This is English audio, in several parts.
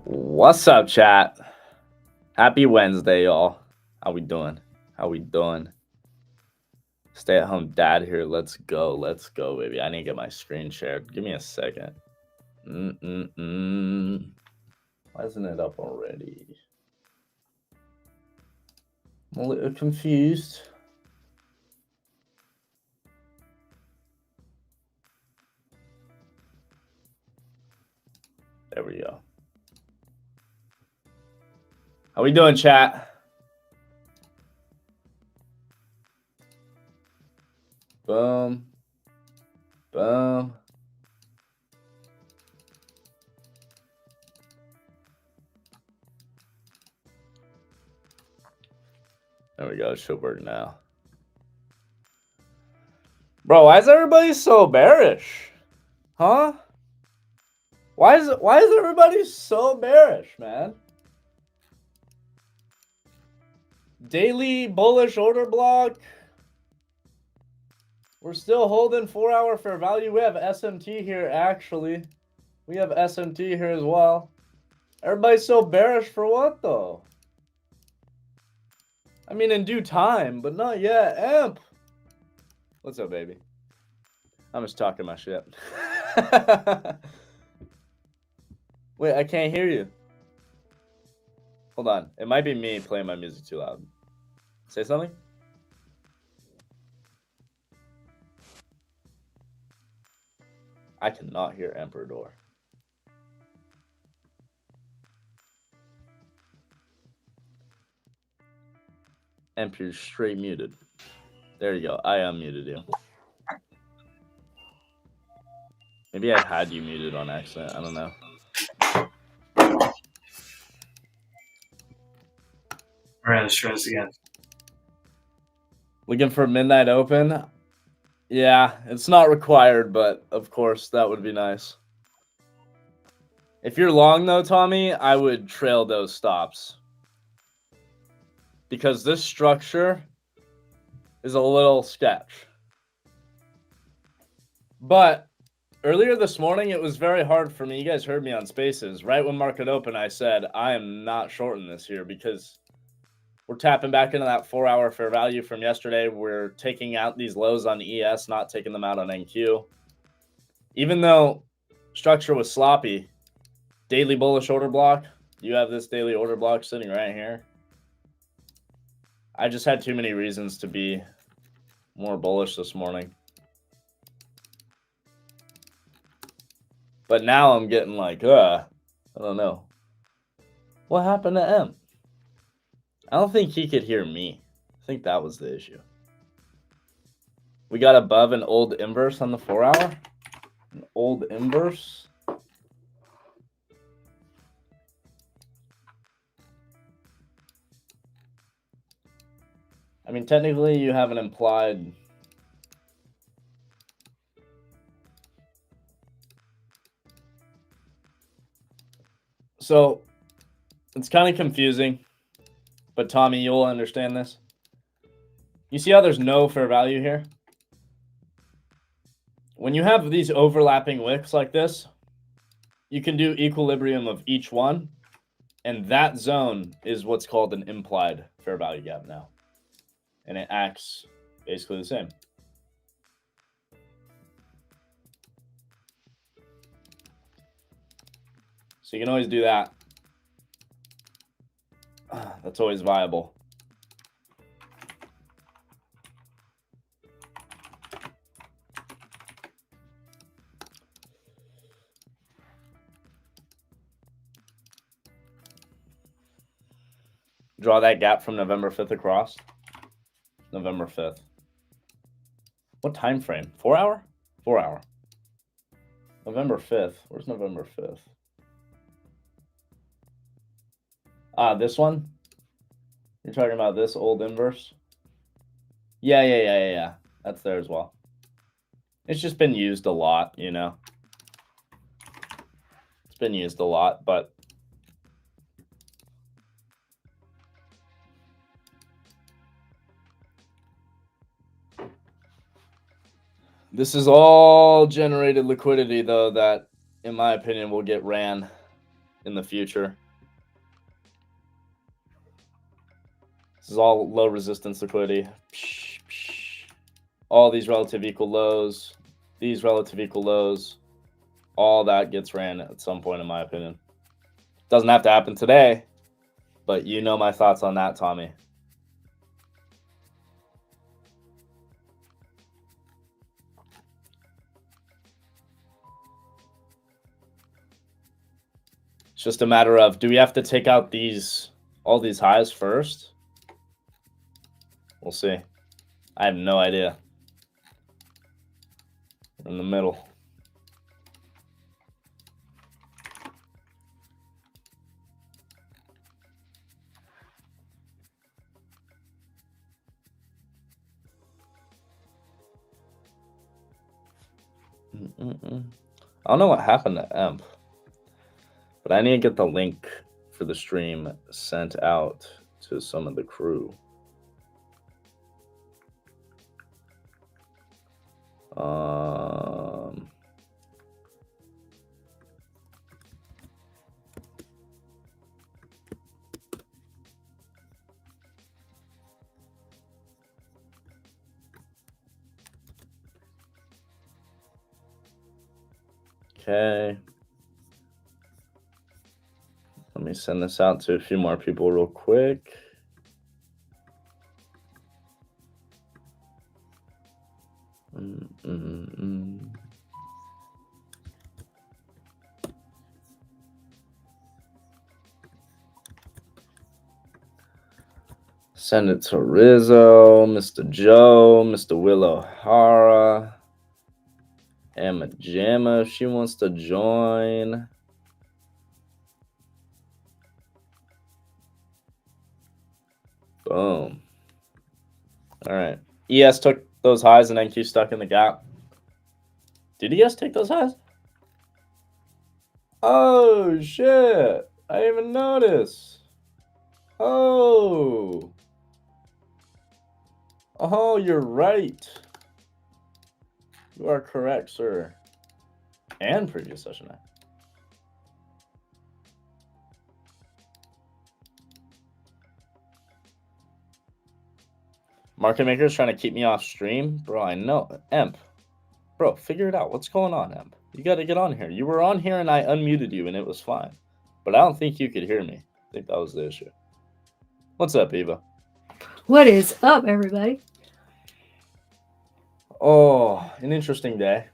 What's up, chat? Happy Wednesday, y'all. How we doing? How we doing? Stay-at-home dad here. Let's go. Let's go, baby. I need to get my screen shared. Give me a second. Why isn't it up already? I'm a little confused. There we go. How we doing, chat? Boom. Boom. There we go. Schubert now. Bro, why is everybody so bearish? Huh? Why is everybody so bearish, man? Daily bullish order block. We're still holding 4-hour fair value. We have SMT here, actually. We have SMT here as well. Everybody's so bearish for what, though? I mean, in due time, but not yet. Amp. What's up, baby? I'm just talking my shit. Wait, I can't hear you. Hold on. It might be me playing my music too loud. Say something? I cannot hear Emperador. Emperor straight muted. There you go. I unmuted you. Maybe I had you muted on accident. I don't know. All right, let's try this again. Looking for midnight open? Yeah, it's not required, but of course, that would be nice. If you're long, though, Tommy, I would trail those stops. Because this structure is a little sketch. But earlier this morning, it was very hard for me. You guys heard me on Spaces. Right when market open, I said, I am not shorting this here because we're tapping back into that 4-hour fair value from yesterday. We're taking out these lows on ES, not taking them out on NQ. Even though structure was sloppy, daily bullish order block. You have this daily order block sitting right here. I just had too many reasons to be more bullish this morning. But now I'm getting like, I don't know. What happened to M? I don't think he could hear me. I think that was the issue. We got above an old inverse on the 4-hour. An old inverse. I mean, technically, you have an implied. So it's kind of confusing, but Tommy, you'll understand this. You see how there's no fair value here? When you have these overlapping wicks like this, you can do equilibrium of each one, and that zone is what's called an implied fair value gap now. And it acts basically the same. So you can always do that. That's always viable. Draw that gap from November 5th across. November 5th. What time frame? 4 hour? 4 hour. November 5th. Where's November 5th? This one? You're talking about this old inverse? Yeah. That's there as well. It's just been used a lot, you know. It's been used a lot, but this is all generated liquidity, though, that, in my opinion, will get ran in the future. This is all low resistance liquidity. All these relative equal lows, these relative equal lows, all that gets ran at some point, in my opinion. Doesn't have to happen today, but you know my thoughts on that, Tommy. It's just a matter of, do we have to take out all these highs first? We'll see. I have no idea. We're in the middle. I don't know what happened to EMP, but I need to get the link for the stream sent out to some of the crew. Okay. Let me send this out to a few more people real quick. Send it to Rizzo, Mr. Joe, Mr. Will O'Hara, Emma Jamma if she wants to join. Boom. All right. ES took those highs and NQ stuck in the gap. Did ES take those highs? Oh, shit. I didn't even notice. Oh. Oh, you're right. You are correct, sir. And previous session. Market makers trying to keep me off stream? Bro, I know. Emp. Bro, figure it out. What's going on, Emp? You got to get on here. You were on here and I unmuted you and it was fine. But I don't think you could hear me. I think that was the issue. What's up, Eva? What is up, everybody? Oh, an interesting day.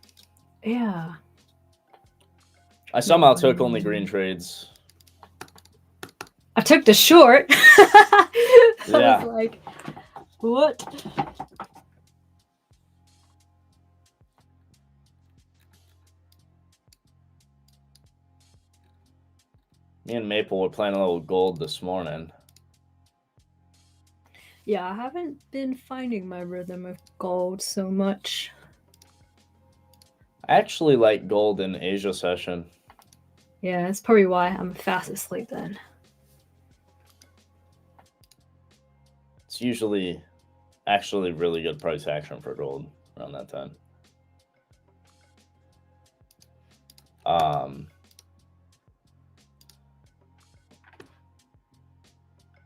Yeah. I somehow took only green trades. I took the short. I Yeah. was like, what? Me and Maple were playing a little gold this morning. Yeah, I haven't been finding my rhythm of gold so much. I actually like gold in Asia session. Yeah, that's probably why I'm fast asleep then. It's usually actually really good price action for gold around that time.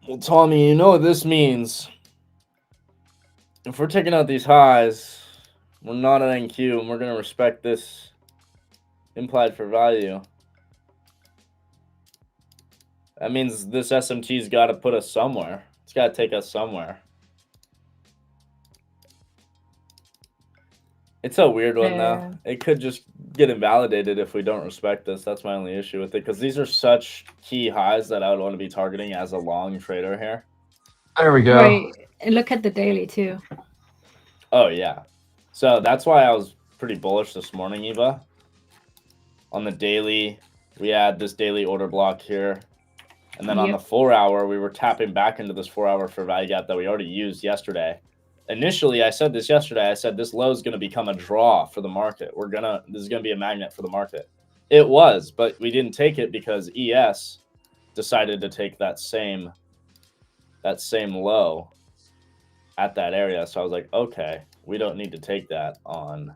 Well, Tommy, you know what this means. If we're taking out these highs, we're not at NQ, and we're going to respect this implied for value. That means this SMT's got to put us somewhere. It's got to take us somewhere. It's a weird one, though. It could just get invalidated if we don't respect this. That's my only issue with it, because these are such key highs that I would want to be targeting as a long trader here. There we go. Right. And look at the daily, too. Oh, yeah. So that's why I was pretty bullish this morning, Eva. On the daily, we had this daily order block here. And then on the 4 hour, we were tapping back into this 4 hour fair value gap that we already used yesterday. Initially, I said this yesterday. I said this low is going to become a draw for the market. This is going to be a magnet for the market. It was, but we didn't take it because ES decided to take that same low at that area. So I was like, okay, we don't need to take that on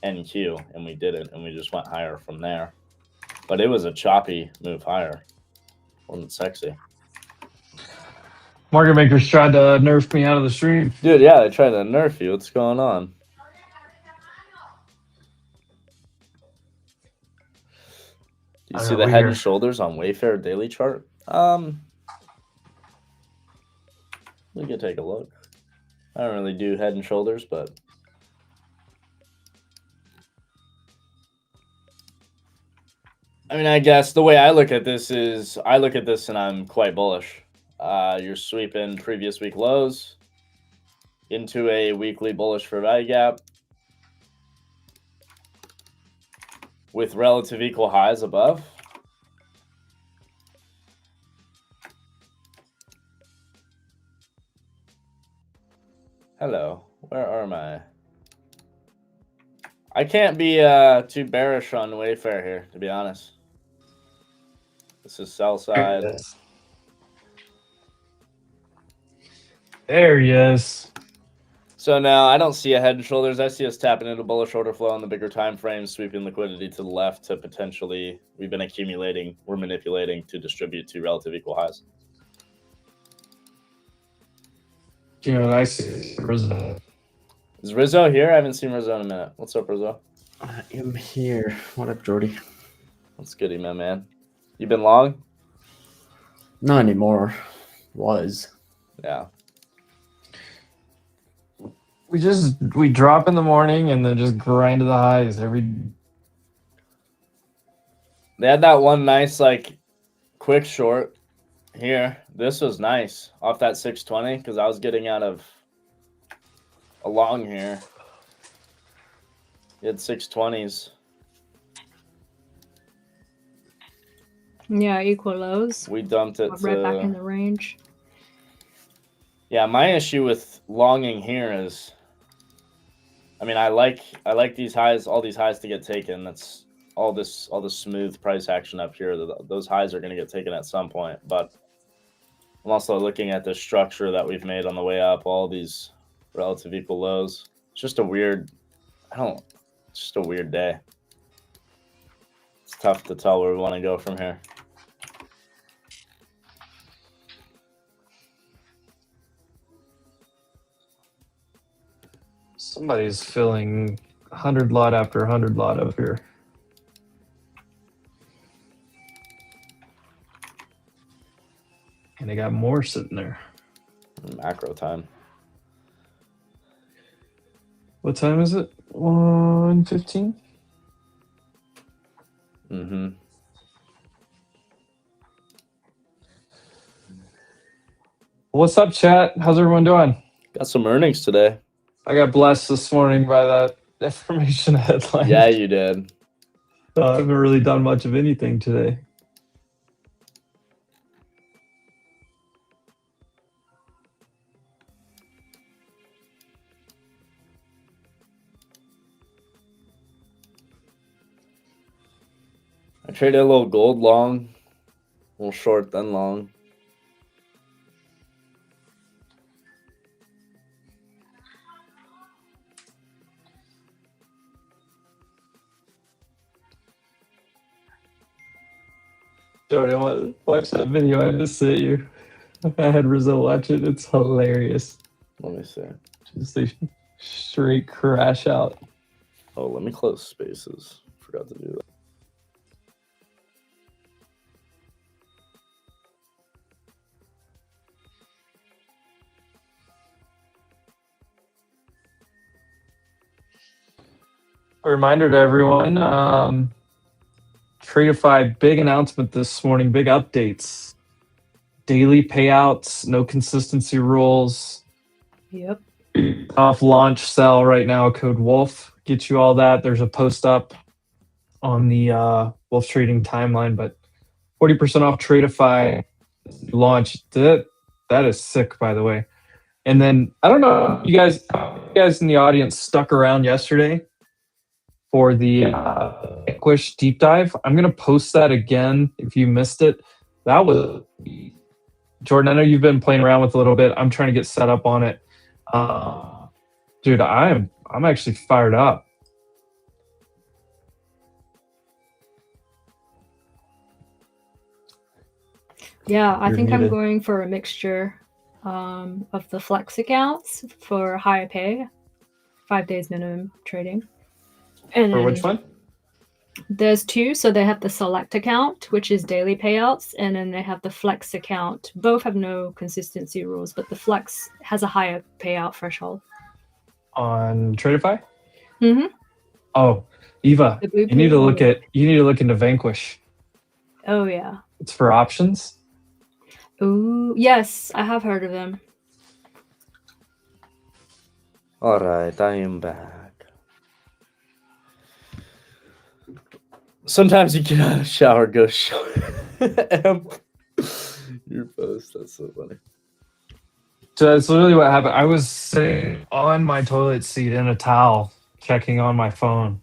NQ, and we didn't, and we just went higher from there. But it was a choppy move higher. Wasn't sexy. Market makers tried to nerf me out of the stream. Dude, yeah, they tried to nerf you. What's going on? Do you see the head and shoulders on Wayfair daily chart? We can take a look. I don't really do head and shoulders, but I mean, I guess the way I look at this is I look at this and I'm quite bullish. You're sweeping previous week lows into a weekly bullish fair value gap with relative equal highs above. Hello, where are I? I can't be too bearish on Wayfair here, to be honest. This is sell side. There he is. So now I don't see a head and shoulders. I see us tapping into bullish order flow on the bigger time frame, sweeping liquidity to the left to potentially, we've been accumulating, we're manipulating to distribute to relative equal highs. You know, I see Rizzo. Is Rizzo here? I haven't seen Rizzo in a minute. What's up, Rizzo? I am here. What up, Jordy? What's goody, my man? You been long? Not anymore. Was. Yeah. We drop in the morning and then just grind to the highs every. They had that one nice like quick short here. This was nice off that 620 because I was getting out of a long here. You had 620s. Yeah, equal lows. We dumped it right back in the range. Yeah, my issue with longing here is, I mean, I like these highs, all these highs to get taken. That's all this smooth price action up here. Those highs are going to get taken at some point. But I'm also looking at the structure that we've made on the way up. All these relative equal lows. It's just a weird. It's just a weird day. It's tough to tell where we want to go from here. Somebody's filling 100 lot after 100 lot up here. And they got more sitting there. Macro time. What time is it? 1:15? Mm-hmm. What's up, chat? How's everyone doing? Got some earnings today. I got blessed this morning by that information headline. Yeah, you did. I haven't really done much of anything today. I traded a little gold long, a little short, then long. Jody, I want to watch that video I just sent you. I had Rizzo watch it. It's hilarious. Let me see. Just a straight crash out. Oh, let me close spaces. Forgot to do that. A reminder to everyone, Tradify, big announcement this morning, big updates. Daily payouts, no consistency rules. Yep. Off launch sell right now, code Wolf. Get you all that. There's a post up on the Wolf Trading timeline, but 40% off Tradify launch. That is sick, by the way. And then I don't know, you guys in the audience stuck around yesterday for the Vanquish deep dive. I'm gonna post that again if you missed it. That was Jordan. I know you've been playing around with it a little bit. I'm trying to get set up on it. Dude, I'm actually fired up. Yeah, I You're think I'm muted. going for a mixture of the flex accounts for higher pay, 5 days minimum trading. And For then which one? there's two. So they have the select account, which is daily payouts, and then they have the flex account. Both have no consistency rules, but the flex has a higher payout threshold. On Tradify? Mm-hmm. Oh, Eva, The blue you need to look pill. into Vanquish. Oh yeah. It's for options. Ooh, yes, I have heard of them. All right, I am back. Sometimes you get out of the shower, go show your post. That's so funny. So that's literally what happened. I was sitting on my toilet seat in a towel, checking on my phone,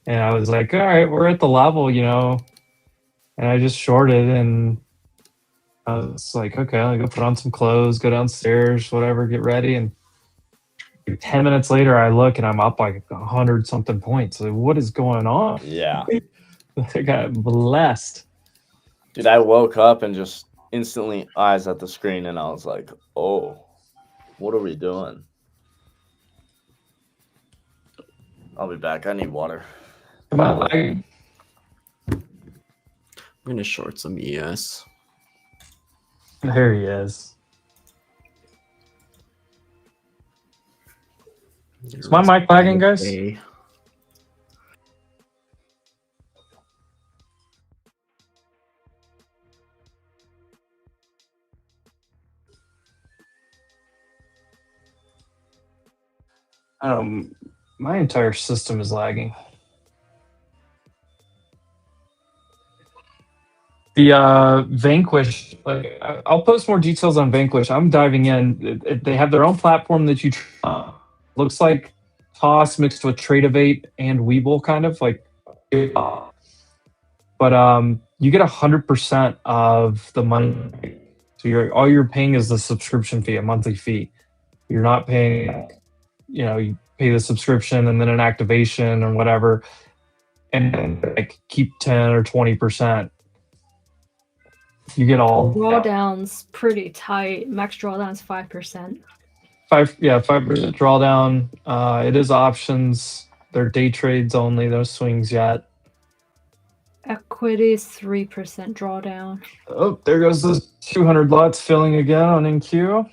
and I was like, "All right, we're at the level, you know." And I just shorted, and I was like, "Okay, I'll go put on some clothes, go downstairs, whatever, get ready." And 10 minutes later, I look, and I'm up like 100 something points. Like, what is going on? Yeah. I got blessed. Dude, I woke up and just instantly eyes at the screen, and I was like, oh, what are we doing? I'll be back. I need water. Come on, like, I'm gonna short some ES. there he is. Is my mic lagging, guys? Okay. My entire system is lagging. The Vanquish, like, I'll post more details on Vanquish. I'm diving in. They have their own platform that you looks like Toss mixed with Tradify and Weeble, kind of like. But you get 100% of the money. So all you're paying is the subscription fee, a monthly fee. You're not paying, you pay the subscription and then an activation or whatever, and like keep 10 or 20%. You get all Drawdown's pretty tight. Max drawdown's 5%. 5% drawdown. It is options. They're day trades only. No swings yet. Equity's 3% drawdown. Oh, there goes the 200 lots filling again on NQ.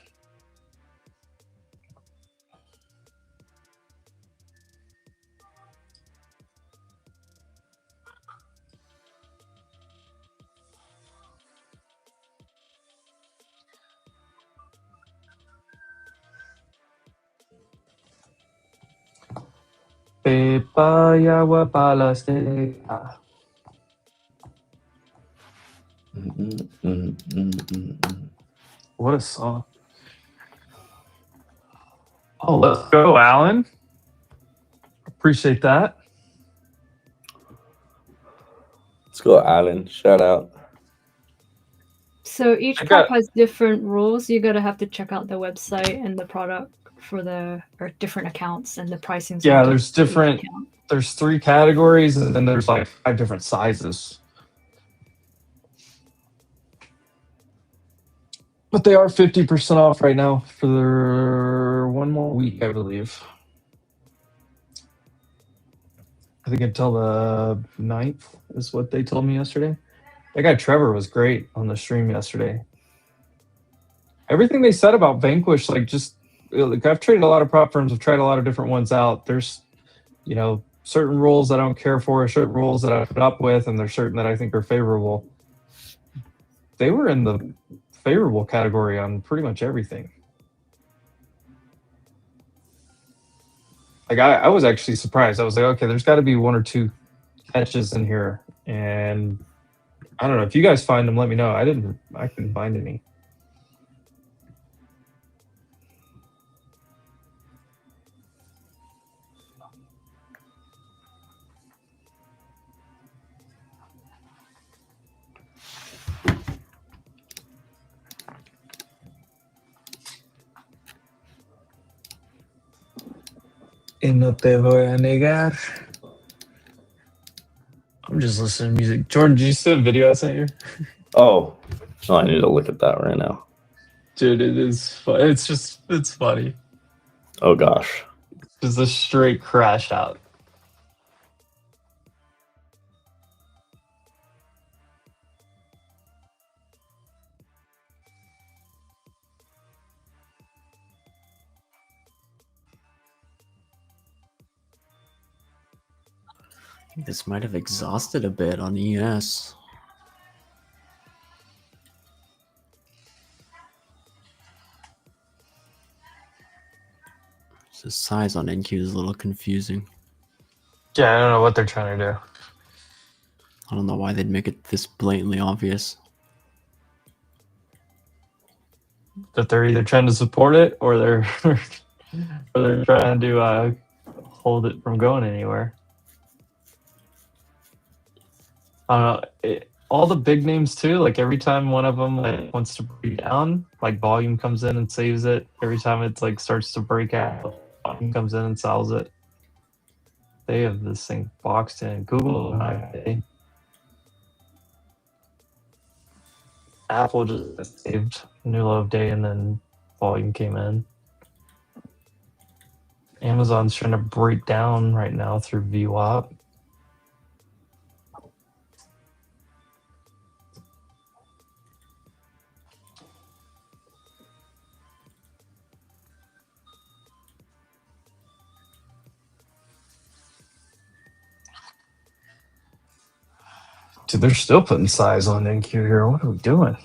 What a song. Oh, let's go, Alan. Appreciate that. Let's go, Alan. Shout out. So each prop has different rules. You gotta have to check out the website and the product for or different accounts and the pricing. Yeah, there's different. There's 3 categories, and then there's like 5 different sizes. But they are 50% off right now for 1 more week, I believe. I think until the 9th is what they told me yesterday. That guy Trevor was great on the stream yesterday. Everything they said about Vanquish, like I've traded a lot of prop firms, I've tried a lot of different ones out. There's, certain rules I don't care for, certain rules that I put up with, and there's certain that I think are favorable. They were in the favorable category on pretty much everything. Like I was actually surprised. I was like, okay, there's got to be one or two catches in here, and I don't know if you guys find them. Let me know. I couldn't find any. Y no te voy a negar. I'm just listening to music. Jordan, did you see the video I sent you? Oh, I need to look at that right now. Dude, it is it's funny. Oh gosh. Just a straight crash out. I think this might have exhausted a bit on ES. The size on NQ is a little confusing. Yeah, I don't know what they're trying to do. I don't know why they'd make it this blatantly obvious. That they're either trying to support it or they're trying to hold it from going anywhere. I don't know. All the big names too. Like every time one of them like wants to break down, like volume comes in and saves it. Every time it's like starts to break out, volume comes in and sells it. They have this thing boxed in. Google, Apple just saved a new low of day and then volume came in. Amazon's trying to break down right now through VWAP. Dude, they're still putting size on NQ here. What are we doing?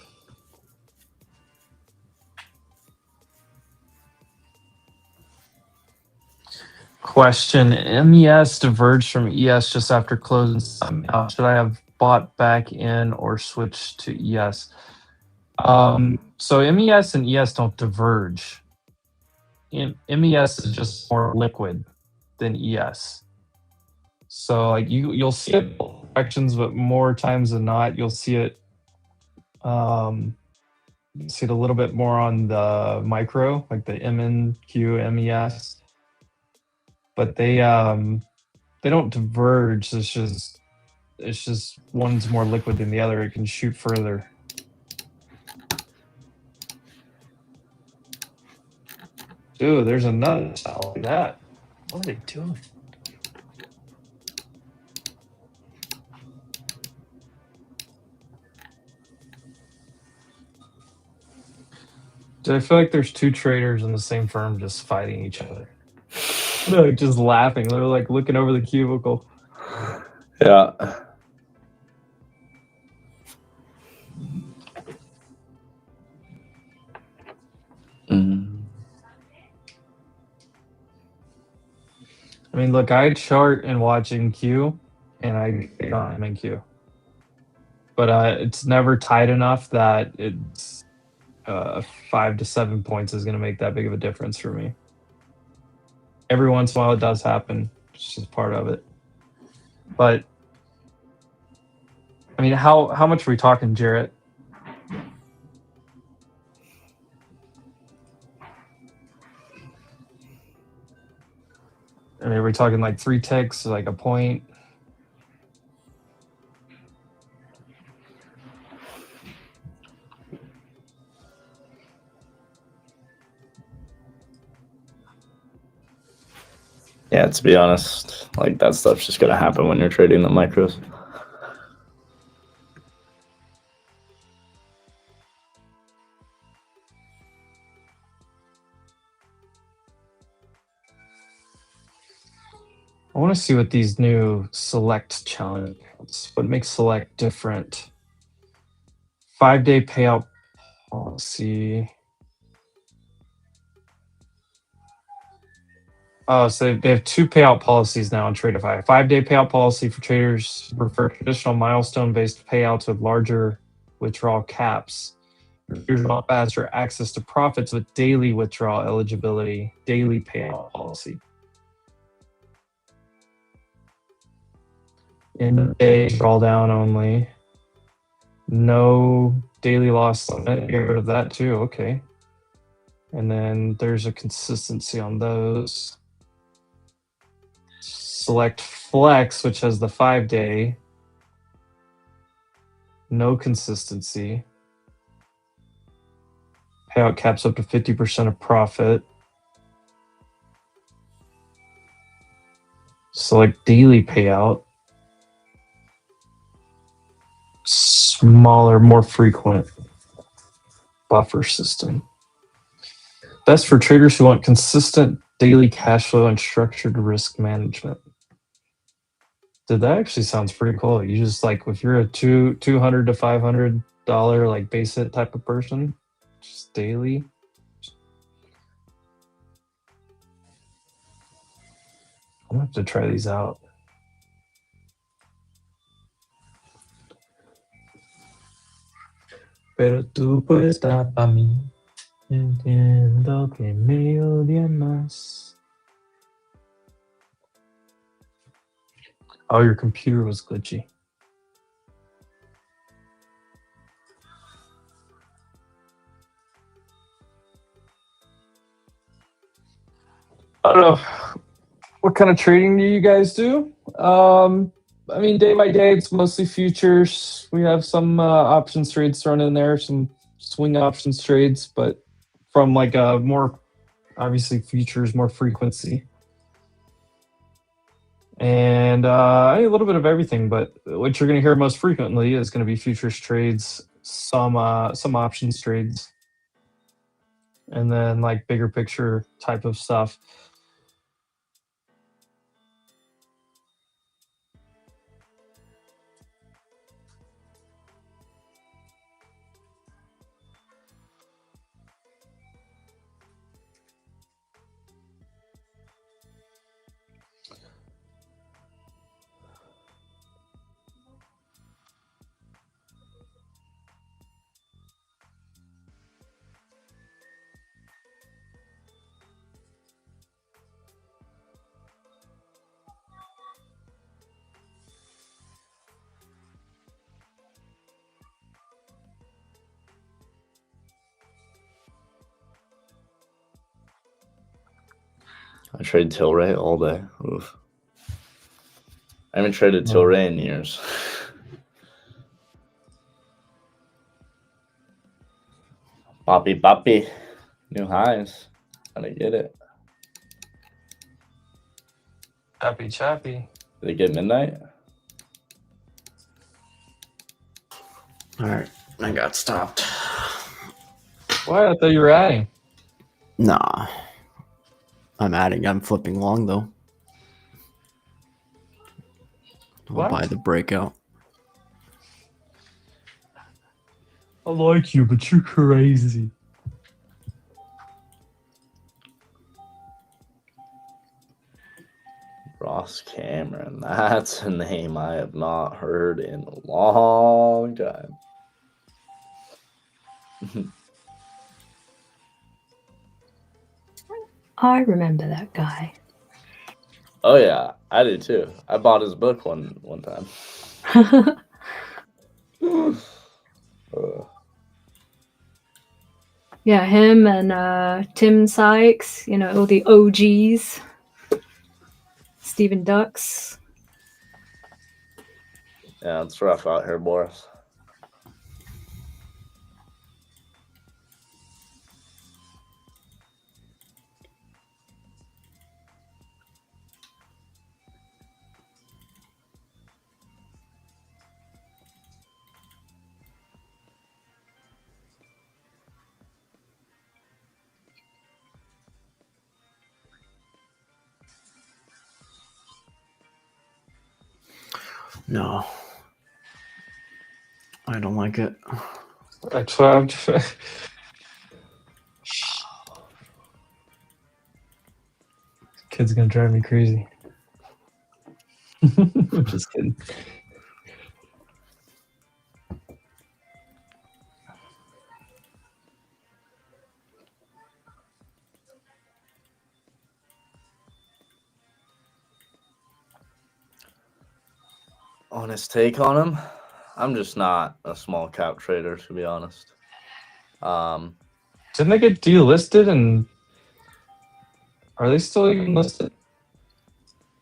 Question: MES diverged from ES just after closing. Should I have bought back in or switched to ES? So MES and ES don't diverge. MES is just more liquid than ES. So like you'll see it in both directions, but more times than not, you'll see it. See it a little bit more on the micro, like the MNQ, MES. But they don't diverge. It's just one's more liquid than the other. It can shoot further. Dude, there's another style like that. What are they doing? Dude, I feel like there's two traders in the same firm just fighting each other. They're like just laughing. They're like looking over the cubicle. Yeah. I mean, look, I chart and watch NQ, and I am NQ. But it's never tight enough that it's 5 to 7 points is going to make that big of a difference for me. Every once in a while it does happen. It's just part of it. But, I mean, how much are we talking, Jarrett? I mean, are we talking like 3 ticks, like a point? Yeah, to be honest, like that stuff's just gonna happen when you're trading the micros. I want to see what these new select challenges, what makes select different. 5-day payout policy. Oh, so they have 2 payout policies now on Tradify. 5-day payout policy for traders who prefer traditional milestone-based payouts with larger withdrawal caps. Traders want faster access to profits with daily withdrawal eligibility, daily payout policy. In-day drawdown only. No daily loss limit. Get rid of that too. Okay. And then there's a consistency on those. Select Flex, which has the 5-day. No consistency. Payout caps up to 50% of profit. Select daily payout. Smaller, more frequent buffer system. Best for traders who want consistent daily cash flow and structured risk management. Dude, that actually sounds pretty cool. You just like if you're a $200 to $500 like base hit type of person, just daily. I'm gonna have to try these out. Pero tú puedes estar para mí. Entiendo que me odian más. Oh, your computer was glitchy. I don't know. What kind of trading do you guys do? I mean, day by day, it's mostly futures. We have some options trades thrown in there, some swing options trades, but from like a more obviously futures, more frequency. And a little bit of everything, but what you're going to hear most frequently is going to be futures trades, some options trades, and then like bigger picture type of stuff. I trade Tilray all day. Oof. I haven't traded Tilray in years. Boppy boppy. New highs. Gotta get it. Chappy chappy. Did it get midnight? Alright, I got stopped. What? I thought you were adding. Nah. I'm adding. I'm flipping long, though. I'll What? buy the breakout. I like you, but you're crazy. Ross Cameron. That's a name I have not heard in a long time. I remember that guy. Oh yeah, I do too. I bought his book one time. Yeah, him and Tim Sykes, you know, all the OGs. Stephen Ducks. Yeah, it's rough out here, Boris. No. I don't like it. That's what I'm Kid's gonna drive me crazy. Just kidding. Honest take on him, I'm just not a small cap trader, to be honest. Didn't they get delisted, and are they still even listed?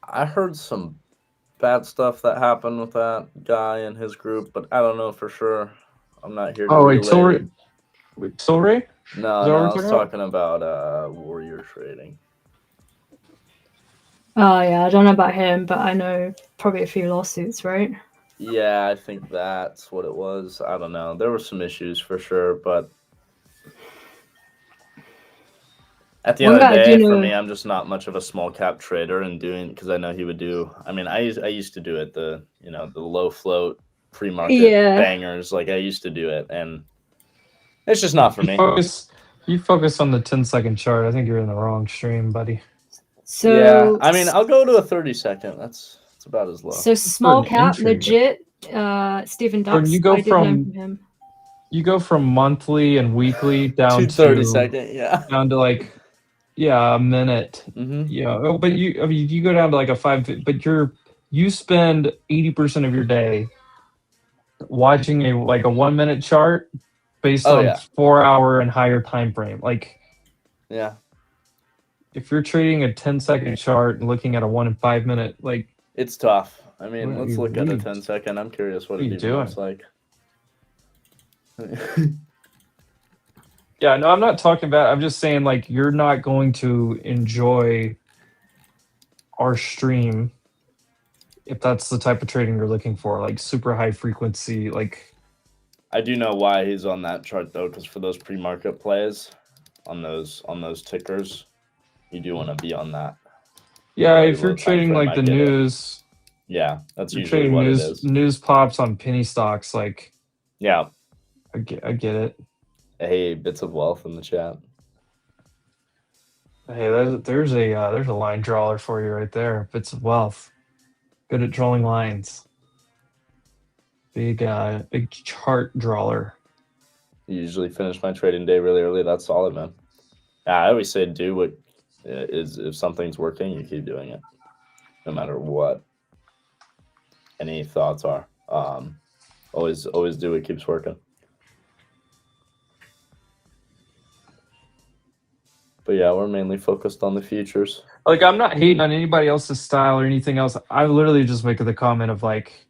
I heard some bad stuff that happened with that guy and his group, but I don't know for sure. I'm not here to Oh wait, relay. Tilray? No, Is that what I we're was talking talking about Warrior Trading. Oh yeah, I don't know about him, but I know probably a few lawsuits, right? Yeah, I think that's what it was. I don't know. There were some issues for sure, but at the One end of the guy I day, do for know- me, I'm just not much of a small cap trader, and doing because I know he would do. I mean, I used to do it the low float pre-market Yeah. bangers, like I used to do it, and it's just not for me. You focus on the 10-second chart. I think you're in the wrong stream, buddy. So Yeah, I mean, I'll go to a 30-second. That's about as low. So small an cap, entry, legit. Stephen Jordan, Ducks. you go I did learn from- from him. You go from monthly and weekly down to to 30-second, yeah. down to like a minute. Mm-hmm. Yeah, but you go down to like a 5, but you spend 80% of your day watching a 1 minute chart based Oh, on yeah. 4-hour and higher time frame. Like Yeah. if you're trading a 10-second chart and looking at a 1 and 5 minute, like It's tough. I mean, What are let's you- look what at are a you- 10-second. I'm curious what what are it you even looks like. yeah, no, I'm not talking about. I'm just saying like you're not going to enjoy our stream if that's the type of trading you're looking for, like super high frequency, like I do know why he's on that chart though, because for those pre-market plays, on those tickers, you do want to be on that. yeah. Very If you're low time trading frame, like I the get it. news, Yeah, that's you're usually trading what it is. news pops on penny stocks. Like Yeah. I get it. Hey, bits of wealth in the chat. Hey, there's a line drawer for you right there. Bits of wealth. Good at drawing lines. Big chart drawer. Usually finish my trading day really early. That's solid, man. Yeah, I always say do what is, if something's working, you keep doing it, no matter what any thoughts are. Always do what keeps working. But yeah, we're mainly focused on the futures. Like I'm not hating on anybody else's style or anything else. I literally just make the comment of like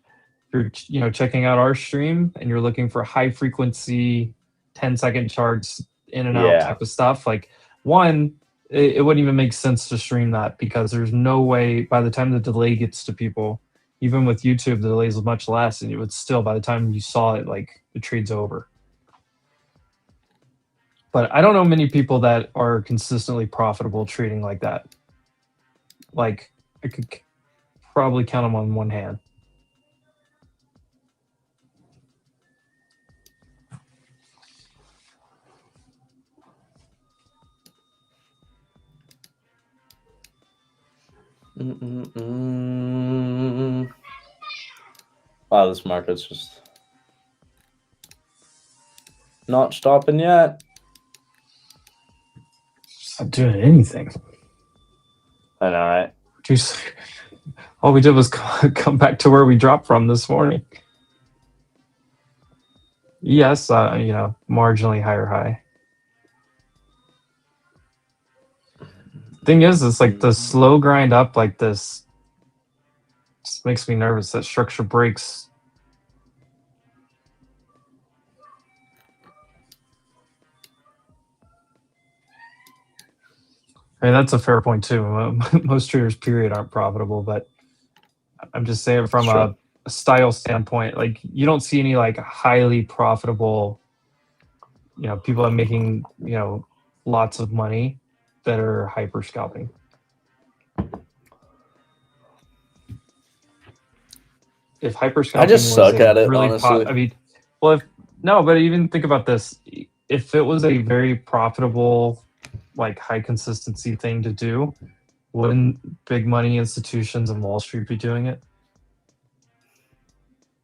you're checking out our stream and you're looking for high frequency 10-second charts in and out Yeah. type of stuff. Like one, it wouldn't even make sense to stream that because there's no way by the time the delay gets to people, even with YouTube, the delay is much less, and it would still by the time you saw it, like the trade's over. But I don't know many people that are consistently profitable trading like that. Like I could probably count them on one hand. Wow, this market's just not stopping yet. It's not doing anything. I know, right? Jeez. All we did was come back to where we dropped from this morning. Yes, marginally higher high. Thing is, it's like the slow grind up like this just makes me nervous that structure breaks. I mean, that's a fair point too. Most traders, period, aren't profitable, but I'm just saying from a style standpoint, like you don't see any like highly profitable, people that are making, lots of money that are hyper scalping. if hyperscalping I just was suck a at it, really honestly. I mean, well, no, but even think about this. If it was a very profitable, like high consistency thing to do, wouldn't big money institutions and Wall Street be doing it?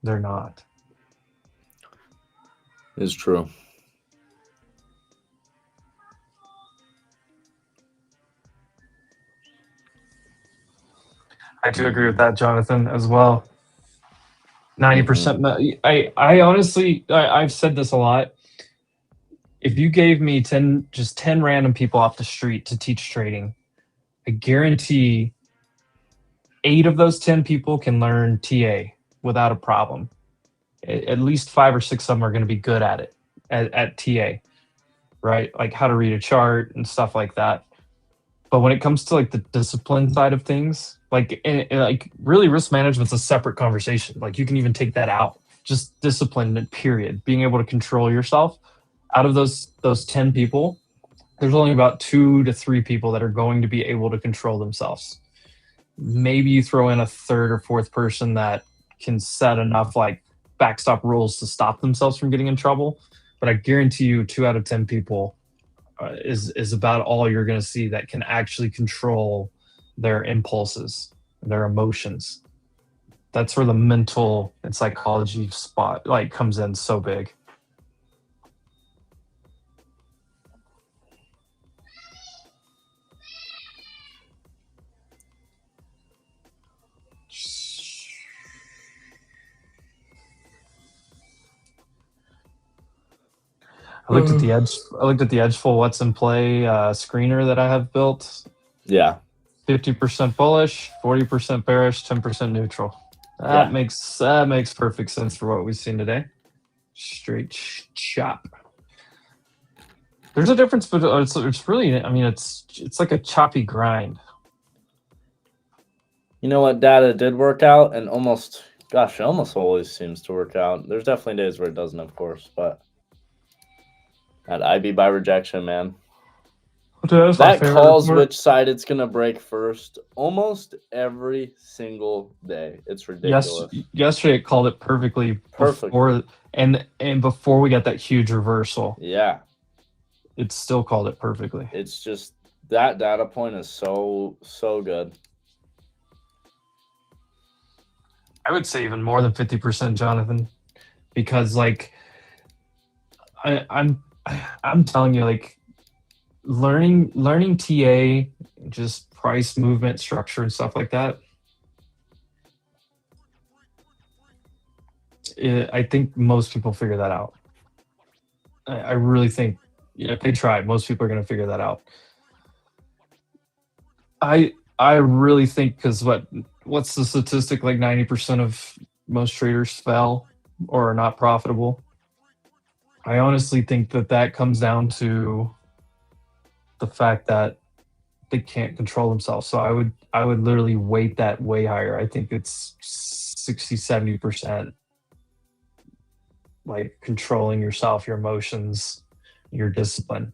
They're not. It's true. I do agree with that, Jonathan, as well. 90%. I honestly, I've said this a lot. If you gave me 10 random people off the street to teach trading, I guarantee 8 of those 10 people can learn TA without a problem. At least 5 or 6 of them are going to be good at it, at TA, right? Like how to read a chart and stuff like that. But when it comes to like the discipline side of things, like and like really risk management's a separate conversation. Like you can even take that out. Just discipline, period. Being able to control yourself. Out of those 10 people, there's only about 2 to 3 people that are going to be able to control themselves. Maybe you throw in a third or fourth person that can set enough like backstop rules to stop themselves from getting in trouble. But I guarantee you 2 out of 10 people is about all you're going to see that can actually control their impulses, their emotions. That's where the mental and psychology spot like comes in so big. I looked at the edge. I looked at the Edgeful What's in Play screener that I have built. Yeah. 50% bullish, 40% bearish, 10% neutral. That makes perfect sense for what we've seen today. Straight chop. There's a difference, but it's really. I mean, it's like a choppy grind. You know what? Data did work out, and almost always seems to work out. There's definitely days where it doesn't, of course, but that IB by rejection, man. Dude, that calls which side it's gonna break first almost every single day. It's ridiculous. Yesterday it called it perfectly. Before we got that huge reversal. Yeah. It still called it perfectly. It's just that data point is so good. I would say even more than 50%, Jonathan, because like I'm telling you, like learning TA, just price movement, structure, and stuff like that. I think most people figure that out. I really think, if they try, most people are going to figure that out. I really think, because what's the statistic? Like 90% of most traders fail or are not profitable. I honestly think that comes down to the fact that they can't control themselves. So I would literally weight that way higher. I think it's 60-70%. Like controlling yourself, your emotions, your discipline.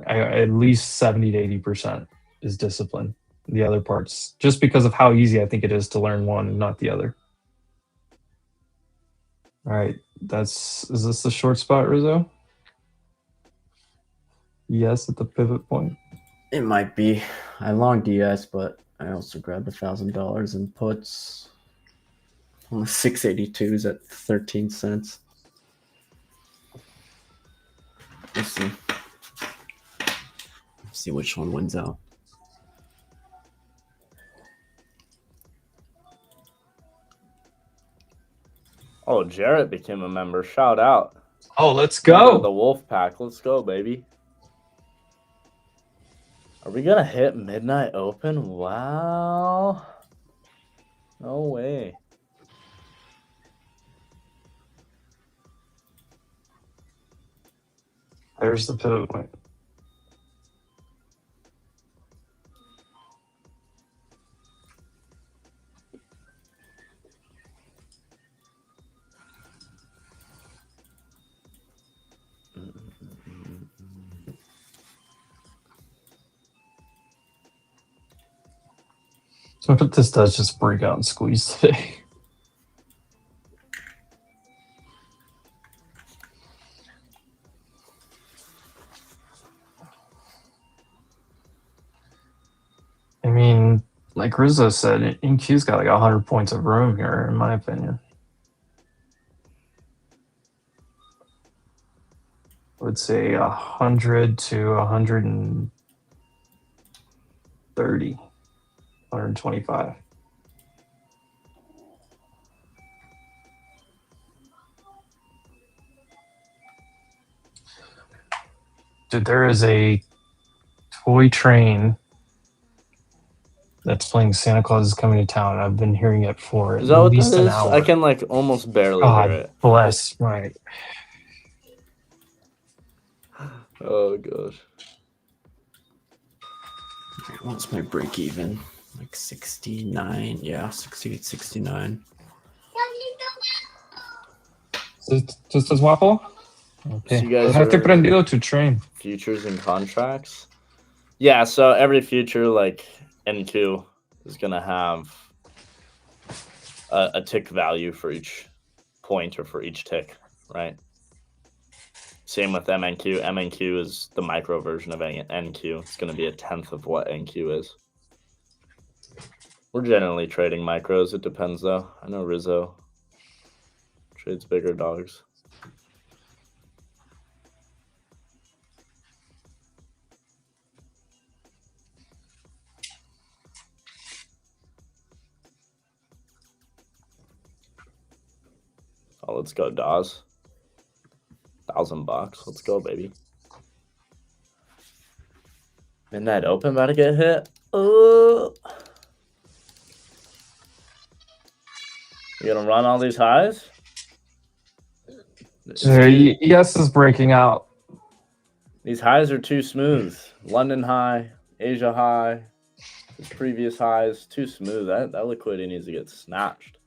At least 70-80% is discipline. The other parts, just because of how easy I think it is to learn one and not the other. All right, is this the short spot, Rizzo? Yes, at the pivot point. It might be. I long DS, but I also grabbed $1,000 in puts on the 682s at 13 cents. Let's see. Let's see which one wins out. Oh, Jarrett became a member. Shout out. Oh, let's go. The Wolf Pack. Let's go, baby. Are we gonna hit midnight open? Wow. No way. There's the pivot point. So what if this does just break out and squeeze today? like Rizzo said, NQ's got like 100 points of room here, in my opinion. I would say 100 to 130, 125. Dude, there is a toy train that's playing Santa Claus is Coming to Town. I've been hearing it for at Is that what least that an is? hour. I can like almost barely hear God it. bless my. Oh gosh. What's my break even? Like 69. Yeah, 68, 69. Just as waffle? Okay. So you guys Dejaste are prendido to train. futures and contracts? Yeah, so every future like NQ is gonna have a tick value for each point or for each tick, right? Same with MNQ. MNQ is the micro version of NQ. It's going to be a tenth of what NQ is. We're generally trading micros. It depends, though. I know Rizzo trades bigger dogs. Oh, let's go, Dawes. $1,000. Let's go, baby. Midnight Open about to get hit. Oh. You gonna run all these highs? Yes is breaking out. These highs are too smooth. London high, Asia high, his previous highs, too smooth. That liquidity needs to get snatched.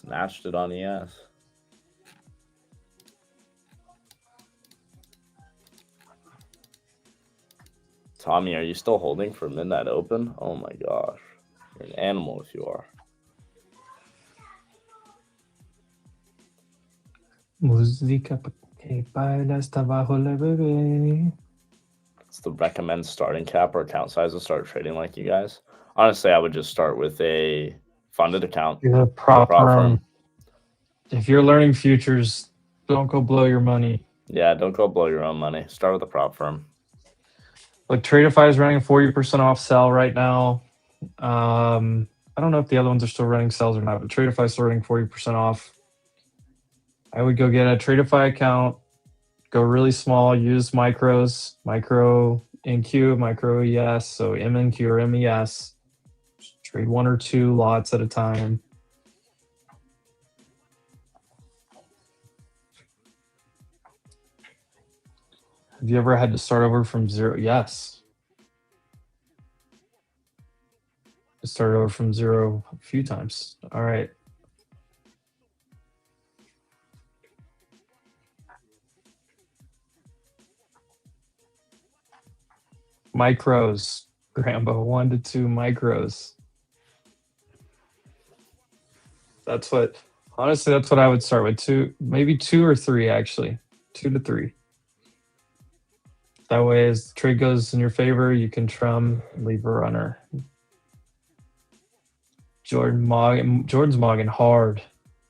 Snatched it on ES. Tommy, are you still holding for Midnight Open? Oh my gosh. You're an animal if you are. Música que baila hasta abajo la bebé. It's the recommend starting cap or account size to start trading like you guys. Honestly, I would just start with a funded account. You're a prop firm. If you're learning futures, don't go blow your money. Yeah, don't go blow your own money. Start with a prop firm. Like Tradify is running a 40% off sell right now. I don't know if the other ones are still running sales or not, but Tradify is still running 40% off. I would go get a Tradify account, go really small, use micros, micro NQ, micro ES, so MNQ or MES. Trade 1 or 2 lots at a time. Have you ever had to start over from zero? Yes. I started over from zero a few times. All right. Micros, Grambo, 1 to 2 micros. That's what, honestly, that's what I would start with. 2, maybe 2 or 3, actually. 2 to 3. That way, as the trade goes in your favor, you can trim, leave a runner. Jordan's mogging hard.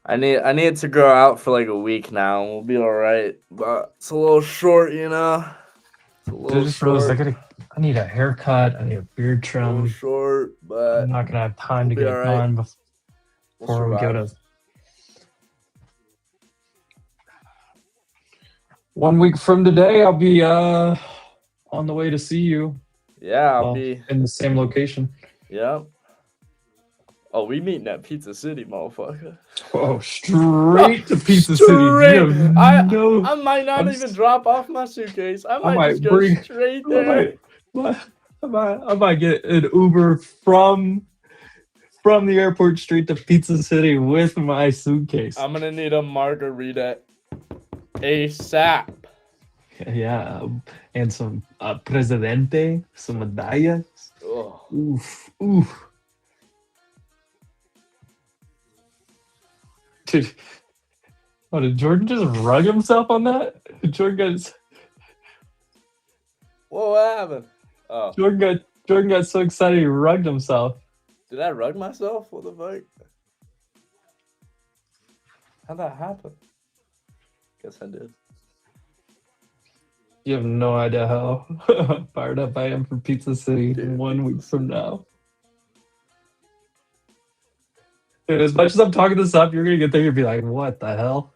I need it to grow out for like a week now. We'll be all right, but it's a little short, you know. It's a little Just realized short. I need a haircut. I need a beard A little trim. short, but I'm not gonna have time to we'll get be it all right. done We'll before we go survive. to 1 week from today. I'll be on the way to see you. Yeah, I'll Well, be. in the same location. Yep. Oh, we meeting at Pizza City, motherfucker. Whoa, straight to Pizza City. You have I might not even drop off my suitcase. I might just go straight there. I might get an Uber from the airport straight to Pizza City with my suitcase. I'm gonna need a margarita ASAP. Yeah, and some Presidente, some medallas. Oh. Oof. Dude, Oh, did Jordan just rug himself on that? Jordan Whoa, what happened? Oh, got so excited he rugged himself. did I rug myself? What the fuck? How'd that happen? Guess I did. You have no idea how fired up I am for Pizza City Dude, 1 week Pizza from City. now. Dude, as much as I'm talking this up, you're gonna get there and be like, what the hell?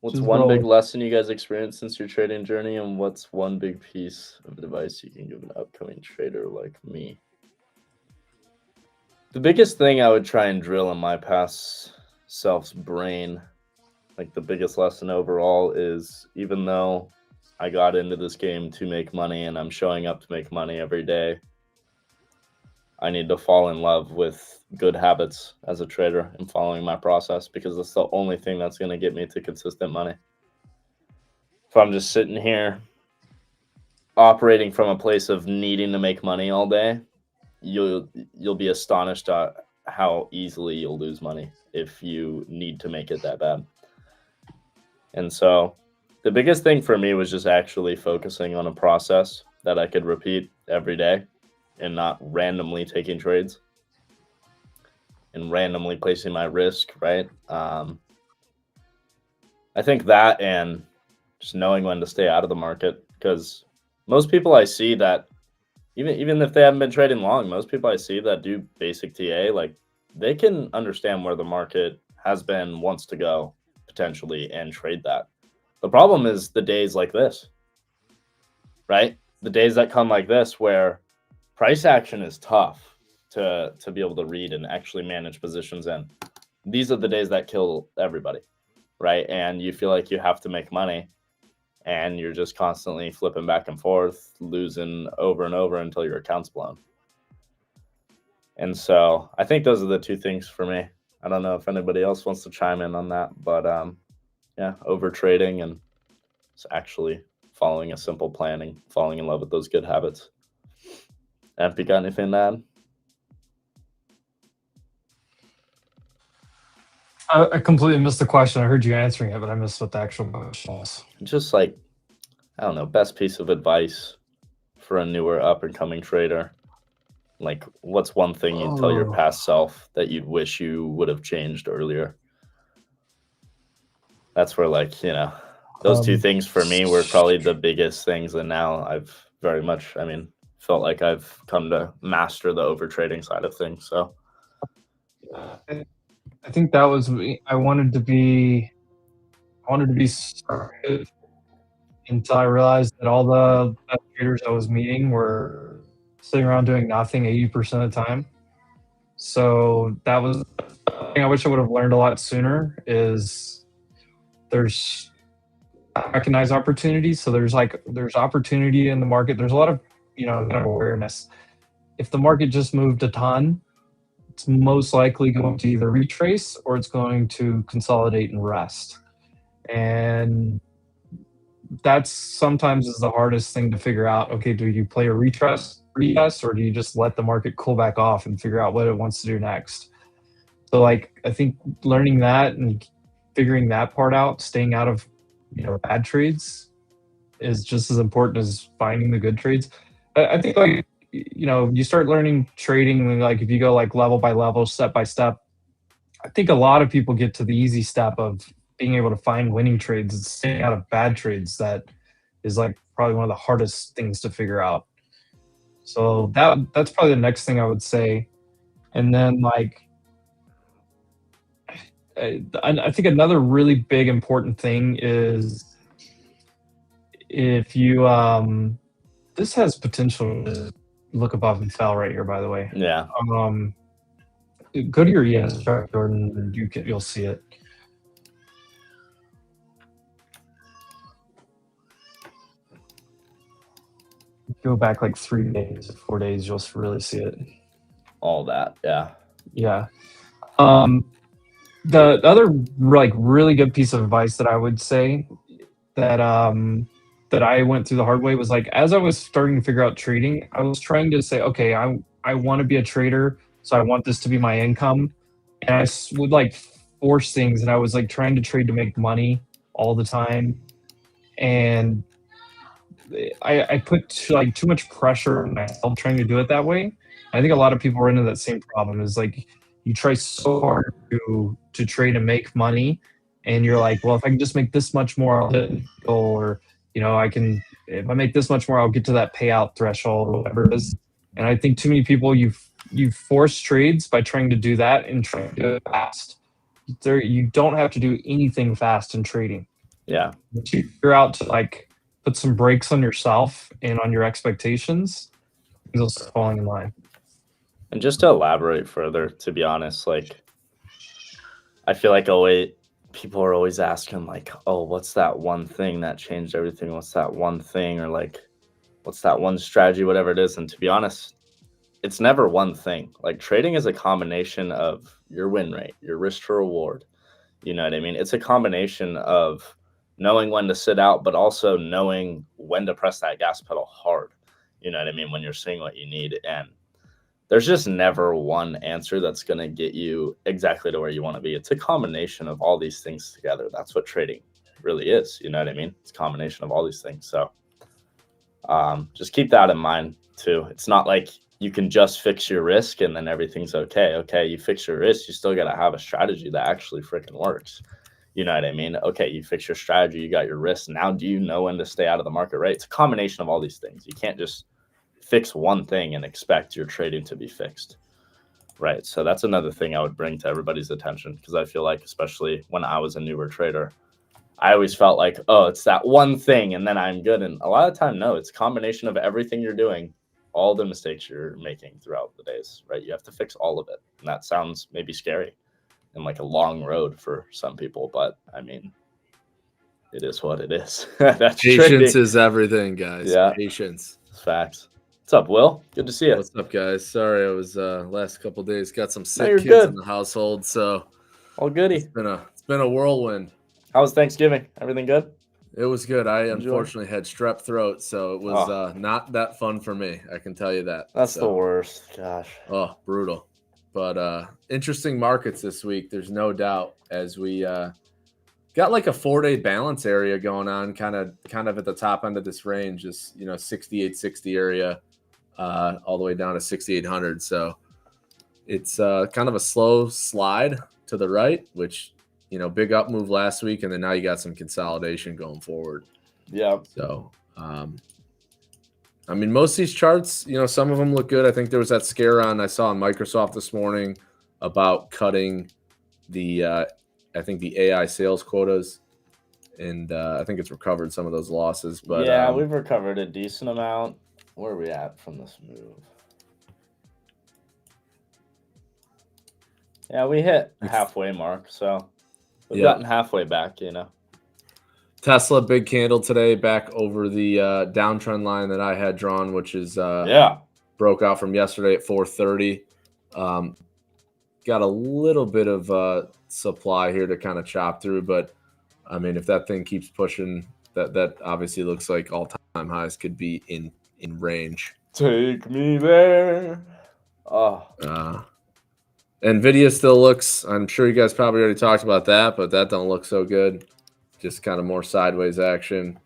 What's Just one roll. big lesson you guys experienced since your trading journey, and what's one big piece of advice you can give an upcoming trader like me? The biggest thing I would try and drill in my past self's brain, like the biggest lesson overall, is even though I got into this game to make money and I'm showing up to make money every day, I need to fall in love with good habits as a trader and following my process, because it's the only thing that's going to get me to consistent money. If I'm just sitting here operating from a place of needing to make money all day, you'll be astonished at how easily you'll lose money if you need to make it that bad. And so the biggest thing for me was just actually focusing on a process that I could repeat every day and not randomly taking trades and randomly placing my risk, right? I think that, and just knowing when to stay out of the market, because most people I see that, even if they haven't been trading long, most people I see that do basic TA, like, they can understand where the market has been, wants to go potentially, and trade that. The problem is the days like this, right? The days that come like this where price action is tough to be able to read and actually manage positions in. These are the days that kill everybody, right? And you feel like you have to make money, and you're just constantly flipping back and forth, losing over and over until your account's blown. And so I think those are the two things for me. I don't know if anybody else wants to chime in on that, but yeah, over trading and just actually following a simple plan and falling in love with those good habits. Have you got anything to add? I completely missed the question. I heard you answering it, but I missed what the actual question was. Just like, I don't know, best piece of advice for a newer up and coming trader. Like, what's one thing you'd tell your past self that you'd wish you would have changed earlier? That's where, like, you know, those two things for me were probably the biggest things. And now I've very much, I mean, felt like I've come to master the over trading side of things. So I think that was me. I wanted to be started until I realized that all the best traders I was meeting were sitting around doing nothing 80% of the time. So that was the thing I wish I would have learned a lot sooner, is there's recognize opportunities. So there's opportunity in the market. There's a lot of, kind of awareness. If the market just moved a ton, it's most likely going to either retrace or it's going to consolidate and rest. And that's sometimes is the hardest thing to figure out. Okay, do you play a retest, or do you just let the market cool back off and figure out what it wants to do next? So, like, I think learning that and figuring that part out, staying out of, bad trades, is just as important as finding the good trades. I think, like, you start learning trading, like, if you go like level by level, step by step, I think a lot of people get to the easy step of being able to find winning trades and staying out of bad trades. That is, like, probably one of the hardest things to figure out. So that's probably the next thing I would say. And then, like, I think another really big important thing is, if you this has potential to look above and fell right here, by the way. yeah, go to your ES chart, Jordan, and you'll see it. Go back like 3 days, 4 days, you'll really see it. all that, yeah. Yeah. The other, like, really good piece of advice that I would say that that I went through the hard way was, like, as I was starting to figure out trading, I was trying to say, okay, I want to be a trader, so I want this to be my income. And I would, like, force things, and I was like trying to trade to make money all the time, and I put like too much pressure on myself trying to do it that way. I think a lot of people are into that same problem. Is like you try so hard to trade and make money, and you're like, well, if I can just make this much more, I'll hit a goal, or I can, if I make this much more, I'll get to that payout threshold, or whatever it is. And I think too many people you force trades by trying to do that and trying to do it fast. You don't have to do anything fast in trading. Yeah. Once you figure out to like put some brakes on yourself and on your expectations, you'll start falling in line. And just to elaborate further, to be honest, like I feel like people are always asking like, oh, what's that one thing that changed everything? What's that one thing? Or like, what's that one strategy, whatever it is. And to be honest, it's never one thing. Like trading is a combination of your win rate, your risk to reward. You know what I mean? It's a combination of knowing when to sit out, but also knowing when to press that gas pedal hard. You know what I mean? When you're seeing what you need. And there's just never one answer that's going to get you exactly to where you want to be. It's a combination of all these things together. That's what trading really is. You know what I mean? It's a combination of all these things. So just keep that in mind too. It's not like you can just fix your risk and then everything's okay. Okay, you fix your risk, you still got to have a strategy that actually freaking works. You know what I mean? Okay, you fix your strategy, you got your risk. Now do you know when to stay out of the market, right? It's a combination of all these things. You can't just fix one thing and expect your trading to be fixed, right? So that's another thing I would bring to everybody's attention, because I feel like, especially when I was a newer trader, I always felt like, oh, it's that one thing and then I'm good. And a lot of the time, no, it's a combination of everything you're doing, all the mistakes you're making throughout the days, right? You have to fix all of it. And that sounds maybe scary and like a long road for some people, but I mean, it is what it is. That's Patience trading. is everything, guys. Yeah. Patience. It's facts. What's up, Will? Good to see you. What's up, guys? Sorry, I was last couple of days got some sick you're kids good. in the household, so All goody. it's been a whirlwind. How was Thanksgiving? Everything good? It was good. I Enjoy. unfortunately had strep throat, so it was not that fun for me. I can tell you that. That's the worst. Gosh. Oh, brutal. But interesting markets this week. There's no doubt, as we got like a 4-day balance area going on, kind of at the top end of this range, is 6860 area, all the way down to 6800. So it's kind of a slow slide to the right, which big up move last week, and then now you got some consolidation going forward. Yeah. So I mean, most of these charts, some of them look good. I think there was that scare I saw on Microsoft this morning about cutting the I think the AI sales quotas, and I think it's recovered some of those losses. But yeah, we've recovered a decent amount. Where are we at from this move? Yeah, we hit halfway mark, so we've gotten halfway back, Tesla, big candle today, back over the downtrend line that I had drawn, which is broke out from yesterday at 430. Got a little bit of supply here to kind of chop through, but I mean, if that thing keeps pushing, that obviously looks like all-time highs could be in range. Take me there. Nvidia still looks, I'm sure you guys probably already talked about that, but that don't look so good. Just kind of more sideways action.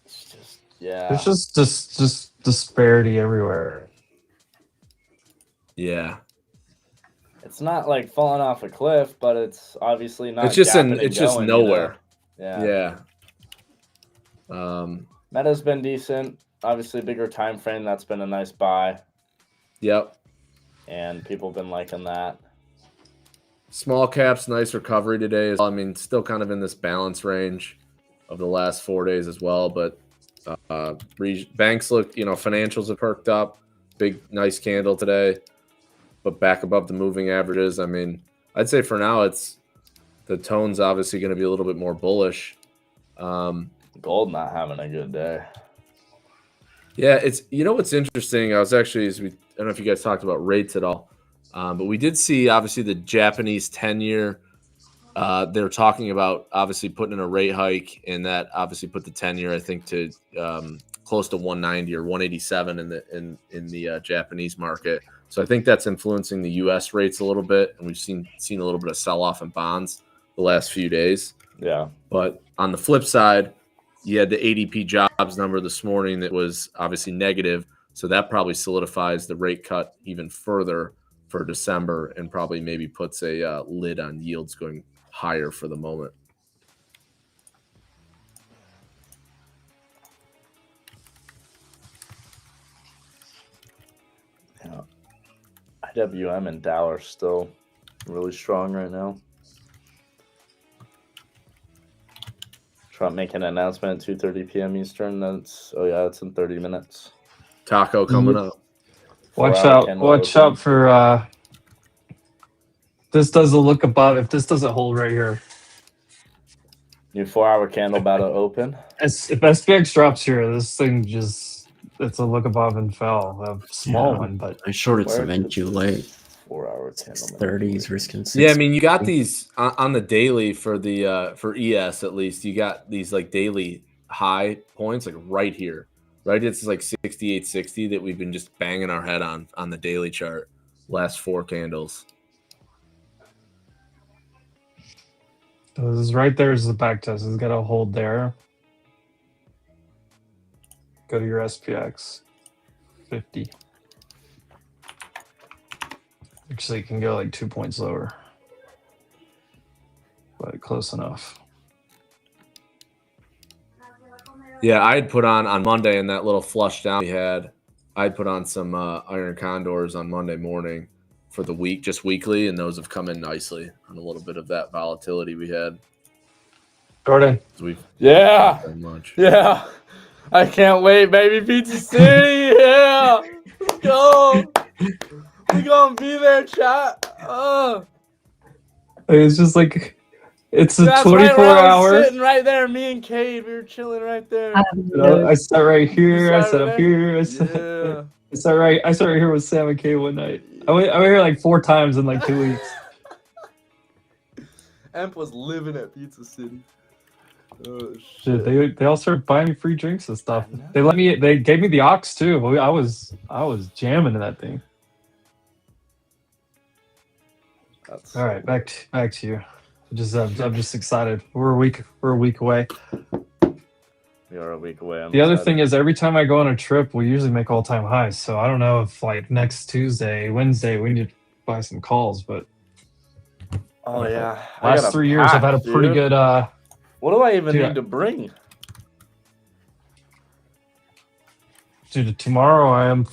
It's just, yeah. There's just disparity everywhere. Yeah. It's not like falling off a cliff, but it's obviously not. It's just nowhere. Yeah. Yeah. Meta's been decent. Obviously, bigger time frame. That's been a nice buy. Yep. And people have been liking that. Small caps, nice recovery today. I mean, still kind of in this balance range of the last 4 days as well. But banks look, financials have perked up. Big, nice candle today, but back above the moving averages. I mean, I'd say for now, the tone's obviously going to be a little bit more bullish. Gold not having a good day. Yeah, it's what's interesting. I was actually, I don't know if you guys talked about rates at all, but we did see obviously the Japanese 10-year. They're talking about obviously putting in a rate hike, and that obviously put the 10-year I think to close to 190 or 187 in the Japanese market. So I think that's influencing the U.S. rates a little bit, and we've seen a little bit of sell off in bonds. the last few days. Yeah. But on the flip side, you had the ADP jobs number this morning that was obviously negative. So that probably solidifies the rate cut even further for December and probably maybe puts a lid on yields going higher for the moment. Yeah. IWM and Dow are still really strong right now. Trump making an announcement at 2:30 p.m. Eastern. That's it's in 30 minutes. Taco coming up. Watch 4-hour out! candle Watch open. out for this doesn't look above. If this doesn't hold right here, New 4-hour candle about to open. if SPX drops here, this thing just it's a look above and fell. A small Yeah. one, but I shorted Where some could NQ 4-hour candle. 630s risking 6. Yeah, I mean, you got these on the daily for the for ES at least. You got these like daily high points like right here, right? It's like 68.60 that we've been just banging our head on the daily chart. Last 4 candles. so this is right there is the back test. It's got to hold there. Go to your SPX 50. Actually, it can go like 2 points lower, but close enough. Yeah, I had put on Monday in that little flush down we had. I'd put on some iron condors on Monday morning for the week, just weekly, and those have come in nicely on a little bit of that volatility we had. Jordan, Yeah. So much. Yeah. I can't wait, baby. Pizza City. Yeah. Let's go. We gonna be there, chat. it's just like it's a That's 24 right where I was hour. sitting right there. Me and Cade, we were chilling right there. I have I sat right here. I sat sat over up there? here. Yeah. I sat right here with Sam and Kay one night. I went here like 4 times in like 2 weeks. Emp was living at Pizza City. Oh shit. Dude, they all started buying me free drinks and stuff. I know. They gave me the aux too. I was jamming in that thing. That's All right, back to you. I'm just excited. We're a week away. We are a week away. The other thing is every time I go on a trip, we usually make all-time highs. So I don't know if like next Tuesday, Wednesday, we need to buy some calls, but oh yeah. I last got 3 years I've had a pretty dude. good What do I even Dude, need to bring? dude, tomorrow I'm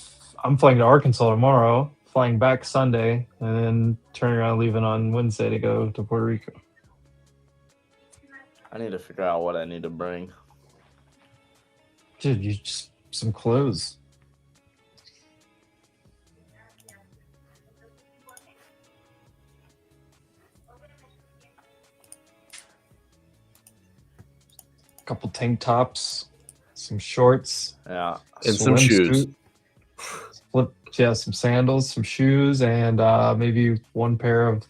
flying to Arkansas tomorrow, flying back Sunday, and then turning around leaving on Wednesday to go to Puerto Rico. I need to figure out what I need to bring. Dude, you just some clothes. Couple tank tops, some shorts, Yeah. And some shoes. Some sandals, some shoes, and maybe one pair of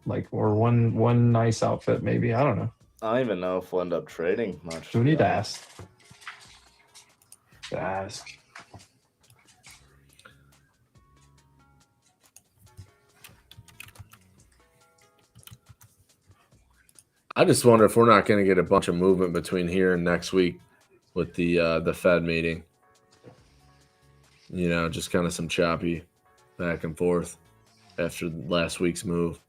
one nice outfit, maybe. I don't know. I don't even know if we'll end up trading much. Do we need to ask? I just wonder if we're not going to get a bunch of movement between here and next week with the Fed meeting. You know, just kind of some choppy back and forth after last week's move.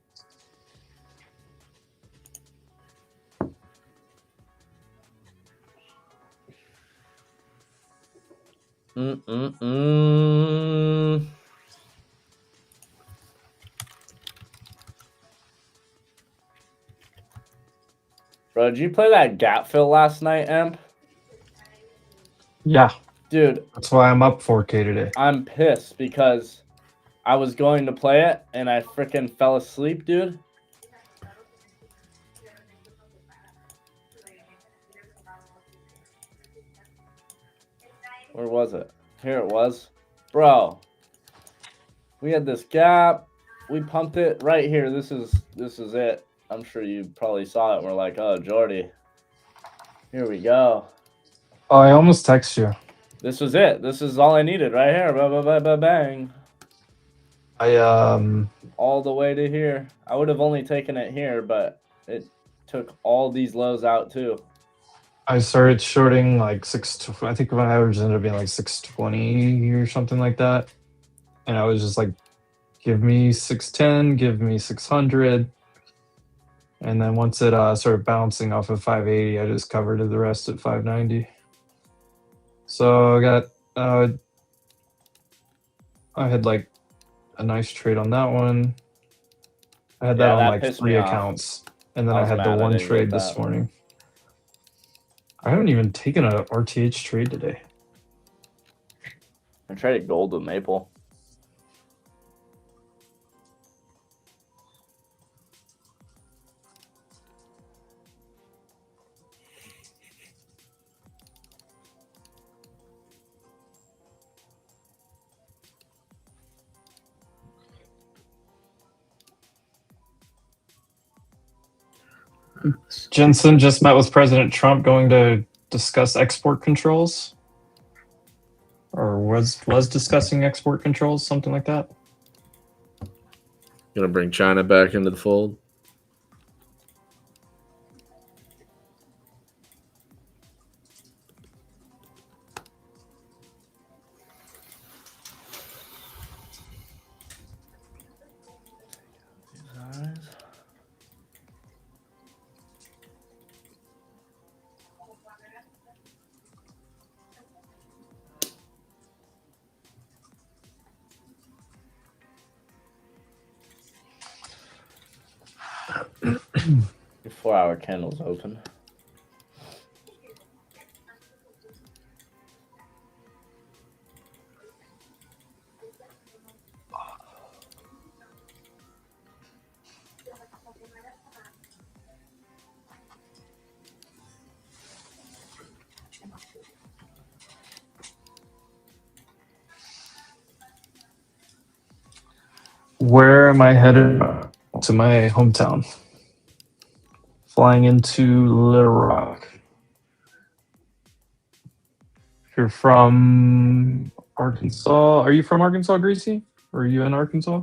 Bro, did you play that gap fill last night, Emp? Yeah, Dude, that's why I'm up 4K today. I'm pissed because I was going to play it and I freaking fell asleep, dude. Where was it? Here it was. Bro, we had this gap. We pumped it right here. This is it. I'm sure you probably saw it. And we're like, oh, Jordy, here we go. Oh, I almost text you. This was it. This is all I needed right here. Bang. all the way to here. I would have only taken it here, but it took all these lows out too. I started shorting like I think my average ended up being like 620 or something like that. And I was just like, give me 610, give me 600. And then once it started bouncing off of 580, I just covered the rest at 590. So I got, I had like a nice trade on that one. I had that Yeah, on that like pissed 3 me off. accounts. And then I I was had the mad I one didn't trade get this that. morning. I haven't even taken a RTH trade today. I traded gold with Maple. Jensen just met with President Trump going to discuss export controls. Or was discussing export controls, something like that. Gonna bring China back into the fold. Your 4-hour candle's open. Where am I headed? To my hometown. Flying into Little Rock. If you're from Arkansas, are you from Arkansas, Greasy? Or are you in Arkansas?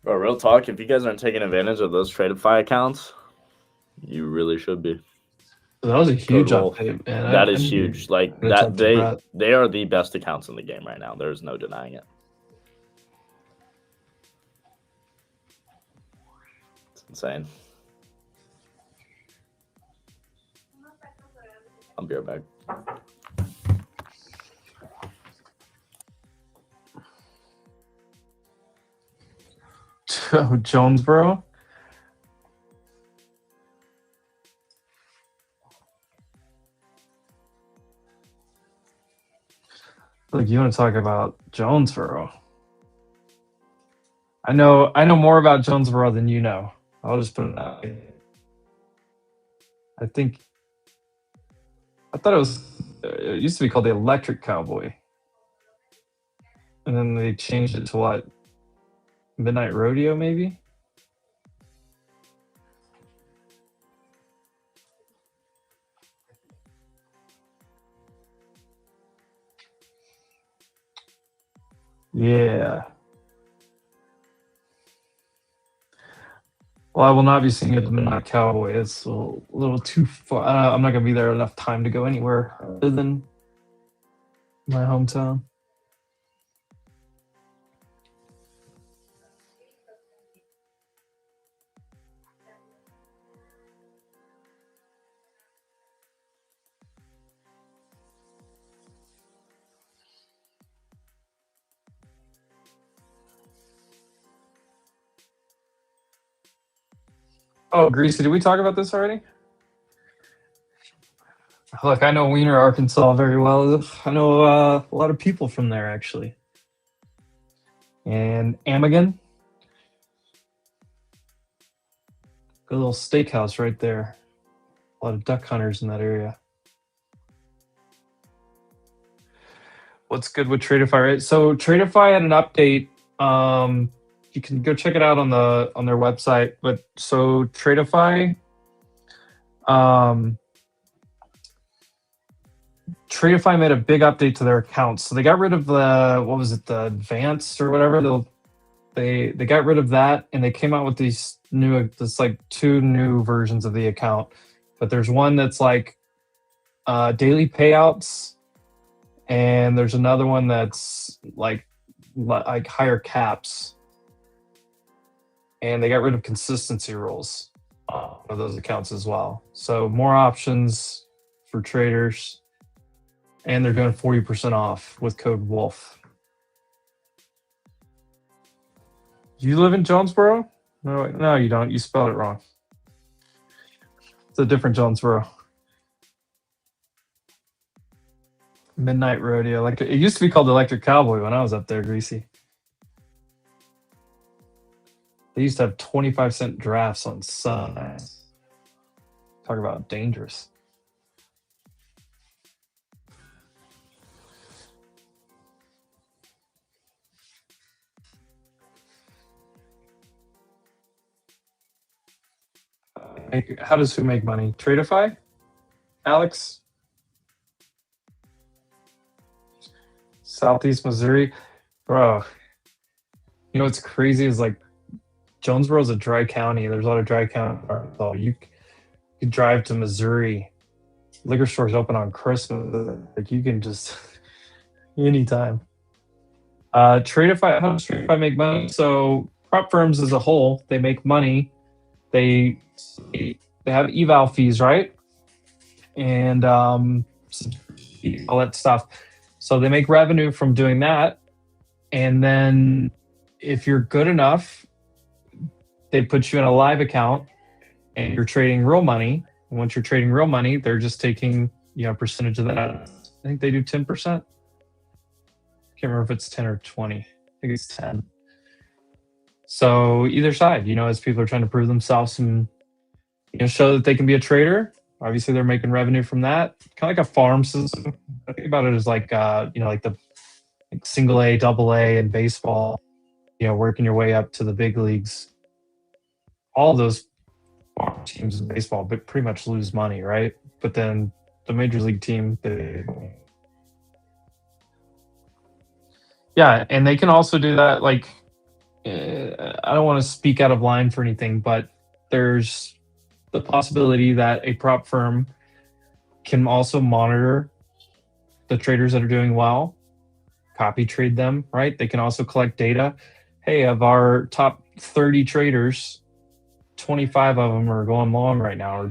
Bro, real talk, if you guys aren't taking advantage of those Tradify accounts, you really should be. That was a huge Wolf. update, man. That is huge. Like it's that up to Brett. they are the best accounts in the game right now. There's no denying it. It's insane. I'll be right back. Jonesboro. Like, you want to talk about Jonesboro? I know more about Jonesboro than you know. I'll just put it that way. I thought it used to be called the Electric Cowboy, and then they changed it to what? Midnight Rodeo, maybe? Yeah. Well, I will not be seeing it at the Midnight Cowboy. It's a little too far. I'm not going to be there enough time to go anywhere other than my hometown. Oh, Greasy, did we talk about this already? Look, I know Wiener, Arkansas very well. I know a lot of people from there, actually. And Amigan. Good little steakhouse right there. A lot of duck hunters in that area. What's good with Tradify, right? So Tradify had an update you can go check it out on their website. But so Tradify, Tradify made a big update to their accounts. So they got rid of the advanced or whatever. They got rid of that, and they came out with these like 2 new versions of the account. But there's one that's like daily payouts, and there's another one that's like higher caps. And they got rid of consistency rules for those accounts as well. So more options for traders. And they're doing 40% off with code WOLF. You live in Jonesboro? No, you don't. You spelled it wrong. It's a different Jonesboro. Midnight Rodeo. It used to be called Electric Cowboy when I was up there, Greasy. They used to have 25-cent drafts on Sundays. Talk about dangerous. How does who make money? Tradify? Alex? Southeast Missouri? Bro. You know what's crazy is Jonesboro is a dry county. There's a lot of dry county. So you could drive to Missouri. Liquor stores open on Christmas. You can just anytime. Tradify, how does Tradify make money? So prop firms as a whole, they make money. They have eval fees, right? And all that stuff. So they make revenue from doing that. And then if you're good enough, they put you in a live account and you're trading real money. And once you're trading real money, they're just taking a percentage of that. I think they do 10%. Can't remember if it's 10 or 20. I think it's 10. So either side, as people are trying to prove themselves and show that they can be a trader, obviously they're making revenue from that. Kind of like a farm system. I think about it as like the single A, double A in baseball. Working your way up to the big leagues. All of those farm teams in baseball, but pretty much lose money, right? But then the major league team, and they can also do that. I don't want to speak out of line for anything, but there's the possibility that a prop firm can also monitor the traders that are doing well, copy trade them, right? They can also collect data. Hey, of our top 30 traders, 25 of them are going long right now, or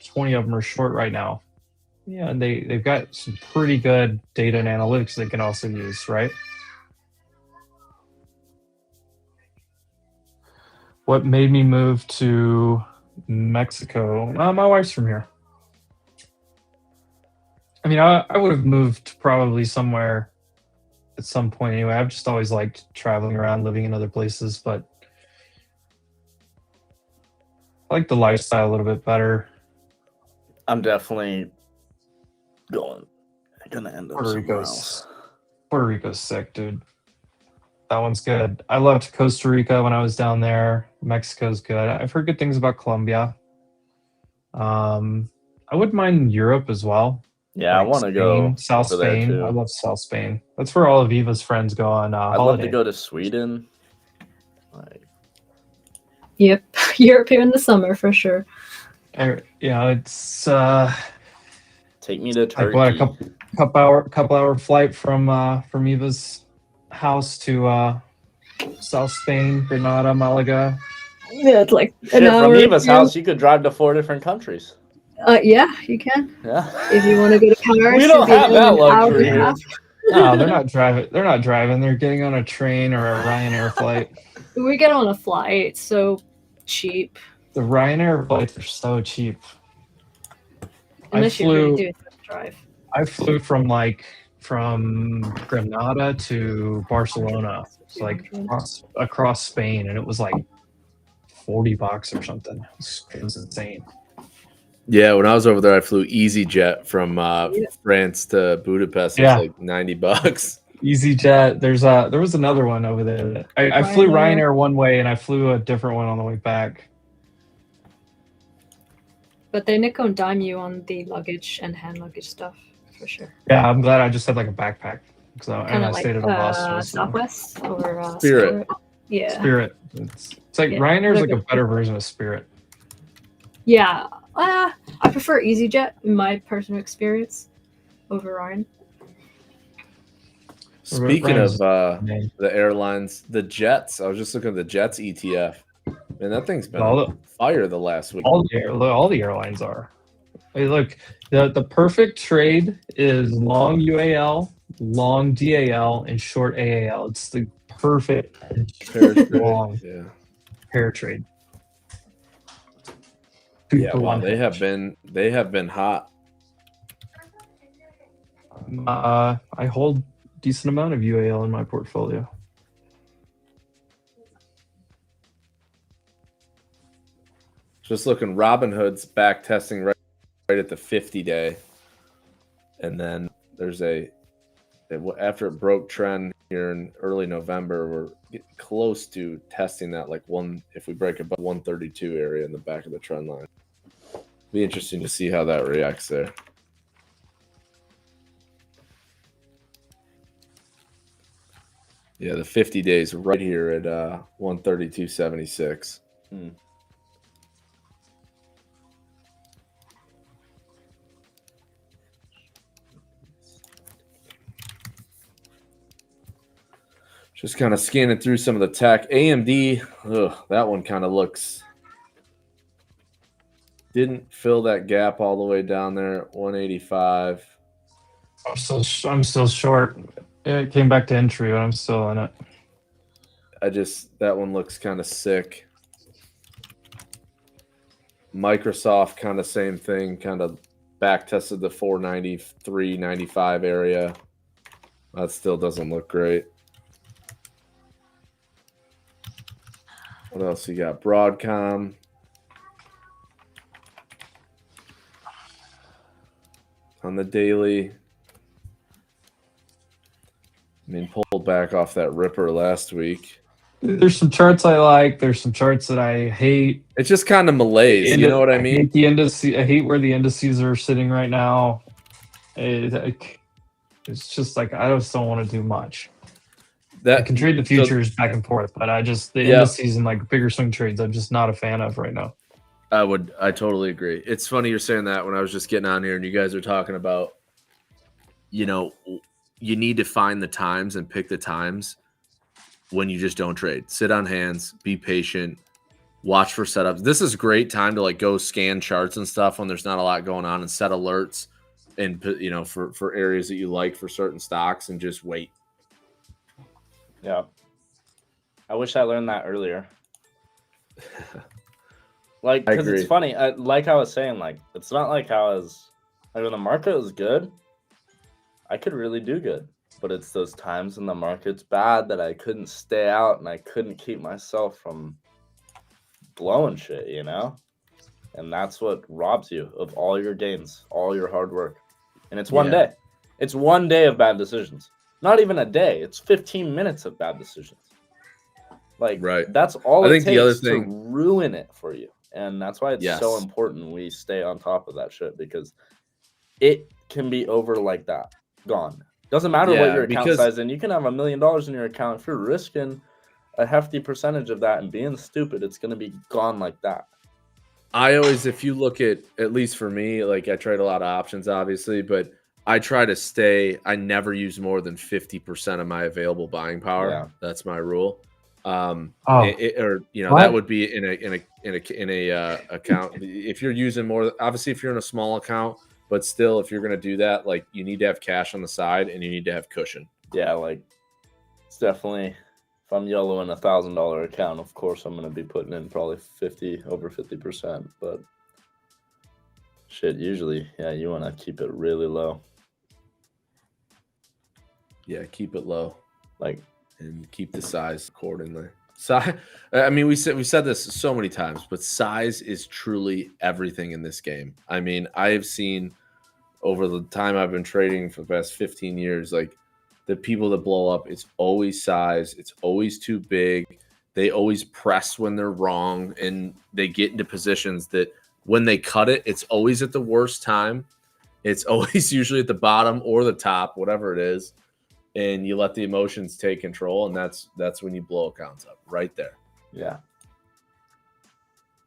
20 of them are short right now. Yeah, and they've got some pretty good data and analytics they can also use, right? What made me move to Mexico? My wife's from here. I mean, I would have moved probably somewhere at some point anyway. I've just always liked traveling around, living in other places, but I like the lifestyle a little bit better. I'm definitely gonna end up somewhere else. Puerto Rico's sick, dude. That one's good. I loved Costa Rica when I was down there. Mexico's good. I've heard good things about Colombia. I wouldn't mind Europe as well. Yeah, I want to go South Spain. I love South Spain. That's where all of Eva's friends go on I'd love to go to Sweden. Yep, Europe here in the summer for sure. It's take me to Turkey. Like what, a couple hour flight from Eva's house to South Spain, Granada, Malaga. Yeah, it's like an hour. From Eva's house, you could drive to 4 different countries. Yeah, you can. Yeah. If you want to go to Paris, we don't have that luxury here. No, they're not driving. They're not driving. They're getting on a train or a Ryanair flight. We get on a flight. It's so cheap. The Ryanair flights are so cheap. Unless you really do drive. I flew from Granada to Barcelona. It's like across Spain, and it was like $40 or something. It was insane. Yeah, when I was over there, I flew EasyJet from France to Budapest. It was like $90. EasyJet. There was another one over there. I flew Ryanair. Ryanair one way and I flew a different one on the way back. But they nickel and dime you on the luggage and hand luggage stuff for sure. Yeah, I'm glad I just had like a backpack. And Kind I of like stayed at a hostel. So. Southwest or Spirit. Yeah. Spirit. It's like Yeah, Ryanair's they're like a good. better version of Spirit. Yeah. I prefer EasyJet in my personal experience over Ryan. Speaking of name. the airlines, the Jets. I was just looking at the Jets ETF. Man, that thing's been All on fire the last week. all the airlines are. Hey, look, the perfect trade is long UAL, long DAL, and short AAL. It's the perfect long Yeah. pair trade. Yeah, wow, they have been hot. I hold a decent amount of UAL in my portfolio. Just looking, Robinhood's back testing right at the 50-day, and then there's after it broke trend here in early November, we're getting close to testing that if we break above 132 area in the back of the trend line. Be interesting to see how that reacts there. Yeah, the 50 days right here at 132.76. Just kind of scanning through some of the tech. AMD, that one kind of didn't fill that gap all the way down there at 185. I'm still short. It came back to entry, but I'm still in it. That one looks kind of sick. Microsoft, kind of same thing, kind of back tested the 493.95 area. That still doesn't look great. What else you got? Broadcom. On the daily. I mean, pulled back off that ripper last week. There's some charts I like. There's some charts that I hate. It's just kind of malaise. You know what I mean? Hate the indices. I hate where the indices are sitting right now. It's just like I just don't want to do much. I can trade the futures back and forth, but the indices and like bigger swing trades, I'm just not a fan of right now. I totally agree. It's funny you're saying that when I was just getting on here and you guys are talking about, you need to find the times and pick the times when you just don't trade. Sit on hands, be patient, watch for setups. This is a great time to go scan charts and stuff when there's not a lot going on and set alerts and for areas that you like for certain stocks and just wait. Yeah. I wish I learned that earlier. Because it's funny. Like I was saying, it's not like when the market was good, I could really do good. But it's those times when the market's bad that I couldn't stay out and I couldn't keep myself from blowing shit, And that's what robs you of all your gains, all your hard work. And it's one day. It's one day of bad decisions. Not even a day. It's 15 minutes of bad decisions. Right. That's all I it think takes the other to thing, ruin it for you. And that's why it's so Yes. important we stay on top of that shit, because it can be over like that. Gone. Doesn't matter what your account size is. And you can have $1 million in your account. If you're risking a hefty percentage of that and being stupid, it's going to be gone like that. I always, if you look at least for me, I trade a lot of options, obviously, but I try to stay. I never use more than 50% of my available buying power. Yeah. That's my rule. What? That would be in a account. If you're using more, obviously, if you're in a small account, but still, if you're going to do that, you need to have cash on the side and you need to have cushion. Yeah, it's definitely. If I'm yellowing a $1,000 account, of course I'm going to be putting in probably over 50%. But shit, usually, you want to keep it really low. Yeah, keep it low, and keep the size accordingly. I mean, we said this so many times, but size is truly everything in this game. I mean, I have seen over the time I've been trading for the past 15 years, the people that blow up, it's always size. It's always too big. They always press when they're wrong, and they get into positions that when they cut it, it's always at the worst time. It's always usually at the bottom or the top, whatever it is. And you let the emotions take control, and that's when you blow accounts up right there. Yeah.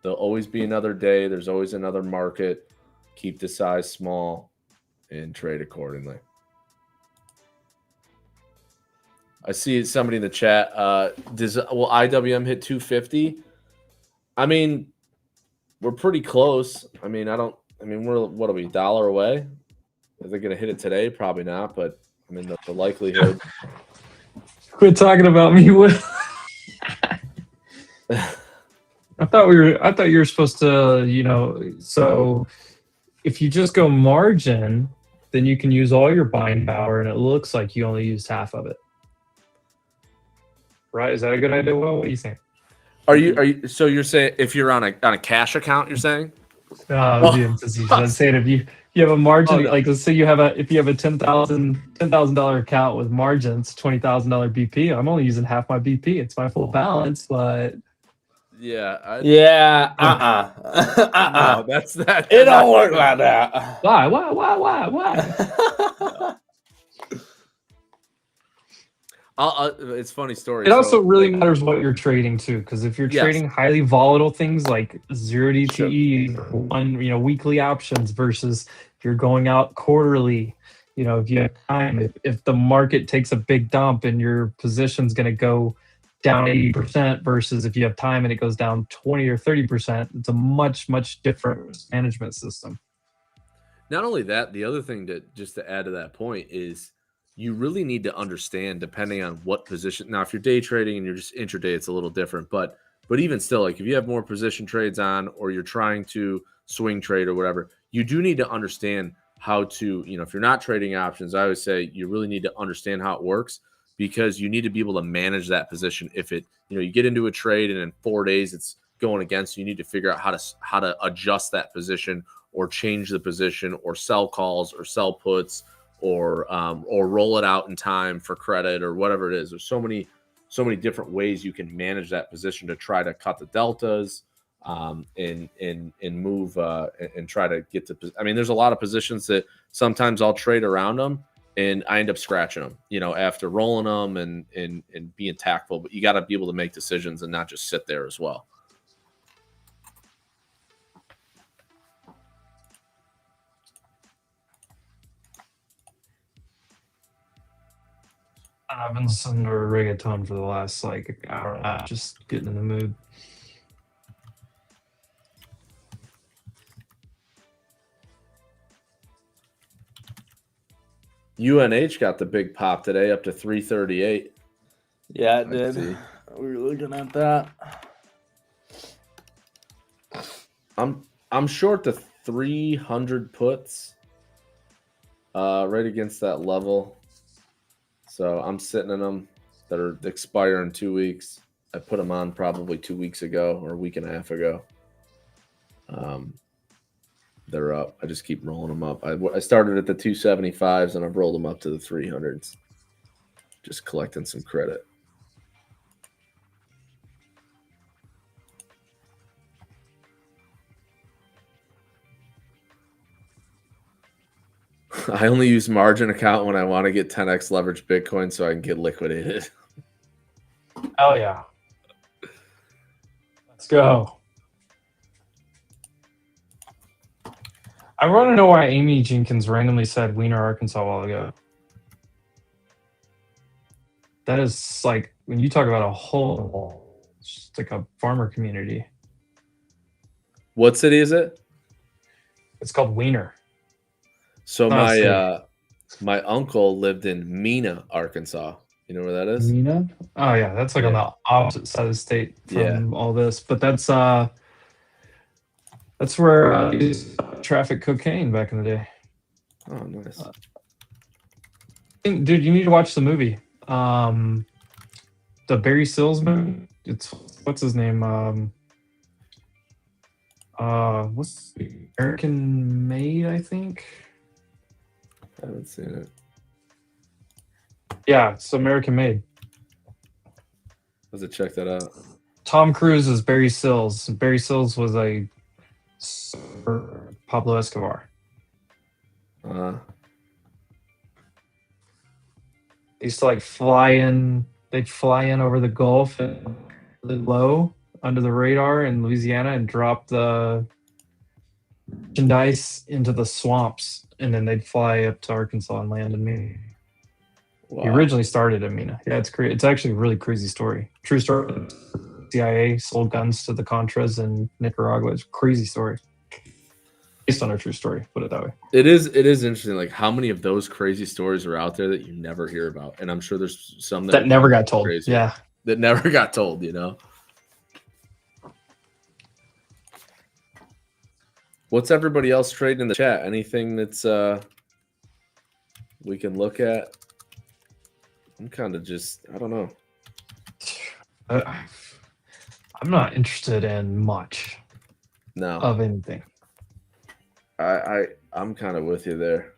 There'll always be another day. There's always another market. Keep the size small and trade accordingly. I see somebody in the chat. Will IWM hit 250? I mean, we're pretty close. I mean, we're what are we, $1 away? Are they going to hit it today? Probably not, but I mean, the likelihood. Quit talking about me, Will. I thought you were supposed to, so if you just go margin, then you can use all your buying power, and it looks like you only used half of it. Right? Is that a good idea, Will? What do you think? Are you? So you're saying if you're on a cash account, you're saying? I'm saying if you have a margin, like let's say if you have a $10,000 account with margins, $20,000 BP. I'm only using half my BP. It's my full balance, but yeah, No, that's that. It don't work like that. why? It's a funny story. It also really matters what you're trading too, because if you're Yes. trading highly volatile things like 0 DTE, weekly options versus if you're going out quarterly, if you have time, if the market takes a big dump and your position's going to go down 80% versus if you have time and it goes down 20 or 30%, it's a much, much different management system. Not only that, the other thing to add to that point is you really need to understand, depending on what position. Now, if you're day trading and you're just intraday, it's a little different. But even still, like if you have more position trades on, or you're trying to swing trade or whatever, you do need to understand how to, if you're not trading options, I always say you really need to understand how it works, because you need to be able to manage that position. If it, you get into a trade and in 4 days it's going against you, you need to figure out how to adjust that position, or change the position, or sell calls, or sell puts, or roll it out in time for credit, or whatever it is. There's so many different ways you can manage that position to try to cut the deltas, and move and try to get to. I mean, there's a lot of positions that sometimes I'll trade around them and I end up scratching them, after rolling them and being tactful. But you got to be able to make decisions and not just sit there as well. I've been listening to reggaeton for the last hour and a half, just getting in the mood. UNH got the big pop today, up to 338. Yeah, it did. We were looking at that. I'm short the 300 puts, right against that level. So I'm sitting in them that are expire in 2 weeks. I put them on probably 2 weeks ago or a week and a half ago. They're up. I just keep rolling them up. I started at the 275s and I've rolled them up to the 300s. Just collecting some credit. I only use margin account when I want to get 10x leverage Bitcoin so I can get liquidated. Oh yeah. Let's go. I want to know why Amy Jenkins randomly said Wiener, Arkansas a while ago. That is like, when you talk about a whole, it's just like a farmer community. What city is it? It's called Wiener. So my uncle lived in Mena, Arkansas. You know where that is? Mena? Oh yeah, that's like on the opposite side of the state from all this. But that's where I used to traffic cocaine back in the day. Oh, nice. Dude, you need to watch the movie. The Barry Sills movie. It's what's his name? What's American Made, I think. I haven't seen it. Yeah, it's American made. Let's check that out. Tom Cruise is Barry Sills. Barry Sills was Pablo Escobar. Uh, They used to like fly in. They'd fly in over the Gulf and really low under the radar in Louisiana and drop the merchandise into the swamps, and then they'd fly up to Arkansas and land in Mina. wow. He originally started in Mina. Yeah, it's great. It's actually a really crazy story. True story. CIA sold guns to the Contras in Nicaragua. It's a crazy story. Based on a true story, put it that way. It is interesting, like how many of those crazy stories are out there that you never hear about, and I'm sure there's some That never got told. crazy, Yeah, that never got told. You know, what's everybody else trading in the chat? Anything that's we can look at? I'm kind of just, I don't know. I'm not interested in much No, of anything. I'm kind of with you there.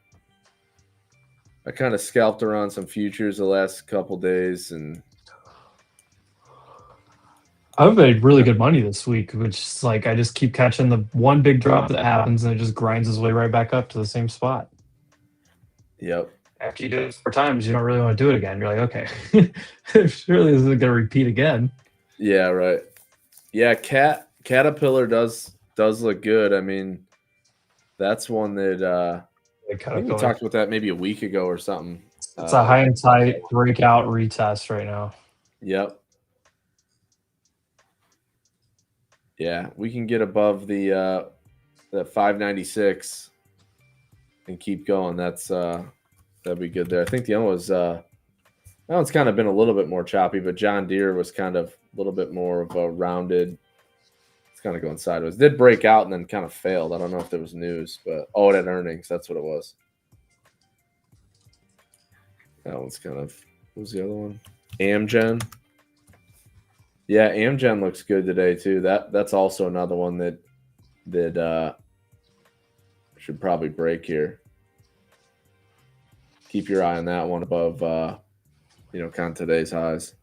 I kind of scalped around some futures the last couple days, and I've made really good money this week, which is like I just keep catching the one big drop that happens and it just grinds its way right back up to the same spot. yep. After you do it 4 times, you don't really want to do it again. You're like, okay, it really isn't going to repeat again. Yeah, right. Yeah, Caterpillar does look good. I mean, that's one that I think we talked about that maybe a week ago or something. It's a high and tight breakout retest right now. Yep. Yeah, we can get above the 596 and keep going. That's that'd be good there. I think the other was that one's kind of been a little bit more choppy, but John Deere was kind of a little bit more of a rounded. It's kind of going sideways. Did break out and then kind of failed. I don't know if there was news, but it had earnings. That's what it was. That one's kind of, what was the other one? Amgen. Yeah, Amgen looks good today too. That's also another one that should probably break here. Keep your eye on that one above kind of today's highs.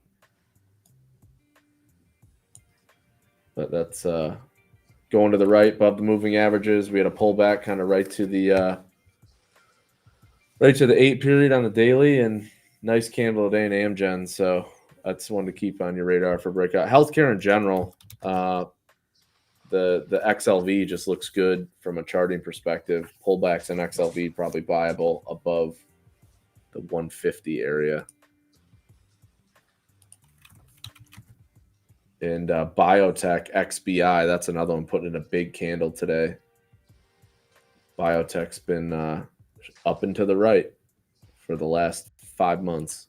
But that's going to the right above the moving averages. We had a pullback kind of right to the 8 period on the daily, and nice candle today in Amgen. So that's one to keep on your radar for breakout. Healthcare in general, the XLV just looks good from a charting perspective. Pullbacks in XLV probably buyable above the 150 area. And biotech XBI, that's another one putting in a big candle today. Biotech's been up and to the right for the last 5 months.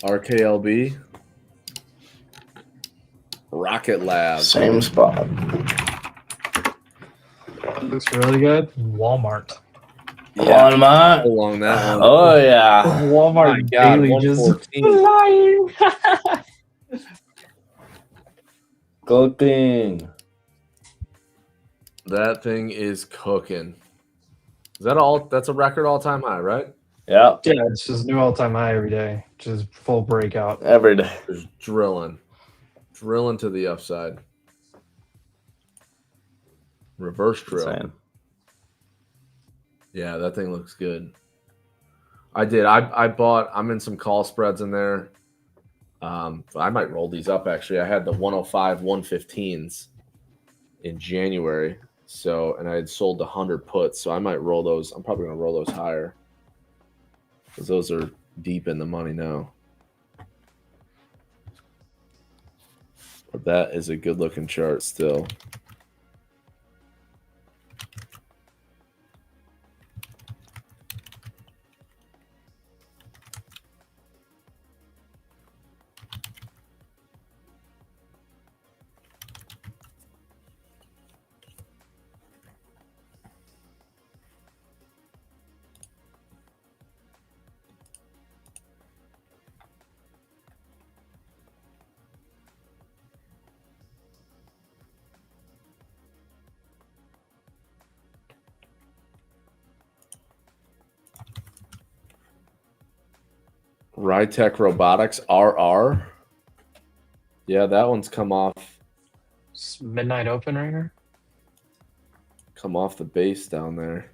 RKLB, Rocket Lab. Same spot. Looks really good. Walmart. Yeah, Walmart. along that one. Oh yeah. Walmart My God, daily just 114. flying. Cooking. That thing is cooking. Is that all? That's a record all-time high, right? Yeah. Yeah, it's just new all-time high every day. Just full breakout. Every day. Just drilling to the upside. Reverse drill. Insane. Yeah, that thing looks good. I did. I bought. I'm in some call spreads in there. I might roll these up actually. I had the 105 115s in January. So, and I had sold 100 puts. So I might roll those. I'm probably going to roll those higher because those are deep in the money now. But that is a good looking chart still. Rytech Robotics RR. Yeah, that one's come off It's midnight open right here. come off the base down there.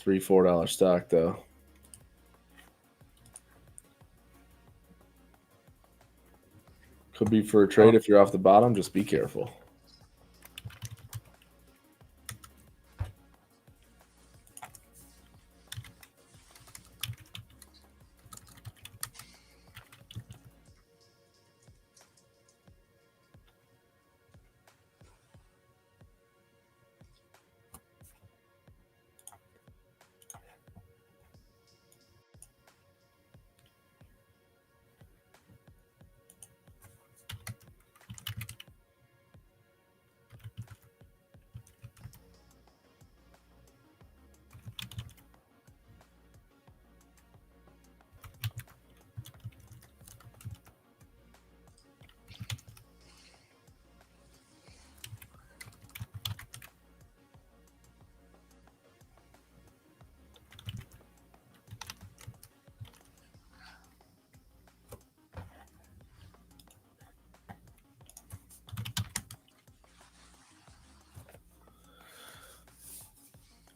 $3-4 stock though. Could be for a trade if you're off the bottom. Just be careful.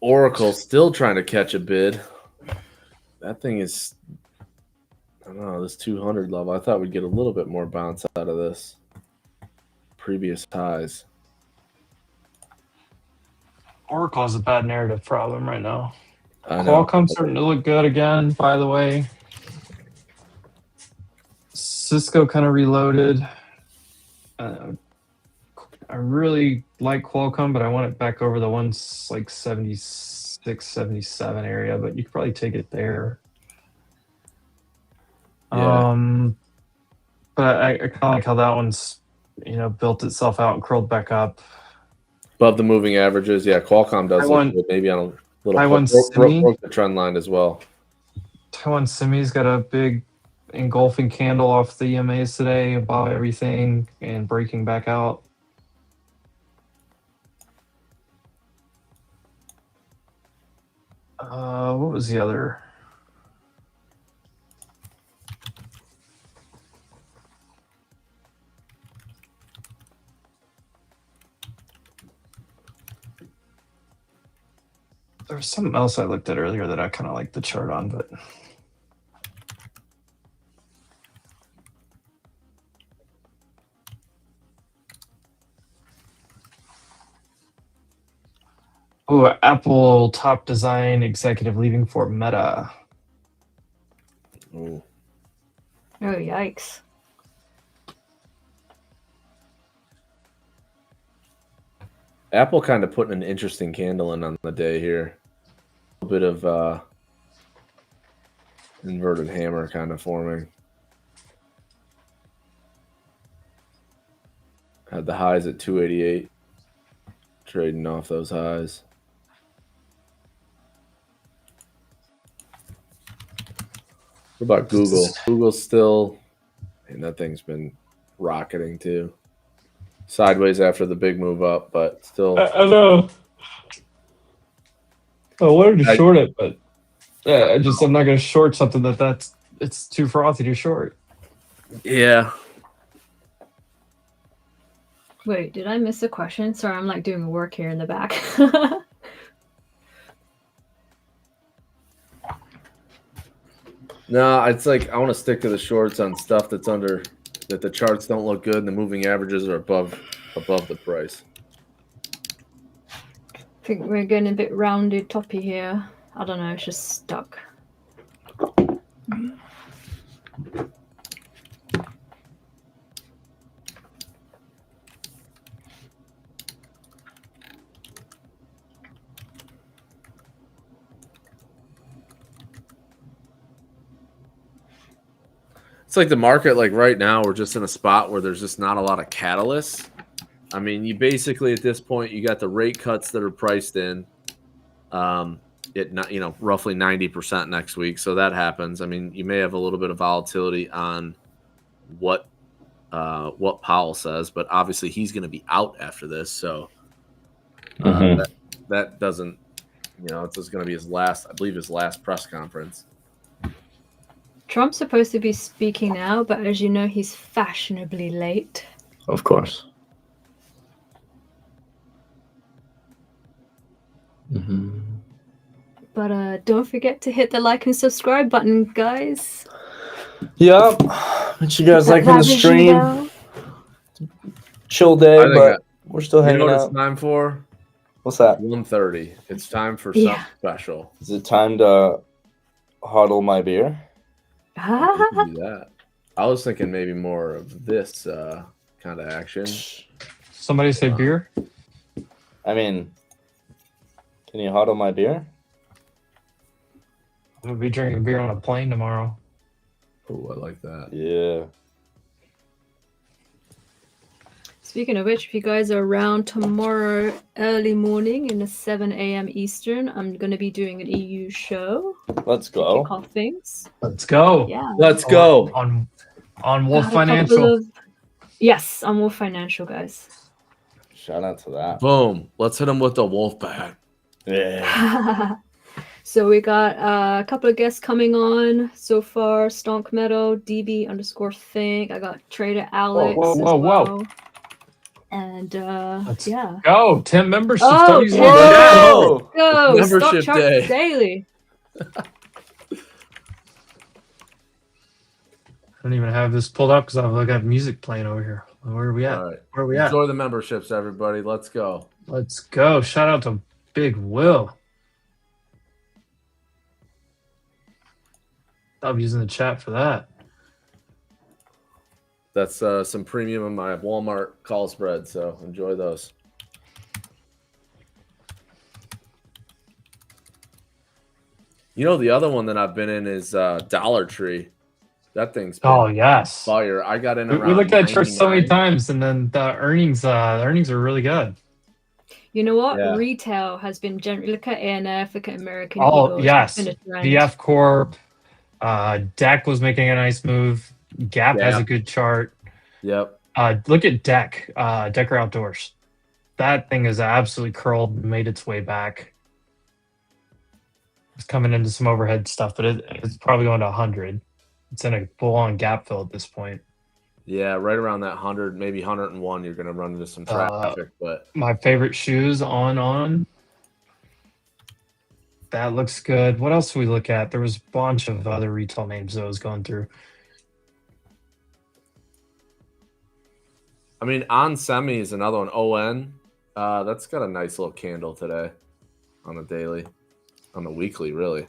Oracle still trying to catch a bid. That thing is, I don't know, this 200 level. I thought we'd get a little bit more bounce out of this. Previous highs. Oracle has a bad narrative problem right now. I know. Qualcomm's starting to look good again, by the way. Cisco kind of reloaded. I really like Qualcomm, but I want it back over the ones like 76, 77 area, but you could probably take it there. Yeah. But I kind of like how that one's, built itself out and curled back up. Above the moving averages. Yeah, Qualcomm does look good. Maybe on a little broke the trend line as well. Taiwan Semi's got a big engulfing candle off the EMAs today above everything and breaking back out. What was the other? There was something else I looked at earlier that I kind of liked the chart on, but Apple top design executive leaving for Meta. Ooh. Oh, yikes. Apple kind of putting an interesting candle in on the day here. A little bit of inverted hammer kind of forming. Had the highs at 288. Trading off those highs. What about Google? Google's still, and that thing's been rocketing too. Sideways after the big move up, but still. I know. I wanted to short it, but I'm not going to short something it's too frothy to short. Yeah. Wait, did I miss a question? Sorry, I'm like doing work here in the back. No, it's like I want to stick to the shorts on stuff that's under that the charts don't look good and the moving averages are above the price. I think we're getting a bit rounded toppy here. I don't know, it's just stuck. It's like the market, like right now, we're just in a spot where there's just not a lot of catalysts. I mean, you basically at this point you got the rate cuts that are priced in, roughly 90% next week. So that happens. I mean, you may have a little bit of volatility on what Powell says, but obviously he's going to be out after this. So that doesn't, it's just going to be his last press conference. Trump's supposed to be speaking now, but as you know, he's fashionably late. Of course. Mm-hmm. But don't forget to hit the like and subscribe button, guys. Yep. But you guys liking the Vision stream? bell. Chill I day, think but we're still you know hanging what it's out. time for? What's that? 1:30. It's time for Yeah. something special. Is it time to huddle my beer? We can do that. I was thinking maybe more of this kind of action. Somebody say beer? I mean, can you huddle my beer? I'm gonna be drinking beer on a plane tomorrow. Oh, I like that. Yeah. Speaking of which, if you guys are around tomorrow early morning in the 7 a.m. Eastern, I'm going to be doing an EU show Let's to kick go. off things. Let's go. Yeah. Let's go. On Wolf Got a couple Financial. Yes, I'm Wolf Financial, guys. Shout out to that. Boom. Let's hit him with the wolf pack. Yeah. So we got a couple of guests coming on so far. Stonk Meadow, DB_Think. I got Trader Alex whoa, as whoa. well. And Let's yeah. go. 10 memberships. Oh, Don't use 10 the chat. Whoa! Go! Membership Stock day. Charts Daily. I don't even have this pulled up because I've got music playing over here. Where are we at? All right. Where are we at? Enjoy the memberships, everybody. Let's go. Let's go. Shout out to Big Will. Stop using the chat for that. That's some premium in my Walmart call spread, so enjoy those. You know, the other one that I've been in is Dollar Tree. That thing's been Oh, yes. fire. I got in We around looked at chart so many 99. times, and then the earnings are really good. You know what? Yeah. Retail has been generally. Look at ANF, look at American Oh, Eagle. yes. It's been a trend. VF Corp. DEC was making a nice move. Gap has Yeah. a good chart. Yep. Look at DEC. Decker Outdoors. That thing is absolutely curled and made its way back. It's coming into some overhead stuff, but it's probably going to 100. It's in a full-on gap fill at this point. Yeah, right around that 100, maybe 101, you're going to run into some traffic. But My favorite shoes on. That looks good. What else do we look at? There was a bunch of other retail names that I was going through. I mean, On Semi is another one. ON, that's got a nice little candle today on the daily, on the weekly, really.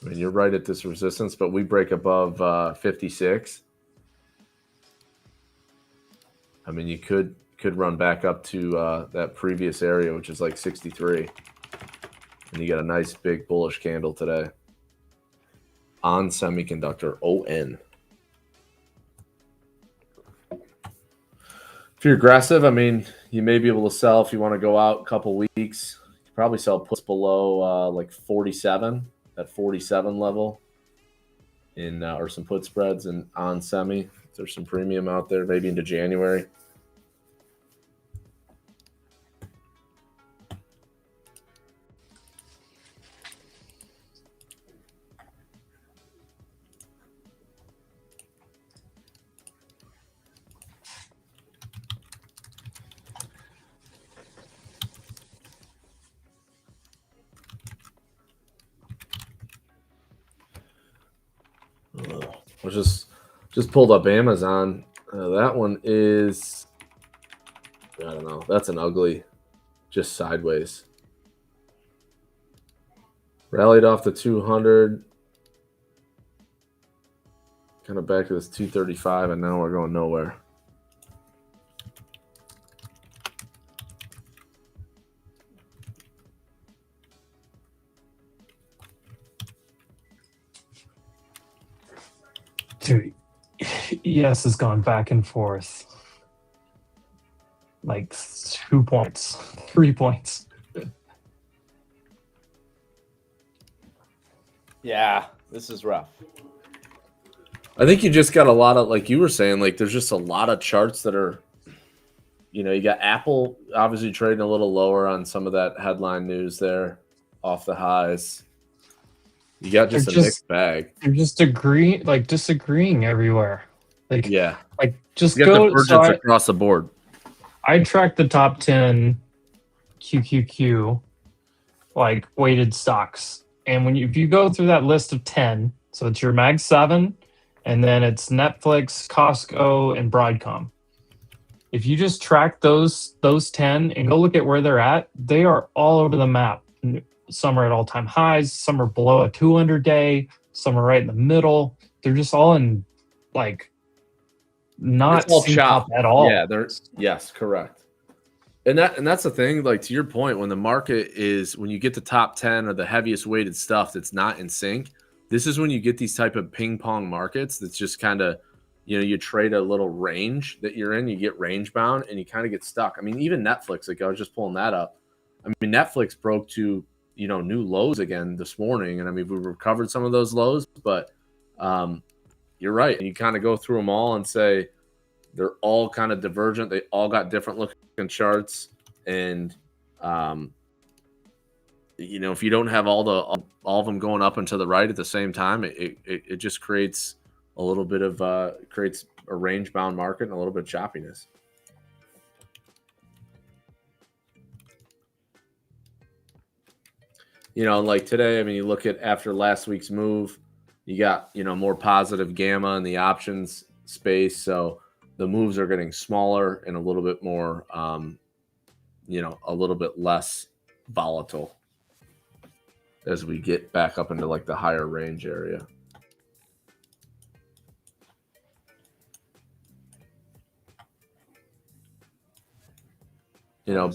I mean, you're right at this resistance, but we break above 56. I mean, you could run back up to that previous area, which is like 63. And you get a nice big bullish candle today. On Semiconductor, ON. If you're aggressive, I mean, you may be able to sell if you want to go out a couple weeks. You could probably sell puts below like 47, that 47 level, in or some put spreads and On Semi. There's some premium out there, maybe into January. I just pulled up Amazon. That one is, I don't know. That's an ugly, just sideways. Rallied off the 200. Kind of back to this 235, and now we're going nowhere. Dude, ES has gone back and forth. Like 2 points, 3 points. Yeah, this is rough. I think you just got a lot of, like you were saying, like there's just a lot of charts that are, you know, you got Apple obviously trading a little lower on some of that headline news there off the highs. You got just They're a mixed bag. They're just disagreeing everywhere. Yeah. Just You got go. divergence across the board. I track the top 10 QQQ weighted stocks, and if you go through that list of 10, so it's your Mag 7, and then it's Netflix, Costco, and Broadcom. If you just track those 10 and go look at where they're at, they are all over the map. Some are at all-time highs, some are below a 200-day, some are right in the middle. They're just all in not It's all synced up chopped at all. Yeah, yes, correct. And that's the thing, to your point, when the market when you get the top 10 or the heaviest weighted stuff that's not in sync, this is when you get these type of ping pong markets that's just kind of, you trade a little range that you're in, you get range bound and you kind of get stuck. I mean, even Netflix, I was just pulling that up. I mean, Netflix broke to, new lows again this morning. And I mean, we recovered some of those lows, but you're right. And you kind of go through them all and say, they're all kind of divergent. They all got different looking charts. And, if you don't have all of them going up and to the right at the same time, it just creates a little bit of creates a range bound market and a little bit of choppiness. Like today, I mean, you look at after last week's move, you got, more positive gamma in the options space. So the moves are getting smaller and a little bit more, a little bit less volatile as we get back up into the higher range area.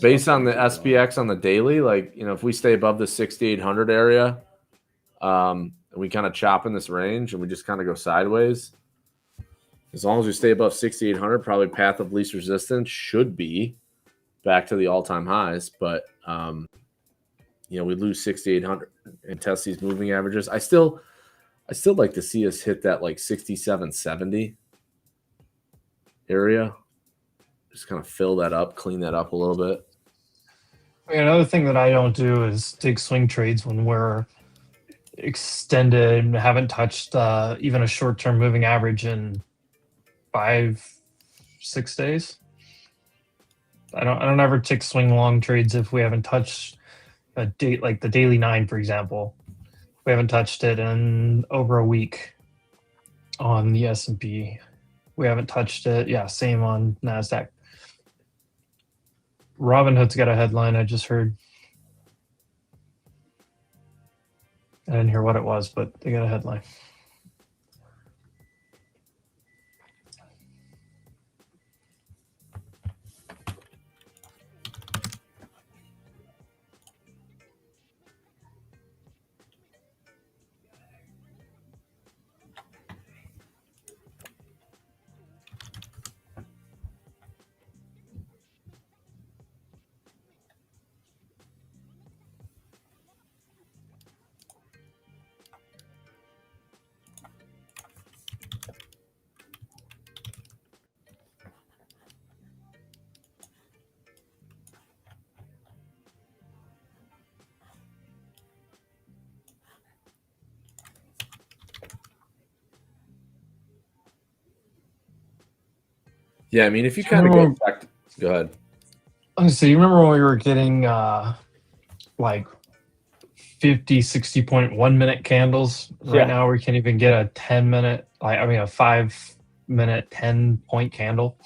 Based on the SPX on the daily, if we stay above the 6,800 area, and we kind of chop in this range and we just kind of go sideways, as long as we stay above 6,800, probably path of least resistance should be back to the all-time highs. But, we lose 6,800 and test these moving averages. I still like to see us hit that 6770 area. Just kind of fill that up, clean that up a little bit. Another thing that I don't do is take swing trades when we're extended and haven't touched even a short-term moving average in 5-6 days. I don't ever take swing long trades if we haven't touched a date like the daily 9, for example. We haven't touched it in over a week on the S&P. We haven't touched it. Yeah, same on NASDAQ. Robinhood's got a headline I just heard. I didn't hear what it was, but they got a headline. Yeah, I mean, if you kind of go back, go ahead. So you remember when we were getting 50, 60.1 minute candles? Right now we can't even get a 10-minute, a 5-minute 10-point candle.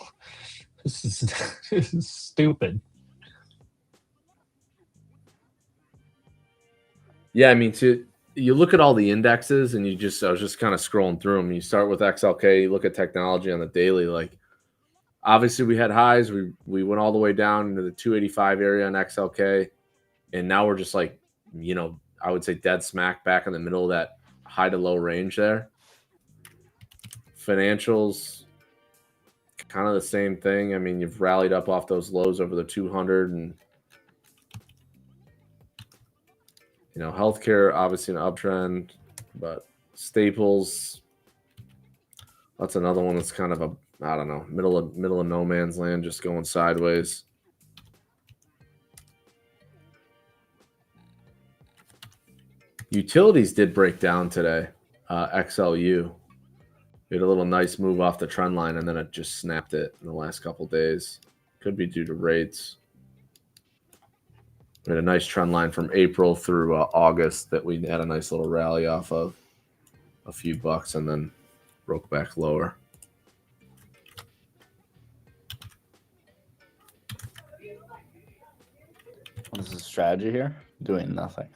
This is stupid. Yeah, I mean, you look at all the indexes and I was just kind of scrolling through them. You start with XLK, you look at technology on the daily, obviously we had highs. We went all the way down into the 285 area on XLK. And now we're just I would say dead smack back in the middle of that high to low range there. Financials, kind of the same thing. I mean, you've rallied up off those lows over the 200 and, healthcare, obviously an uptrend, but staples, that's another one that's kind of middle of no man's land, just going sideways. Utilities did break down today. XLU. We had a little nice move off the trend line, and then it just snapped it in the last couple days. Could be due to rates. We had a nice trend line from April through August that we had a nice little rally off of, a few bucks, and then broke back lower. What is the strategy here? Doing nothing.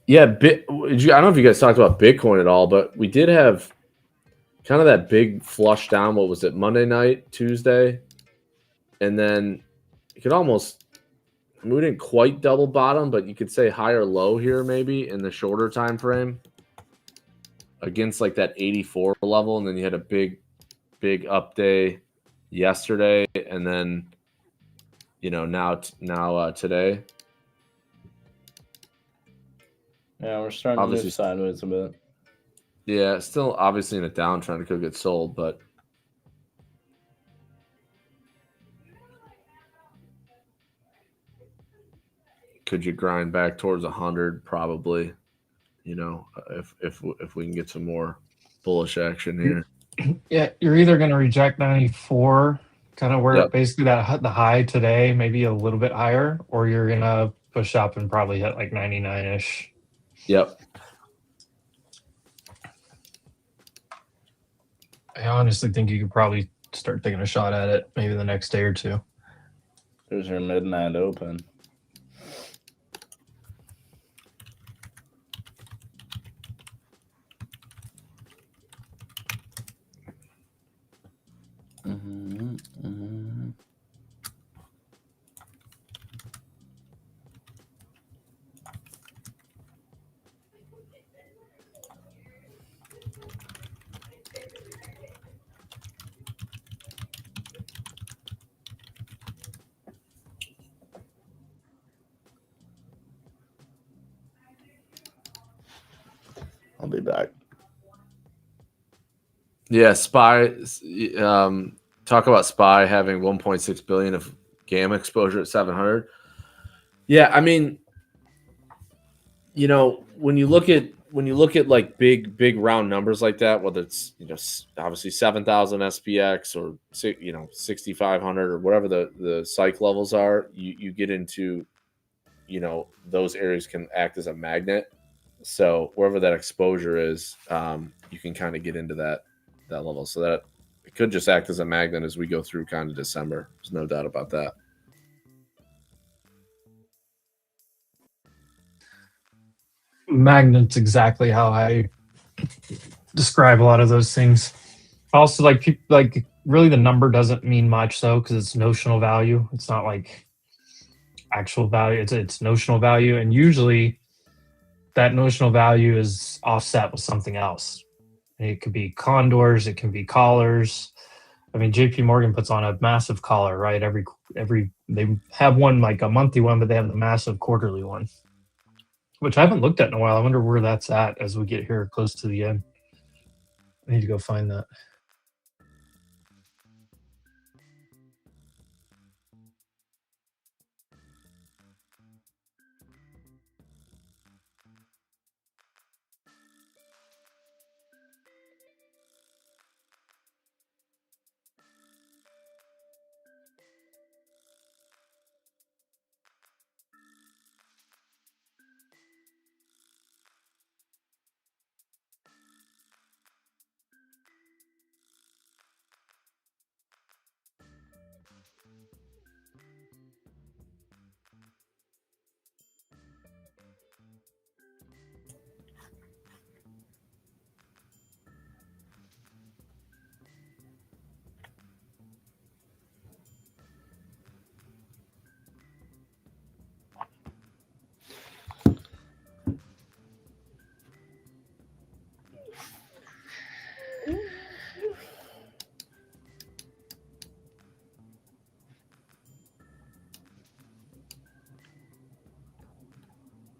Yeah, I don't know if you guys talked about Bitcoin at all, but we did have kind of that big flush down. What was it, Monday night, Tuesday? And then you could almost, I mean, we didn't quite double bottom, but you could say higher low here maybe in the shorter time frame against like that 84 level. And then you had a big up day yesterday, and then, you know, now today. Yeah, we're starting to move sideways a bit. Yeah, still obviously in a downtrend. It could get sold, but could you grind back towards 100? Probably. You know, if we can get some more bullish action here. Yeah, you're either going to reject 94, kind of where Yep. basically the high today, maybe a little bit higher, or you're going to push up and probably hit like 99-ish. Yep. I honestly think you could probably start taking a shot at it maybe the next day or two. There's your midnight open. I'll be back. Yeah, SPY. Talk about SPY having 1.6 billion of gamma exposure at 700. Yeah, I mean, you know, when you look at like big round numbers like that, whether it's, you know, obviously 7,000 SPX or 6,500 or whatever the psych levels are, you get into, you know, those areas can act as a magnet. So wherever that exposure is, you can kind of get into that level. So that it could just act as a magnet as we go through kind of December. There's no doubt about that. Magnet's exactly how I describe a lot of those things. Also, like people, like really the number doesn't mean much though, because it's notional value. It's not like actual value. It's notional value, and usually that notional value is offset with something else. It could be condors, it can be collars. I mean, JP Morgan puts on a massive collar, right? Every they have one like a monthly one, but they have the massive quarterly one, which I haven't looked at in a while. I wonder where that's at as we get here close to the end. I need to go find that.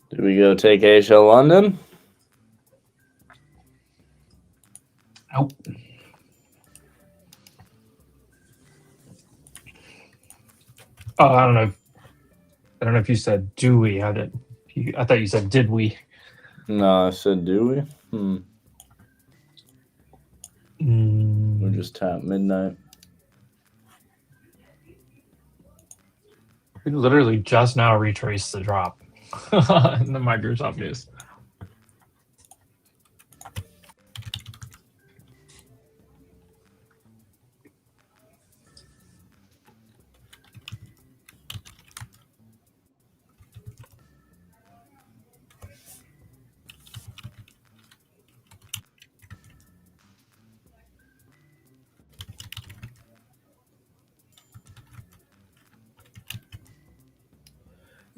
Did we go take Asia London? Nope. Oh, I don't know. I don't know if you said do we. I thought you said did we. No, I said, do we? We're just tap midnight. We literally just now retraced the drop in the Microsoft news.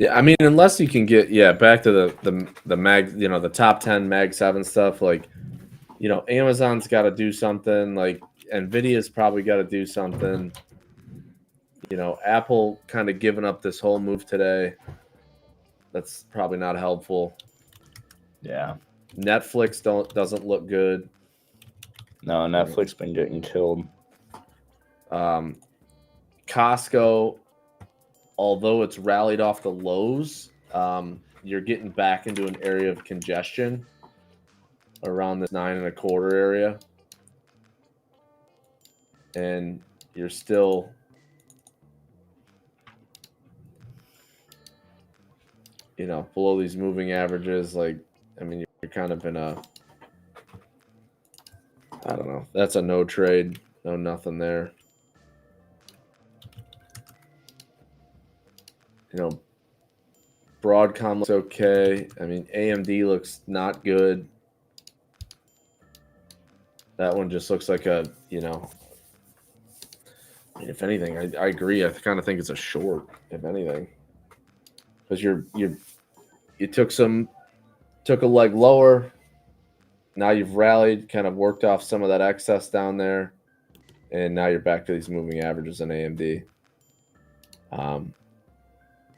Yeah, I mean, unless you can get back to the mag, the top 10 mag 7 stuff, like, Amazon's got to do something, like Nvidia's probably got to do something. Apple kind of giving up this whole move today. That's probably not helpful. Yeah. Netflix doesn't look good. No, Netflix been getting killed. Costco, although it's rallied off the lows, you're getting back into an area of congestion around this 9.25 area, and you're still below these moving averages. Like, I mean, you're kind of in a, I don't know, that's a no trade, no nothing there. Broadcom looks okay. I mean, AMD looks not good. That one just looks like a, I mean, if anything, I agree. I kind of think it's a short, if anything, because you took a leg lower. Now you've rallied, kind of worked off some of that excess down there, and now you're back to these moving averages in AMD.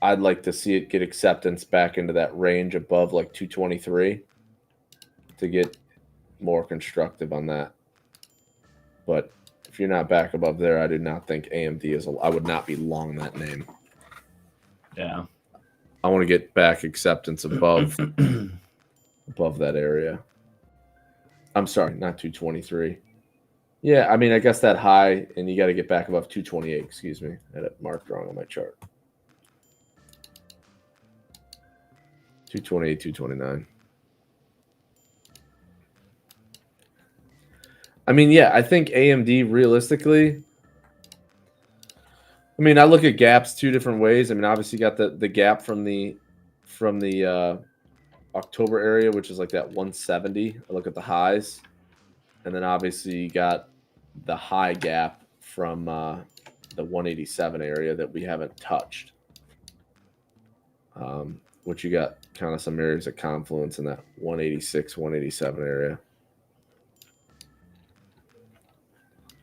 I'd like to see it get acceptance back into that range above like 223 to get more constructive on that. But if you're not back above there, I do not think AMD is. I would not be long that name. Yeah. I want to get back acceptance above above that area. I'm sorry, not 223. Yeah, I mean, I guess that high, and you got to get back above 228. Excuse me, I had it marked wrong on my chart. 228, 229. I mean, yeah, I think AMD realistically. I mean, I look at gaps two different ways. I mean, obviously, you got the gap from the October area, which is like that 170. I look at the highs, and then obviously you got the high gap from the 187 area that we haven't touched. Which you got kind of some areas of confluence in that 186, 187 area.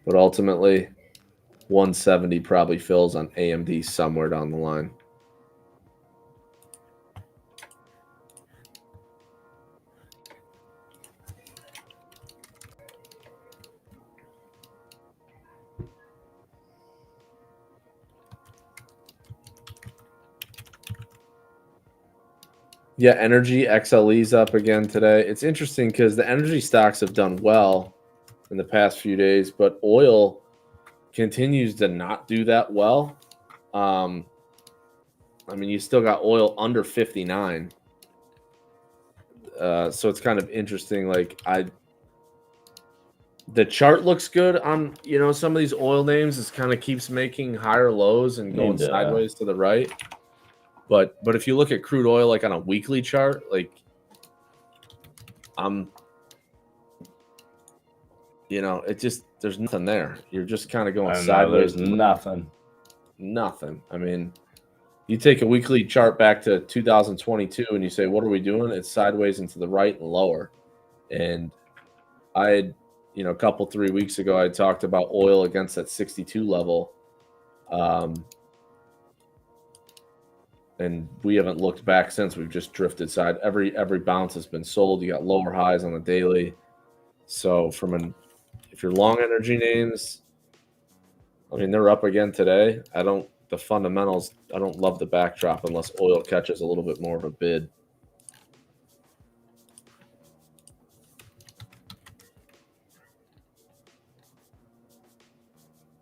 But ultimately, 170 probably fills on AMD somewhere down the line. Yeah, energy, XLE's up again today. It's interesting because the energy stocks have done well in the past few days, but oil continues to not do that well. I mean, you still got oil under 59. So it's kind of interesting. Like, the chart looks good on, some of these oil names. It kind of keeps making higher lows and going sideways to the right. But if you look at crude oil, like on a weekly chart, like it just, there's nothing there. You're just kind of going sideways. There's nothing. Nothing. I mean, you take a weekly chart back to 2022 and you say, what are we doing? It's sideways and to the right and lower. And I had, a couple, 3 weeks ago, I talked about oil against that 62 level. And we haven't looked back since. We've just drifted side. Every bounce has been sold. You got lower highs on the daily. So if you're long energy names, I mean, they're up again today. I don't the fundamentals, I don't love the backdrop unless oil catches a little bit more of a bid.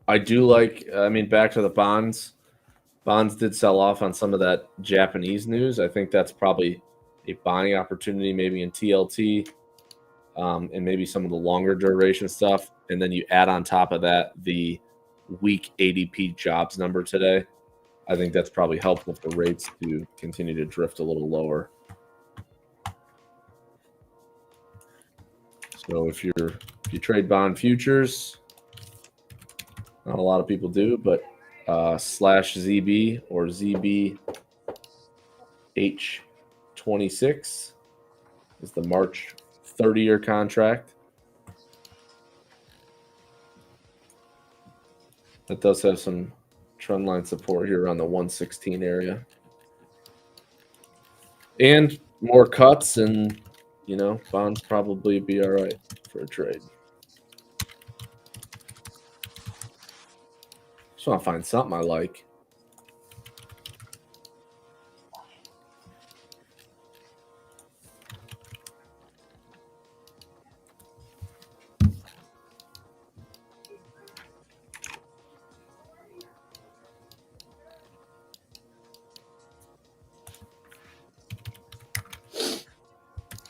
I do like, I mean, back to the bonds. Bonds did sell off on some of that Japanese news. I think that's probably a buying opportunity, maybe in TLT, and maybe some of the longer duration stuff. And then you add on top of that the weak ADP jobs number today. I think that's probably helpful for rates to continue to drift a little lower. So if you trade bond futures, not a lot of people do, but /ZB or ZBH26 is the March 30-year contract. That does have some trend line support here around the 116 area. And more cuts, and, you know, bonds probably be all right for a trade. Just want to find something I like.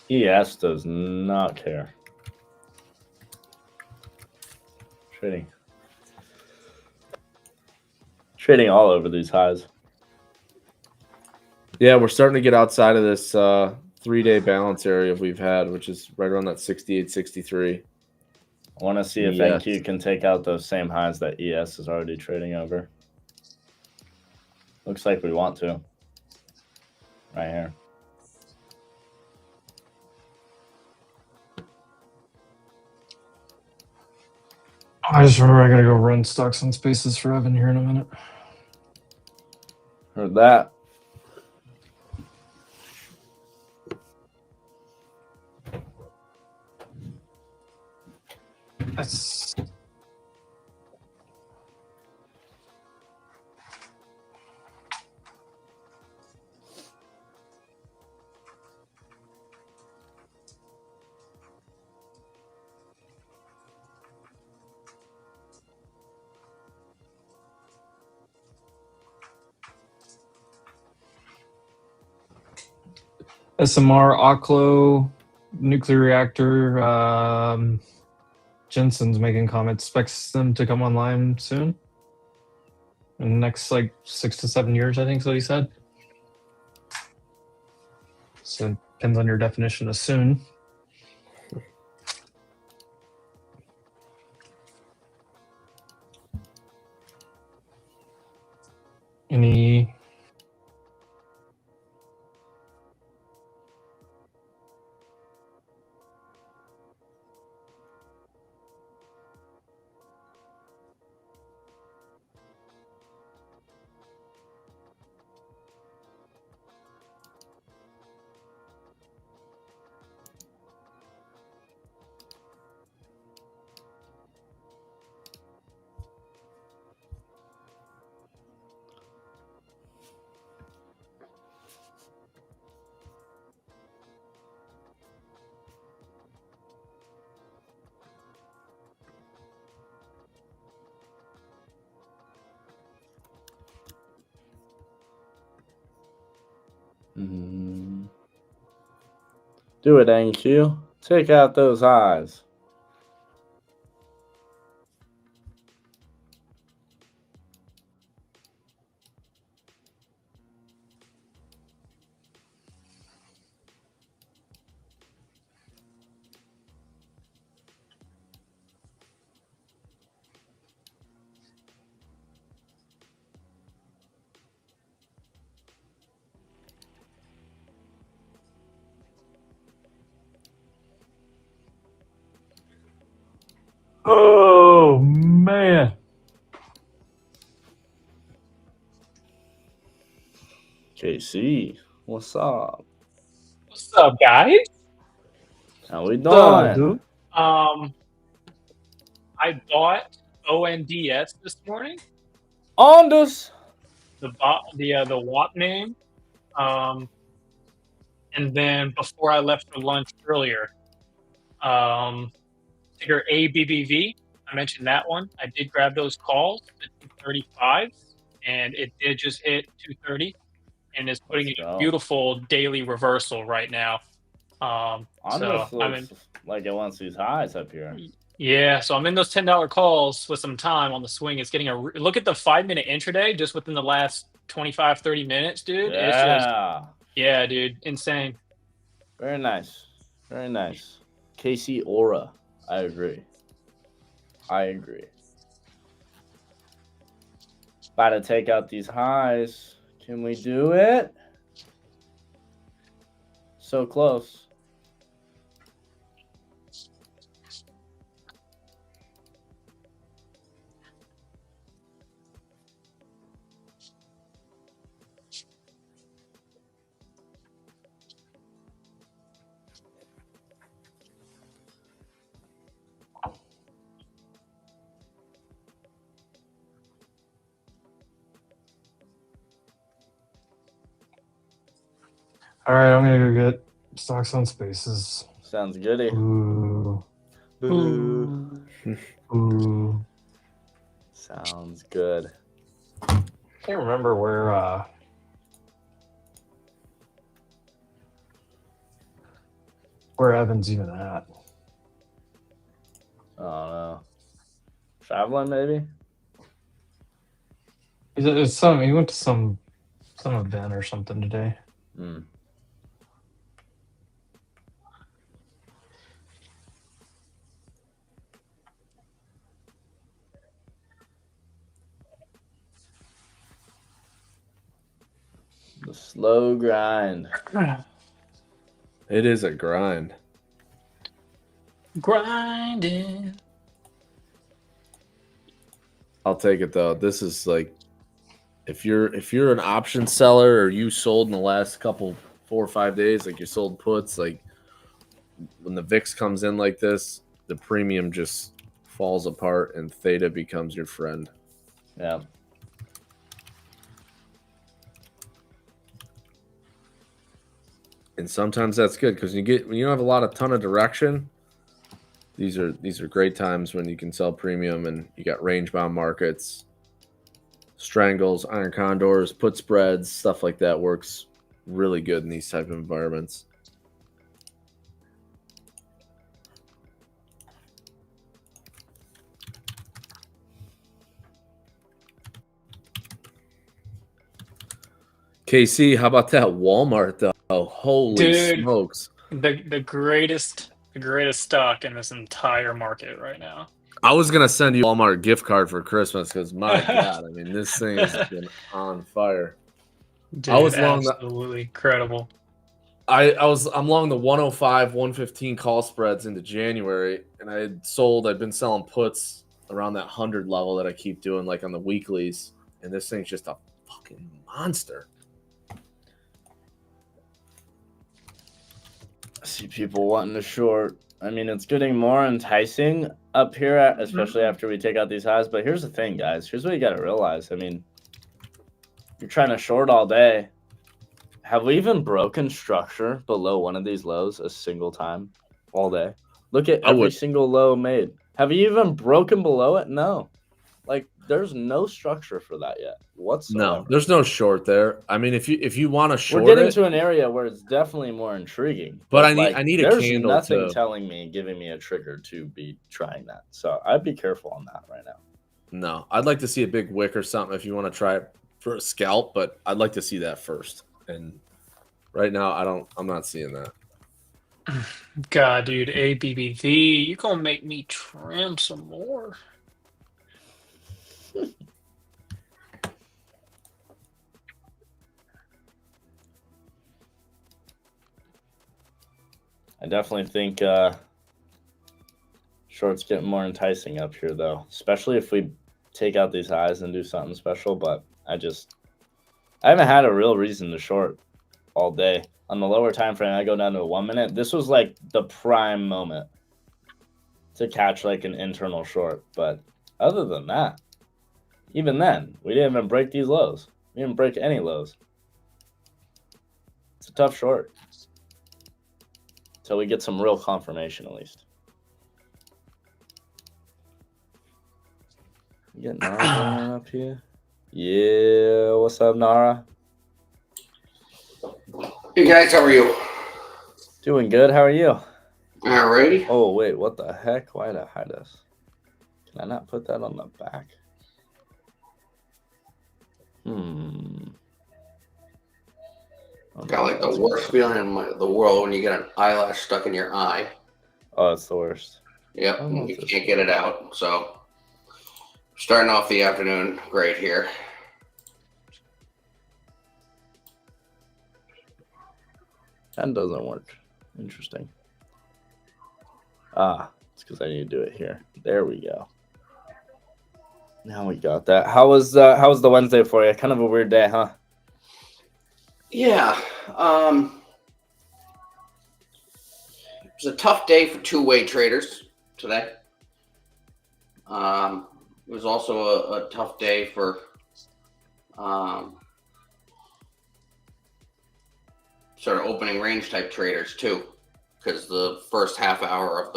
ES does not care. Trading all over these highs. Yeah, we're starting to get outside of this 3-day balance area we've had, which is right around that 68, 63. I want to see if NQ can take out those same highs that ES is already trading over. Looks like we want to. Right here. I just remember I gotta go run stocks on spaces for Evan here in a minute. Heard that. That's SMR, Oklo, nuclear reactor. Jensen's making comments. Expects them to come online soon. In the next, like, 6 to 7 years, I think is what he said. So it depends on your definition of soon. Any... Do it, NQ. Take out those highs. Oh, man. KC, what's up? What's up, guys? How we Duh, doing? dude. I bought ONDS this morning. Ondas. the WAP name, and then before I left for lunch earlier, ticker ABBV. I mentioned that one. I did grab those calls at 235, and it did just hit 230, and it's putting in Let's a go. beautiful daily reversal right now. Almost So I'm in. looks like it wants these highs up here. Yeah, so I'm in those $10 calls with some time on the swing. It's getting look at the 5-minute intraday just within the last 25, 30 minutes, dude. It's just, Yeah. yeah, dude, insane. Very nice. Very nice. Casey Aura. I agree. I agree. About to take out these highs. Can we do it? So close. All right, I'm gonna go get stocks on spaces. Sounds goody. Ooh, Boo. ooh. Sounds good. Can't remember where Evan's even at. I don't know. Traveling, maybe? He went to some event or something today. Hmm. The slow grind. It is a grind. Grinding. I'll take it though. This is like, if you're an option seller or you sold in the last 4 or 5 days, like you sold puts, like when the VIX comes in like this, the premium just falls apart and theta becomes your friend. Yeah. And sometimes that's good because when you don't have a ton of direction, these are great times when you can sell premium and you got range bound markets, strangles, iron condors, put spreads, stuff like that works really good in these type of environments. KC, how about that Walmart though? Holy Dude. smokes. The greatest stock in this entire market right now. I was gonna send you a Walmart gift card for Christmas because my God, I mean this thing's been on fire. Dude, I was long absolutely incredible. I'm long the 105, 115 call spreads into January, and I'd been selling puts around that 100 level that I keep doing like on the weeklies, and this thing's just a fucking monster. I see people wanting to short. I mean, it's getting more enticing up here, especially after we take out these highs. But here's the thing, guys. Here's what you got to realize. I mean, you're trying to short all day. Have we even broken structure below one of these lows a single time all day? Look at every single low made. Have you even broken below it? No. Like, there's no structure for that yet whatsoever. No, there's no short there. I mean, if you want to short, we're getting to an area where it's definitely more intriguing. But I need a candle. There's nothing telling me, giving me a trigger to be trying that. So I'd be careful on that right now. No, I'd like to see a big wick or something if you want to try it for a scalp, but I'd like to see that first. And right now, I'm not seeing that. God, dude, ABBV, you gonna make me trim some more? I definitely think short's getting more enticing up here, though, especially if we take out these highs and do something special. But I haven't had a real reason to short all day. On the lower time frame, I go down to a 1 minute. This was like the prime moment to catch like an internal short. But other than that, even then, we didn't even break these lows. We didn't break any lows. It's a tough short. Until we get some real confirmation, at least. You get Nara going on up here? Yeah, what's up, Nara? Hey guys, how are you? Doing good. How are you? Alrighty. Oh, wait, what the heck? Why did I hide this? Can I not put that on the back? Got like the worst feeling in the world when you get an eyelash stuck in your eye. Oh, it's the worst. Yep, and you can't get it out. So, starting off the afternoon great here. That doesn't work. Interesting. Ah, it's because I need to do it here. There we go. Now we got that. How was the Wednesday for you? Kind of a weird day, huh? Yeah. It was a tough day for two-way traders today. It was also a tough day for sort of opening range type traders too, because the first half hour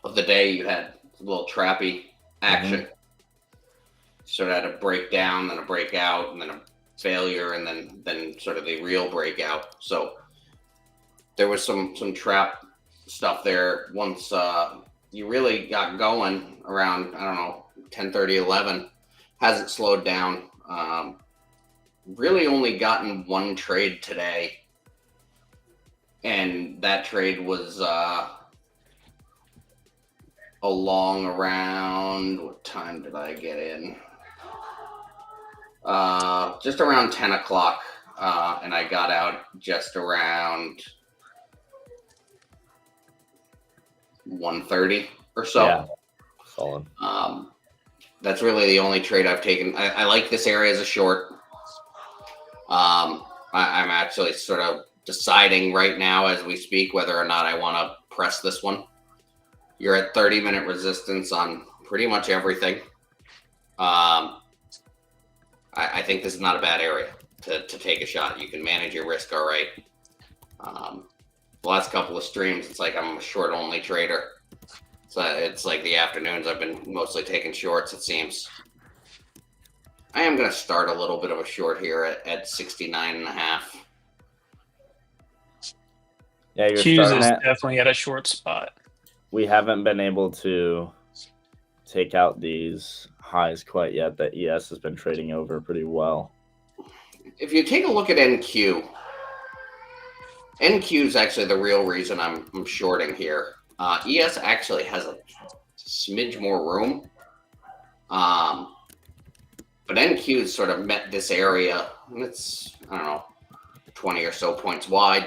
of the day you had a little trappy action. Sort of had a breakdown, then a breakout, and then a failure, and then sort of the real breakout. So there was some trap stuff there once you really got going around, I don't know, 10:30, 11. Hasn't slowed down. Really only gotten one trade today, and that trade was along around, what time did I get in? Just around 10 o'clock, and I got out just around 1:30 or so. Yeah, solid. That's really the only trade I've taken. I like this area as a short. I'm actually sort of deciding right now as we speak whether or not I want to press this one. You're at 30-minute resistance on pretty much everything. I think this is not a bad area to take a shot. You can manage your risk all right. The last couple of streams, it's like I'm a short-only trader. So it's like the afternoons I've been mostly taking shorts, it seems. I am going to start a little bit of a short here at 69.5. Yeah, you're Hughes starting is it. definitely at a short spot. We haven't been able to take out these highs quite yet that ES has been trading over pretty well. If you take a look at NQ, NQ is actually the real reason I'm shorting here. ES actually has a smidge more room. But NQ has sort of met this area, and it's, I don't know, 20 or so points wide.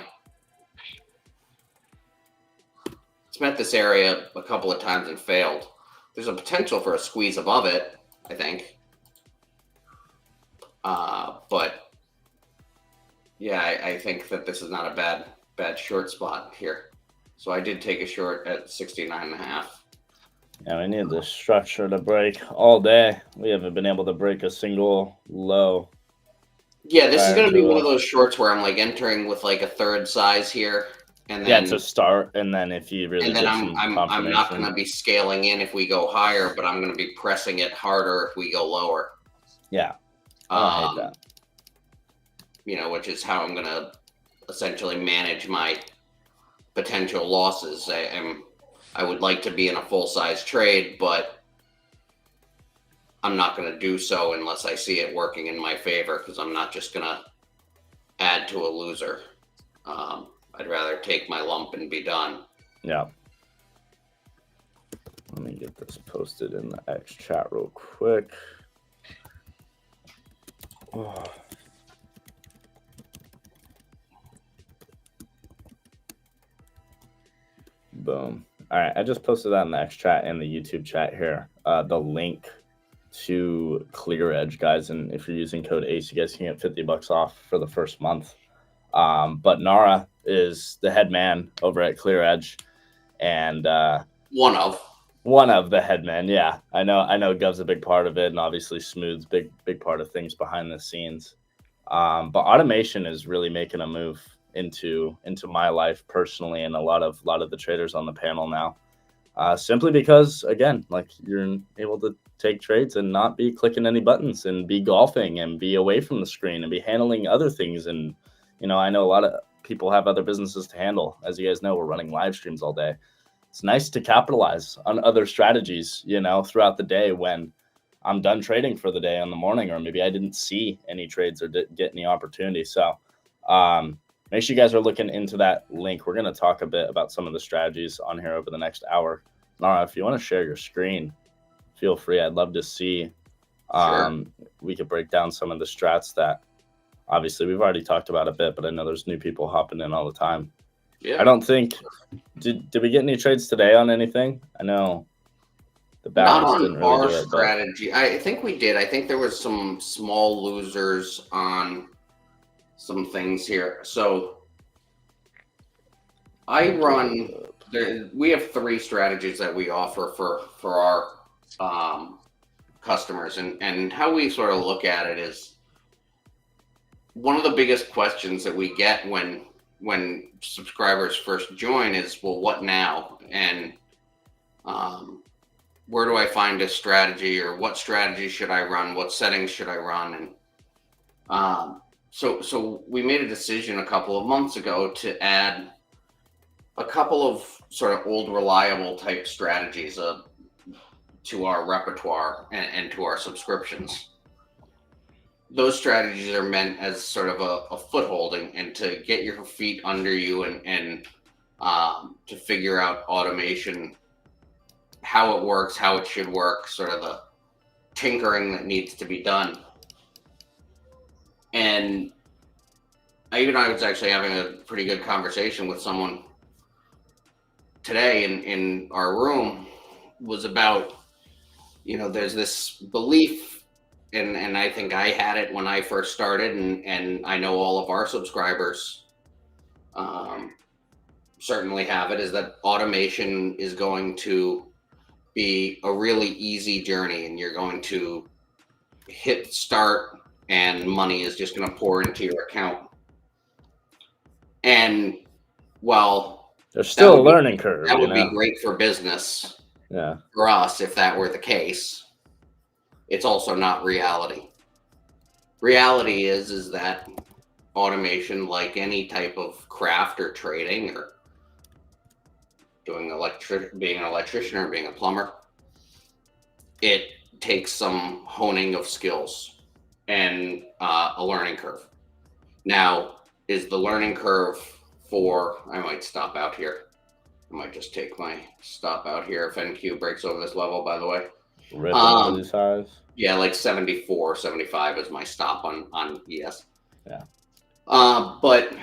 It's met this area a couple of times and failed. There's a potential for a squeeze above it, I think. But yeah, I think that this is not a bad short spot here. So I did take a short at 69.5. Yeah, we need this structure to break all day. We haven't been able to break a single low. Yeah, this is going to be one of those shorts where I'm like entering with like a third size here, and then to start, and then if you really and then get I'm some not going to be scaling in if we go higher, but I'm going to be pressing it harder if we go lower. Yeah, I don't hate that. You know, which is how I'm going to essentially manage my potential losses. I would like to be in a full-size trade, but I'm not going to do so unless I see it working in my favor, because I'm not just going to add to a loser. I'd rather take my lump and be done. Yeah. Let me get this posted in the X chat real quick. Oh. Boom. All right, I just posted that in the X chat and the YouTube chat here. The link to ClearEdge, guys, and if you're using code ACE, you guys can get $50 off for the first month. But Nara is the head man over at ClearEdge, and one of the head men. Yeah, I know Gov's a big part of it, and obviously Smooth's big part of things behind the scenes. But automation is really making a move into my life personally, and a lot of the traders on the panel now. Simply because, again, like, you're able to take trades and not be clicking any buttons and be golfing and be away from the screen and be handling other things. And, I know a lot of people have other businesses to handle. As you guys know, we're running live streams all day. It's nice to capitalize on other strategies, throughout the day when I'm done trading for the day in the morning, or maybe I didn't see any trades or didn't get any opportunity. So make sure you guys are looking into that link. We're going to talk a bit about some of the strategies on here over the next hour. Nara, if you want to share your screen, feel free. I'd love to see. Sure. We could break down some of the strats that obviously we've already talked about a bit, but I know there's new people hopping in all the time. Yeah. I don't think, did we get any trades today on anything? I know the Not balance on didn't really our do it, but strategy. I think we did. I think there was some small losers on some things here. So I run. We have 3 strategies that we offer for our customers, and how we sort of look at it is, one of the biggest questions that we get when subscribers first join is, well, what now? And where do I find a strategy, or what strategy should I run? What settings should I run? And so we made a decision a couple of months ago to add a couple of sort of old reliable type strategies to our repertoire and to our subscriptions. Those strategies are meant as sort of a foothold and to get your feet under you and to figure out automation, how it works, how it should work, sort of the tinkering that needs to be done. And I was actually having a pretty good conversation with someone today in our room, was about, there's this belief, and I think I had it when I first started, and I know all of our subscribers certainly have it, is that automation is going to be a really easy journey, and you're going to hit start and money is just going to pour into your account. And while there's still a learning curve. That would be great for business. Yeah. For us, if that were the case, it's also not reality. Reality is that automation, like any type of craft or trading or being an electrician or being a plumber, it takes some honing of skills and a learning curve. Now, is the learning curve I might stop out here. I might just take my stop out here if NQ breaks over this level, by the way. Ripping over these highs. Yeah, like 74, 75 is my stop on ES. Yeah. But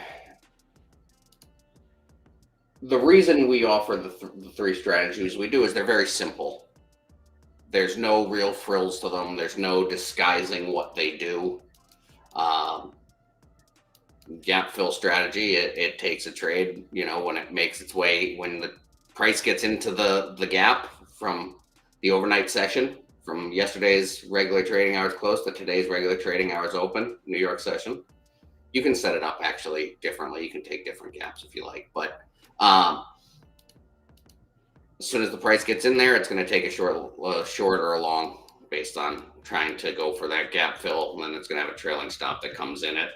the reason we offer the 3 strategies we do is they're very simple. There's no real frills to them. There's no disguising what they do. Gap fill strategy, it takes a trade, when it makes its way, when the price gets into the gap from the overnight session, from yesterday's regular trading hours close to today's regular trading hours open, New York session. You can set it up actually differently. You can take different gaps if you like, but as soon as the price gets in there, it's going to take a short or a long based on trying to go for that gap fill, and then it's going to have a trailing stop that comes in at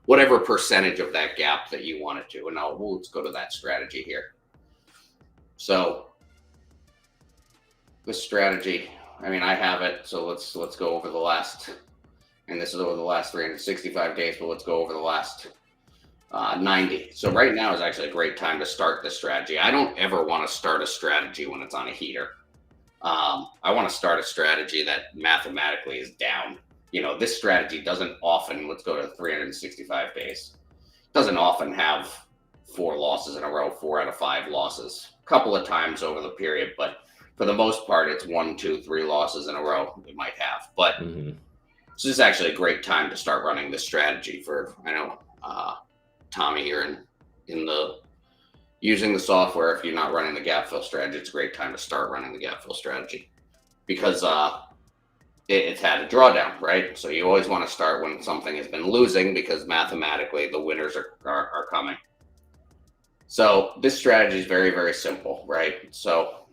whatever percentage of that gap that you want it to. And now let's go to that strategy here. So this strategy, I have it. So let's go over the last, and this is over the last 365 days, but let's go over the last 90. So right now is actually a great time to start this strategy. I don't ever want to start a strategy when it's on a heater. I want to start a strategy that mathematically is down. This strategy doesn't often, let's go to 365 days, doesn't often have 4 losses in a row, 4 out of 5 losses. A couple of times over the period, but for the most part, it's 1, 2, 3 losses in a row it might have. But this is actually a great time to start running this strategy for, I know, Tommy here in the using the software. If you're not running the gap fill strategy, it's a great time to start running the gap fill strategy, because it's had a drawdown, right? So you always want to start when something has been losing because mathematically the winners are coming. So this strategy is very, very simple, right? So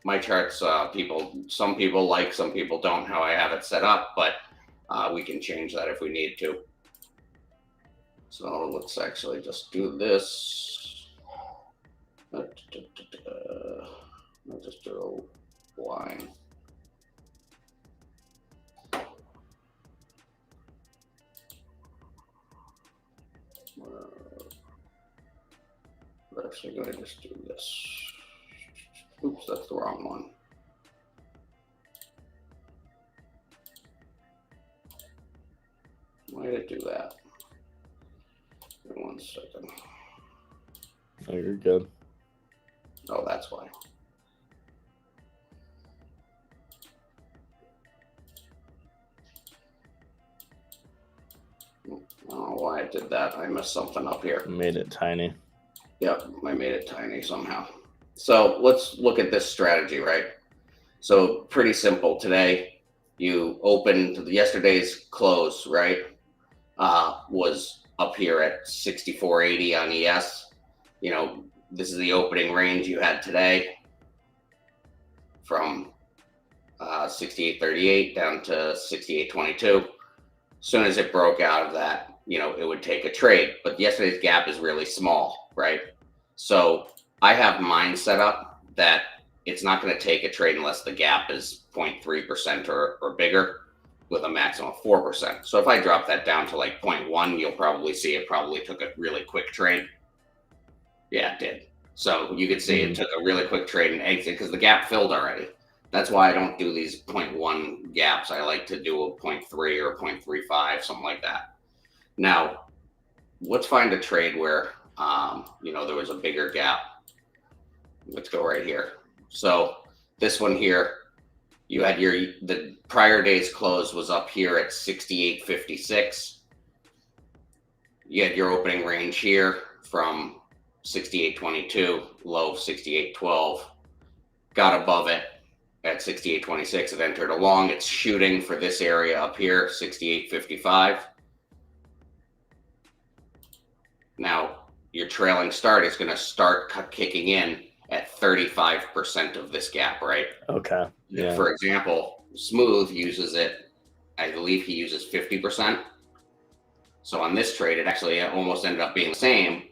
my charts, some people like, some people don't how I have it set up, but we can change that if we need to. So let's actually just do this. I'll just do a line. We're actually going to just do this. Oops, that's the wrong one. Why did it do that? Give me 1 second. Oh, you're good. Oh, that's why. I don't know why I did that. I messed something up here. Made it tiny. Yep, I made it tiny somehow. So let's look at this strategy, right? So pretty simple. Today, you opened yesterday's close, right? Was up here at 64.80 on ES. You know, this is the opening range you had today from 68.38 down to 68.22. As soon as it broke out of that, you know, it would take a trade. But yesterday's gap is really small, right? So I have mine set up that it's not going to take a trade unless the gap is 0.3% or bigger with a maximum of 4%. So if I drop that down to like 0.1, you'll probably see it probably took a really quick trade. Yeah, it did. So you could see it took a really quick trade and exit because the gap filled already. That's why I don't do these 0.1 gaps. I like to do a 0.3 or a 0.35, something like that. Now, let's find a trade where, you know, there was a bigger gap. Let's go right here. So this one here, you had the prior day's close was up here at 68.56. You had your opening range here from 68.22, low of 68.12. Got above it at 68.26. It entered along. It's shooting for this area up here, 68.55. Now, your trailing start is going to start kicking in at 35% of this gap, right? Okay. Yeah. For example, Smooth uses it, I believe he uses 50%. So on this trade, it actually almost ended up being the same,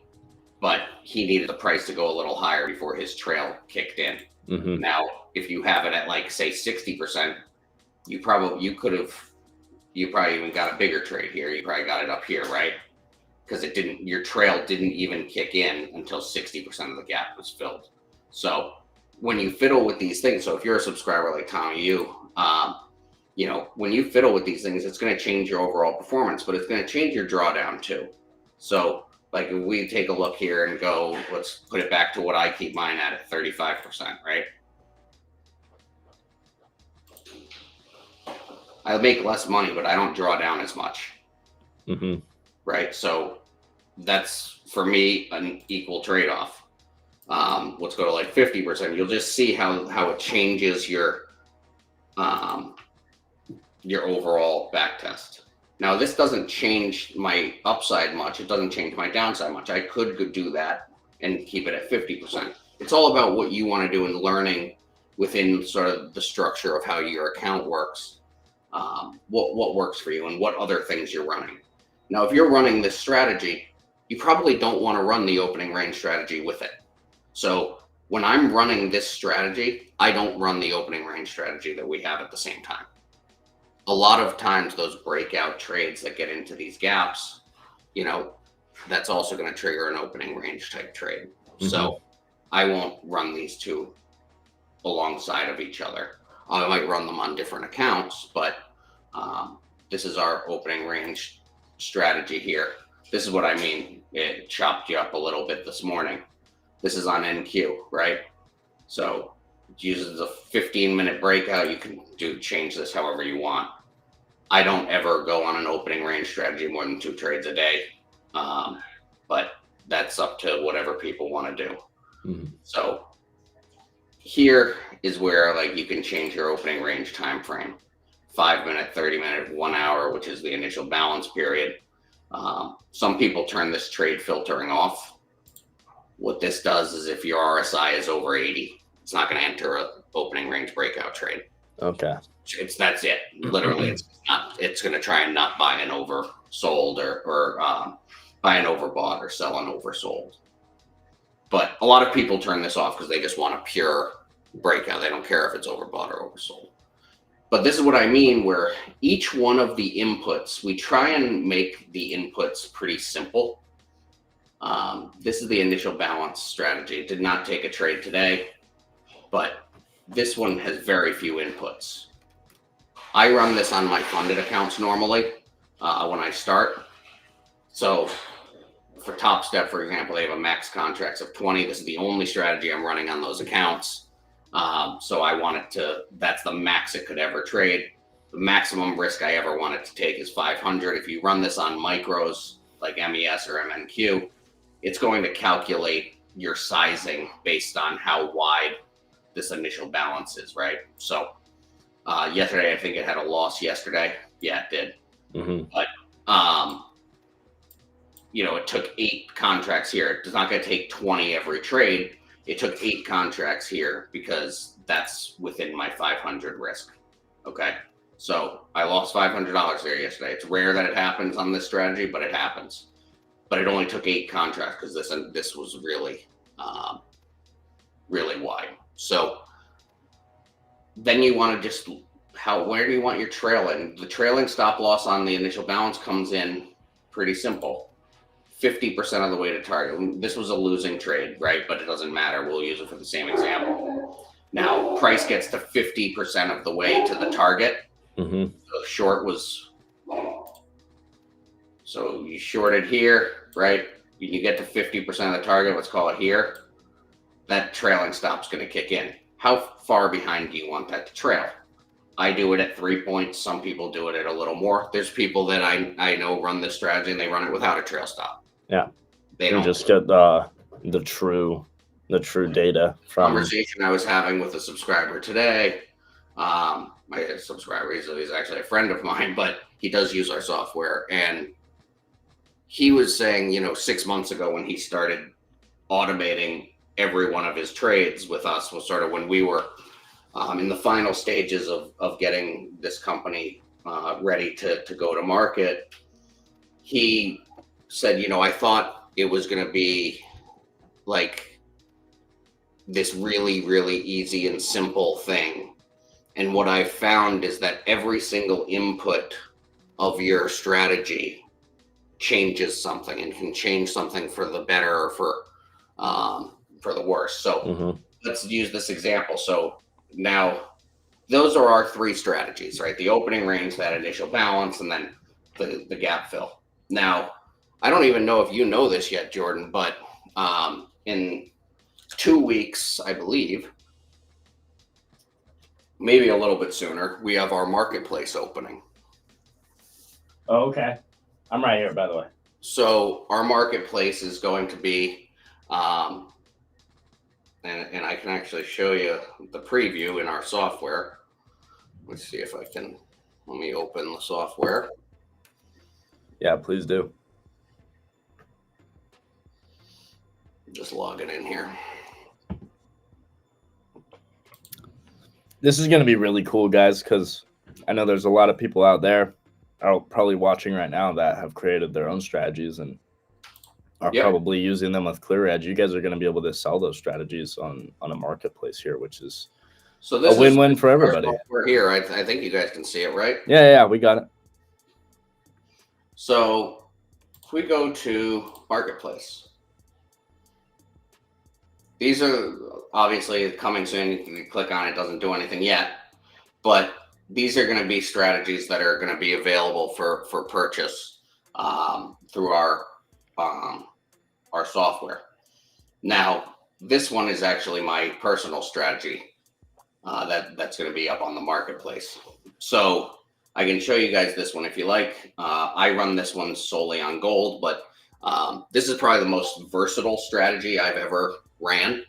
but he needed the price to go a little higher before his trail kicked in. Mm-hmm. Now, if you have it at like, say, 60%, you probably even got a bigger trade here. You probably got it up here, right? Because your trail didn't even kick in until 60% of the gap was filled. So when you fiddle with these things, so if you're a subscriber like Tommy, you know, when you fiddle with these things, it's going to change your overall performance, but it's going to change your drawdown too. So like if we take a look here and go, let's put it back to what I keep mine at 35%, right? I make less money, but I don't draw down as much. Mm-hmm. Right? So that's, for me, an equal trade-off. Let's go to like 50%. You'll just see how it changes your overall back test. Now, this doesn't change my upside much. It doesn't change my downside much. I could do that and keep it at 50%. It's all about what you want to do and learning within sort of the structure of how your account works, what works for you and what other things you're running. Now, if you're running this strategy, you probably don't want to run the opening range strategy with it. So when I'm running this strategy, I don't run the opening range strategy that we have at the same time. A lot of times those breakout trades that get into these gaps, you know, that's also going to trigger an opening range type trade. Mm-hmm. So I won't run these two alongside of each other. I might run them on different accounts, but this is our opening range strategy here. This is what I mean. It chopped you up a little bit this morning. This is on NQ, right? So it uses a 15-minute breakout. You can change this however you want. I don't ever go on an opening range strategy more than 2 trades a day. But that's up to whatever people want to do. Mm-hmm. So here is where like you can change your opening range time frame. 5 minute, 30 minute, 1 hour, which is the initial balance period. Some people turn this trade filtering off. What this does is if your RSI is over 80, it's not going to enter an opening range breakout trade. Okay. That's it. Literally, it's going to try and not buy an oversold or buy an overbought or sell an oversold. But a lot of people turn this off because they just want a pure breakout. They don't care if it's overbought or oversold. But this is what I mean, where each one of the inputs, we try and make the inputs pretty simple. This is the initial balance strategy. It did not take a trade today, but this one has very few inputs. I run this on my funded accounts normally when I start. So for Top Step, for example, they have a max contracts of 20. This is the only strategy I'm running on those accounts. So I want it to, that's the max it could ever trade. The maximum risk I ever want it to take is 500. If you run this on micros like MES or MNQ, it's going to calculate your sizing based on how wide this initial balance is, right? So yesterday, I think it had a loss yesterday. Yeah, it did. Mm-hmm. But, you know, it took 8 contracts here. It's not going to take 20 every trade. It took 8 contracts here because that's within my 500 risk. Okay. So I lost $500 there yesterday. It's rare that it happens on this strategy, but it happens. But it only took 8 contracts because this was really, really wide. So then you want to just, where do you want your trailing? The trailing stop loss on the initial balance comes in pretty simple. 50% of the way to target. This was a losing trade, right? But it doesn't matter. We'll use it for the same example. Now, price gets to 50% of the way to the target. Mm-hmm. So short was, so you shorted here, right? You get to 50% of the target, let's call it here. That trailing stop's going to kick in. How far behind do you want that to trail? I do it at 3 points. Some people do it at a little more. There's people that I know run this strategy and they run it without a trail stop. Yeah. They don't just get the true data from conversation I was having with a subscriber today. My subscriber, he's actually a friend of mine, but he does use our software. And he was saying, you know, 6 months ago when he started automating every one of his trades with us was sort of when we were in the final stages of getting this company ready to go to market. He said, you know, I thought it was going to be like this really, really easy and simple thing. And what I found is that every single input of your strategy changes something and can change something for the better or for the worse. So let's use this example. So now those are our 3 strategies, right? The opening range, that initial balance, and then the gap fill. Now, I don't even know if you know this yet, Jordan, but in 2 weeks, I believe, maybe a little bit sooner, we have our marketplace opening. Oh, okay. I'm right here, by the way. So our marketplace is going to be, and I can actually show you the preview in our software. Let's see if I can, let me open the software. Yeah, please do. Just logging in here. This is going to be really cool, guys, because I know there's a lot of people out there are probably watching right now that have created their own strategies and are probably using them with ClearEdge. You guys are going to be able to sell those strategies on a marketplace here, which is a win-win for everybody. We're here. I think you guys can see it, right? Yeah, we got it. So if we go to marketplace, these are obviously coming soon. You can click on it. Doesn't do anything yet, but these are going to be strategies that are going to be available for purchase through our software. Now, this one is actually my personal strategy that's going to be up on the marketplace. So I can show you guys this one if you like. I run this one solely on gold, but this is probably the most versatile strategy I've ever ran.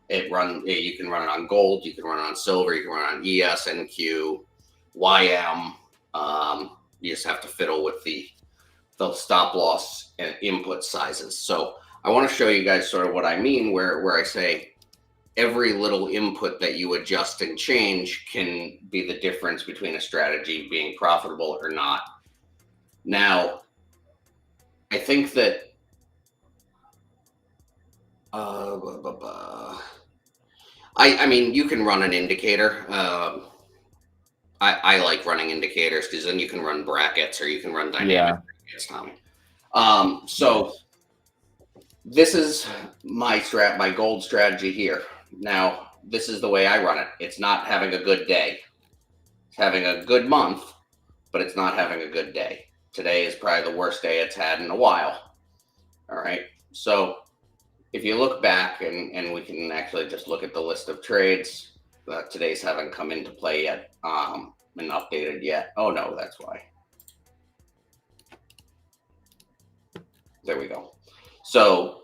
You can run it on gold, you can run it on silver, you can run it on ES, NQ, YM. You just have to fiddle with the stop loss and input sizes. So I want to show you guys sort of what I mean, where I say every little input that you adjust and change can be the difference between a strategy being profitable or not. Now, I think that I mean, you can run an indicator. I like running indicators because then you can run brackets or you can run dynamic brackets, Tommy. So this is my gold strategy here. Now, this is the way I run it. It's not having a good day. It's having a good month, but it's not having a good day. Today is probably the worst day it's had in a while. All right. So if you look back, and we can actually just look at the list of trades, today's haven't come into play yet, and updated yet. Oh no, that's why. There we go. So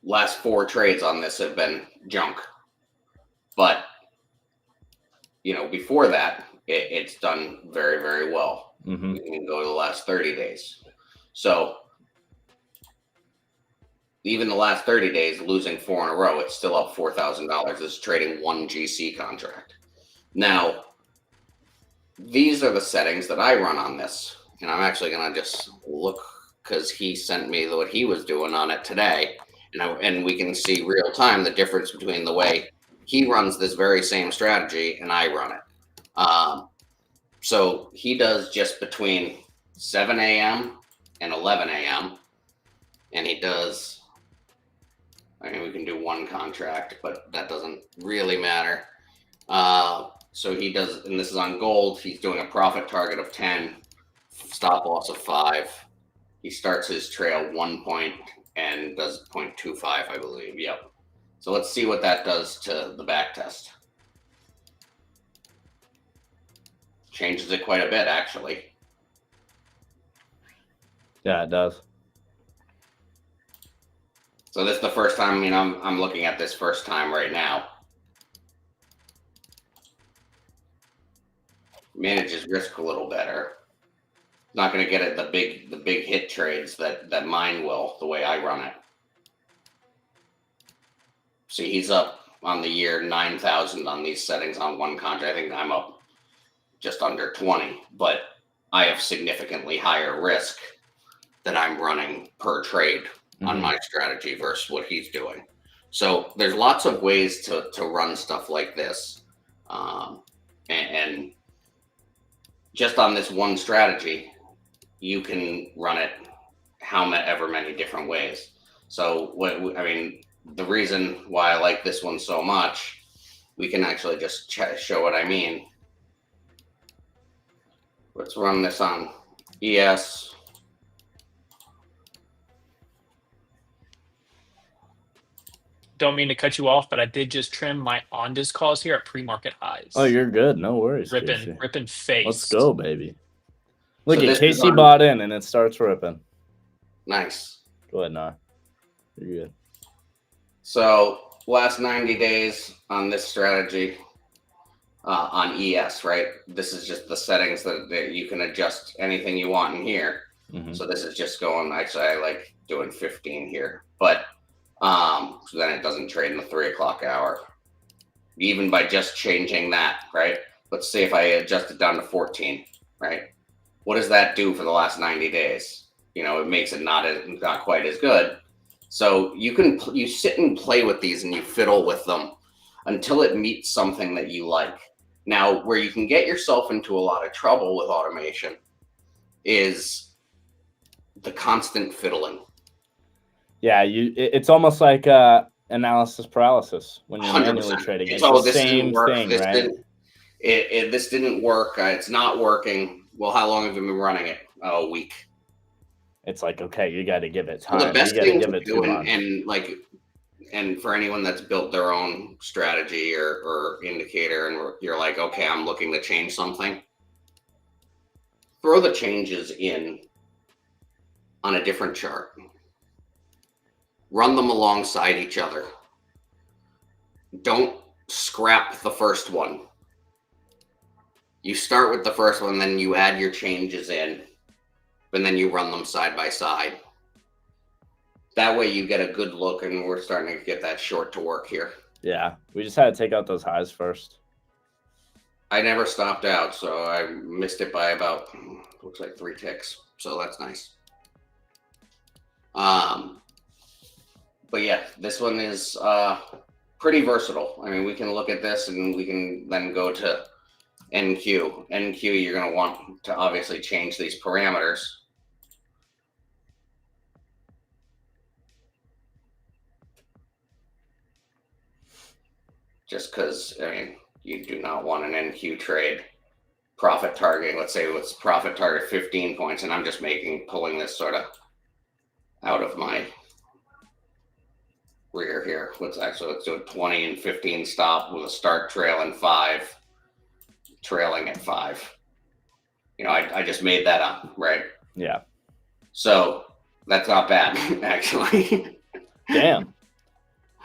last 4 trades on this have been junk, but you know, before that, it's done very, very well. Mm-hmm. You can go to the last 30 days. So even the last 30 days, losing 4 in a row, it's still up $4,000. It's trading 1 GC contract. Now, these are the settings that I run on this. And I'm actually going to just look because he sent me what he was doing on it today. And we can see real time the difference between the way he runs this very same strategy and I run it. So he does just between 7 a.m. and 11 a.m. And he does, I mean, we can do 1 contract, but that doesn't really matter. So he does, and this is on gold, he's doing a profit target of 10, stop loss of 5. He starts his trail 1 point and does 0.25, I believe. Yep. So let's see what that does to the back test. Changes it quite a bit, actually. Yeah, it does. So this is the first time, I mean, I'm looking at this first time right now. Manages risk a little better. Not going to get it the big hit trades that mine will, the way I run it. See, he's up on the year 9,000 on these settings on 1 contract. I think I'm up just under 20, but I have significantly higher risk that I'm running per trade on my strategy versus what he's doing. So there's lots of ways to run stuff like this. And just on this one strategy, you can run it however many different ways. So I mean, the reason why I like this one so much, we can actually just show what I mean. Let's run this on ES. Don't mean to cut you off, but I did just trim my Ondas calls here at pre-market highs. Oh, you're good. No worries. Casey. Ripping face. Let's go, baby. Look So at this Casey is on- bought in and it starts ripping. Nice. Go ahead, Nah. You're good. So last 90 days on this strategy on ES, right? This is just the settings that you can adjust anything you want in here. So this is just going, actually, I like doing 15 here, but so then it doesn't trade in the 3 o'clock hour. Even by just changing that, right? Let's say if I adjust it down to 14, right? What does that do for the last 90 days? You know, it makes it not quite as good. So you sit and play with these and you fiddle with them until it meets something that you like. Now, where you can get yourself into a lot of trouble with automation is the constant fiddling. Yeah, it's almost like analysis paralysis when you're manually 100%. trading. It's Oh, the this same didn't work. thing, This right? this didn't work. It's not working. Well, how long have you been running it? Oh, a week. It's like, okay, you got to give it time. Well, the best you got to thing give to it do, 2 months. and for anyone that's built their own strategy or indicator, and you're like, okay, I'm looking to change something. Throw the changes in on a different chart. Run them alongside each other. Don't scrap the first one. You start with the first one, then you add your changes in, and then you run them side by side. That way you get a good look, and we're starting to get that short to work here. Yeah, we just had to take out those highs first. I never stopped out, so I missed it by about, looks like 3 ticks. So that's nice. But yeah, this one is pretty versatile. I mean, we can look at this and we can then go to NQ. NQ, you're going to want to obviously change these parameters. Just because, I mean, you do not want an NQ trade profit target. Let's say it's profit target 15 points, and I'm just pulling this sort of out of my rear here. Let's do a 20 and 15 stop with a start trail and 5, trailing at 5. You know, I just made that up, right? Yeah. So that's not bad, actually. Damn.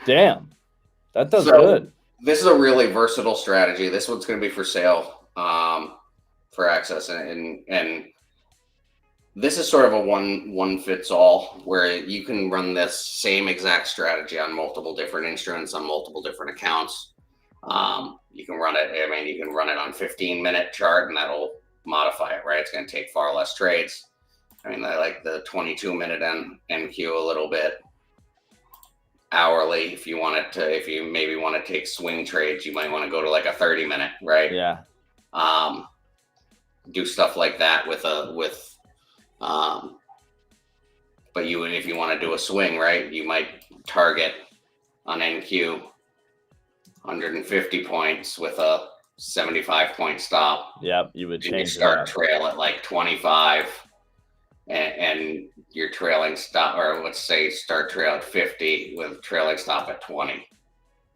That does good. This is a really versatile strategy. This one's going to be for sale for access, and this is sort of a one fits all, where you can run this same exact strategy on multiple different instruments on multiple different accounts. You can run it. I mean, you can run it on 15-minute chart, and that'll modify it, right? It's going to take far less trades. I mean, I like the 22-minute NQ a little bit. Hourly, if you maybe want to take swing trades, you might want to go to like a 30-minute, right? Yeah. Do stuff like that but if you want to do a swing, right, you might target on NQ 150 points with a 75-point stop. Yep, you would change start trail at like 25, and your trailing stop, or let's say start trail at 50 with trailing stop at 20,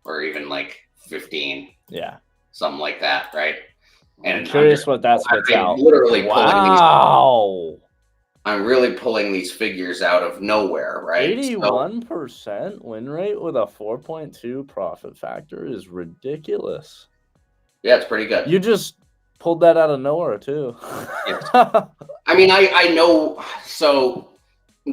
or even like 15. Yeah, something like that, right? And I'm curious what that spits out. Literally wow. I'm really pulling these figures out of nowhere, right? 81% win rate with a 4.2 profit factor is ridiculous. Yeah, it's pretty good. You just pulled that out of nowhere too. Yes. I mean, I know. So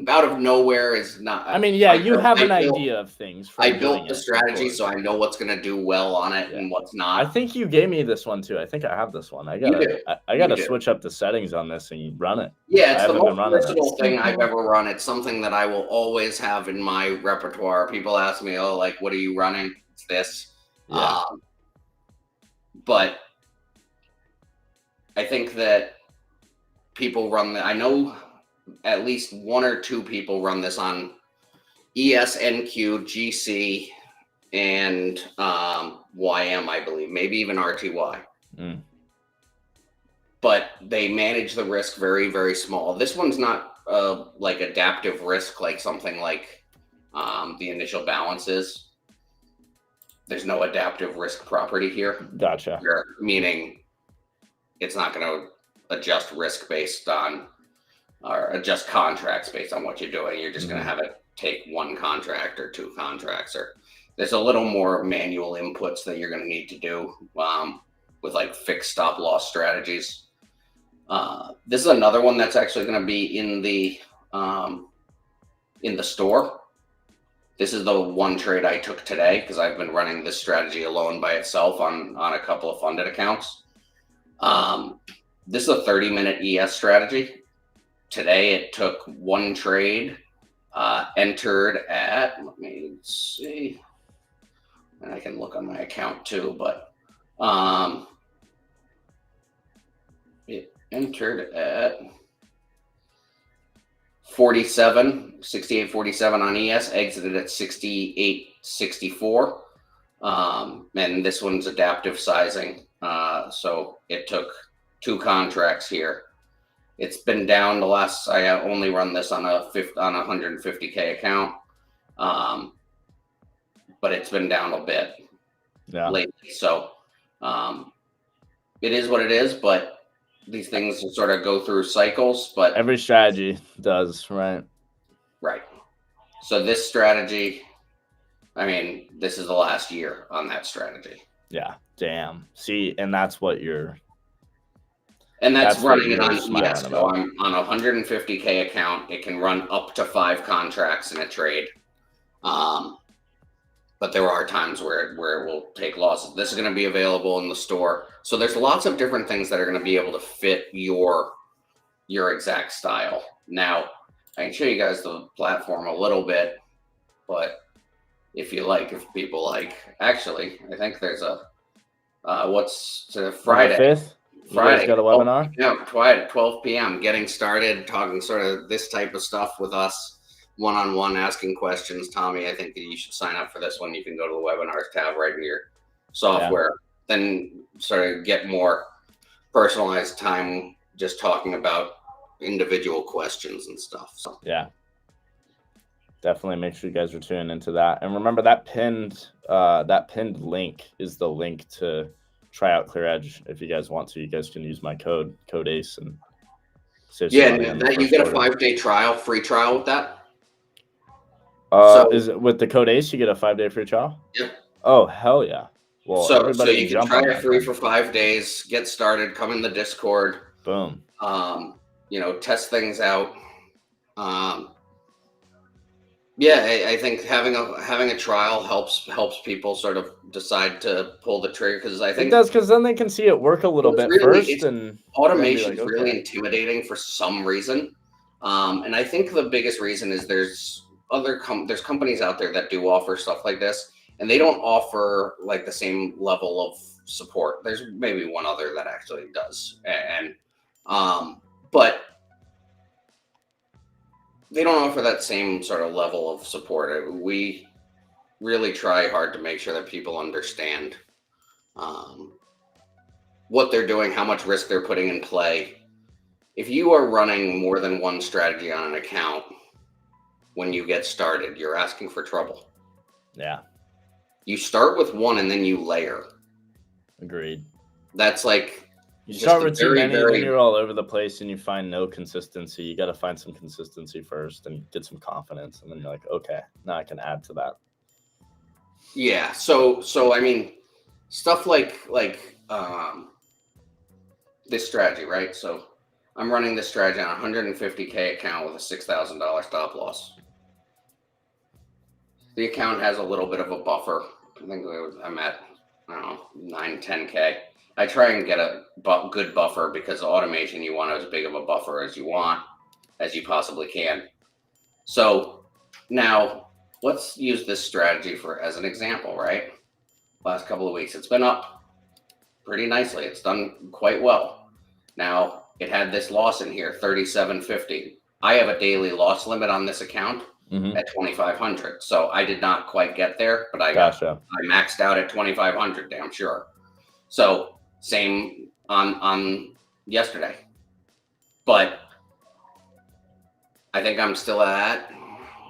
out of nowhere is not. I mean, yeah, you have an idea of things. I built the strategy, so I know what's going to do well on it and what's not. I think you gave me this one too. I think I have this one. I gotta switch up the settings on this and run it. Yeah, it's the most versatile thing I've ever run. It's something that I will always have in my repertoire. People ask me, "Oh, like, what are you running?" It's this. Yeah. But I think that people run I know at least 1 or 2 people run this on ES, NQ, GC, and YM, I believe, maybe even RTY. But they manage the risk very, very small. This one's not like adaptive risk, like something like the initial balance is. There's no adaptive risk property here. Gotcha. Meaning it's not going to adjust risk based on, or adjust contracts based on what you're doing. You're just going to have it take 1 contract or 2 contracts, or there's a little more manual inputs that you're going to need to do with like fixed stop loss strategies. This is another one that's actually going to be in the store. This is the one trade I took today because I've been running this strategy alone by itself on a couple of funded accounts. This is a 30-minute ES strategy. Today it took 1 trade, entered at, let me see, and I can look on my account too, but it entered at 68.47 on ES, exited at 68.64. And this one's adaptive sizing. So it took 2 contracts here. It's been down the last, I only run this on a 150K account. But it's been down a bit lately. So it is what it is, but these things sort of go through cycles, but every strategy does, right? Right. So this strategy, I mean, this is the last year on that strategy. Yeah. Damn. See, and that's what you're And that's That's what running it you were on, smiling yes, so about. I'm on a 150K account. It can run up to 5 contracts in a trade. But there are times where it will take losses. This is going to be available in the store. So there's lots of different things that are going to be able to fit your exact style. Now, I can show you guys the platform a little bit, but if people like, actually, I think there's a, what's Friday? On the 5th? You guys got a webinar? Yeah, Friday at 12 p.m. Getting started, talking sort of this type of stuff with us, one-on-one, asking questions. Tommy, I think that you should sign up for this one. You can go to the webinars tab right in your software. Yeah. Then sort of get more personalized time just talking about individual questions and stuff. So yeah, definitely make sure you guys are tuning into that. And remember that pinned link is the link to try out ClearEdge. If you guys want to, you guys can use my code ACE and save some money on that you get a 5-day free trial with that. So is it with the code ACE you get a 5-day free trial? Yeah. Oh hell yeah. Well, so you can try it free for 5 days, get started, come in the Discord. Boom. Test things out. Yeah, I think having a trial helps people sort of decide to pull the trigger, because I think it does, because then they can see it work a little bit first, and automation is really intimidating for some reason. And I think the biggest reason is there's companies out there that do offer stuff like this, and they don't offer like the same level of support. There's maybe one other that actually does, but they don't offer that same sort of level of support. We really try hard to make sure that people understand what they're doing, how much risk they're putting in play. If you are running more than one strategy on an account, when you get started, you're asking for trouble. Yeah. You start with one and then you layer. Agreed. That's like, you start with too many, then you're all over the place and you find no consistency. You got to find some consistency first and get some confidence. And then you're like, okay, now I can add to that. Yeah. So I mean, stuff like this strategy, right? So I'm running this strategy on a 150K account with a $6,000 stop loss. The account has a little bit of a buffer. I think I'm at, I don't know, 9, 10K. I try and get a good buffer, because automation, you want as big of a buffer as you possibly can. So now let's use this strategy as an example, right? Last couple of weeks, it's been up pretty nicely. It's done quite well. Now it had this loss in here, 37.50. I have a daily loss limit on this account at 2,500. So I did not quite get there, but I maxed out at 2,500, damn sure. So same on yesterday, but I think I'm still at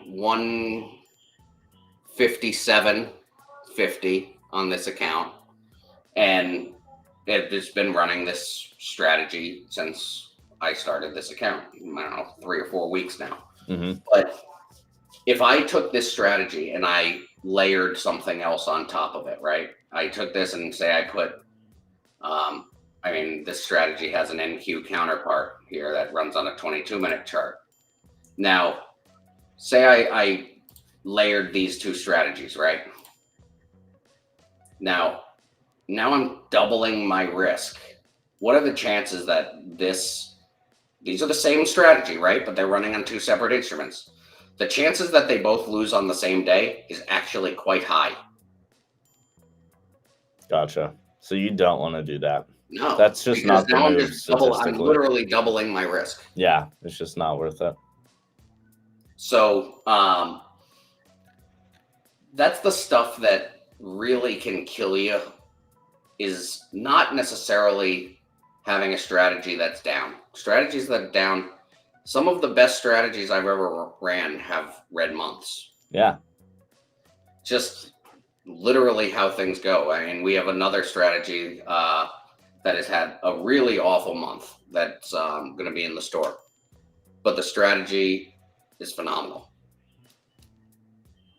157.50 on this account, and it's been running this strategy since I started this account. I don't know, 3 or 4 weeks now. But if I took this strategy and I layered something else on top of it, right? I took this and say I put this strategy has an NQ counterpart here that runs on a 22-minute chart. Now, say I layered these two strategies, right? Now I'm doubling my risk. What are the chances that these are the same strategy, right? But they're running on 2 separate instruments. The chances that they both lose on the same day is actually quite high. Gotcha. So you don't want to do that. No, that's just not the move. I'm literally doubling my risk. Yeah, it's just not worth it. So that's the stuff that really can kill you, is not necessarily having a strategy that's down. Strategies that are down, some of the best strategies I've ever ran have red months. Yeah. Just literally how things go. I mean, we have another strategy that has had a really awful month that's going to be in the store. But the strategy is phenomenal.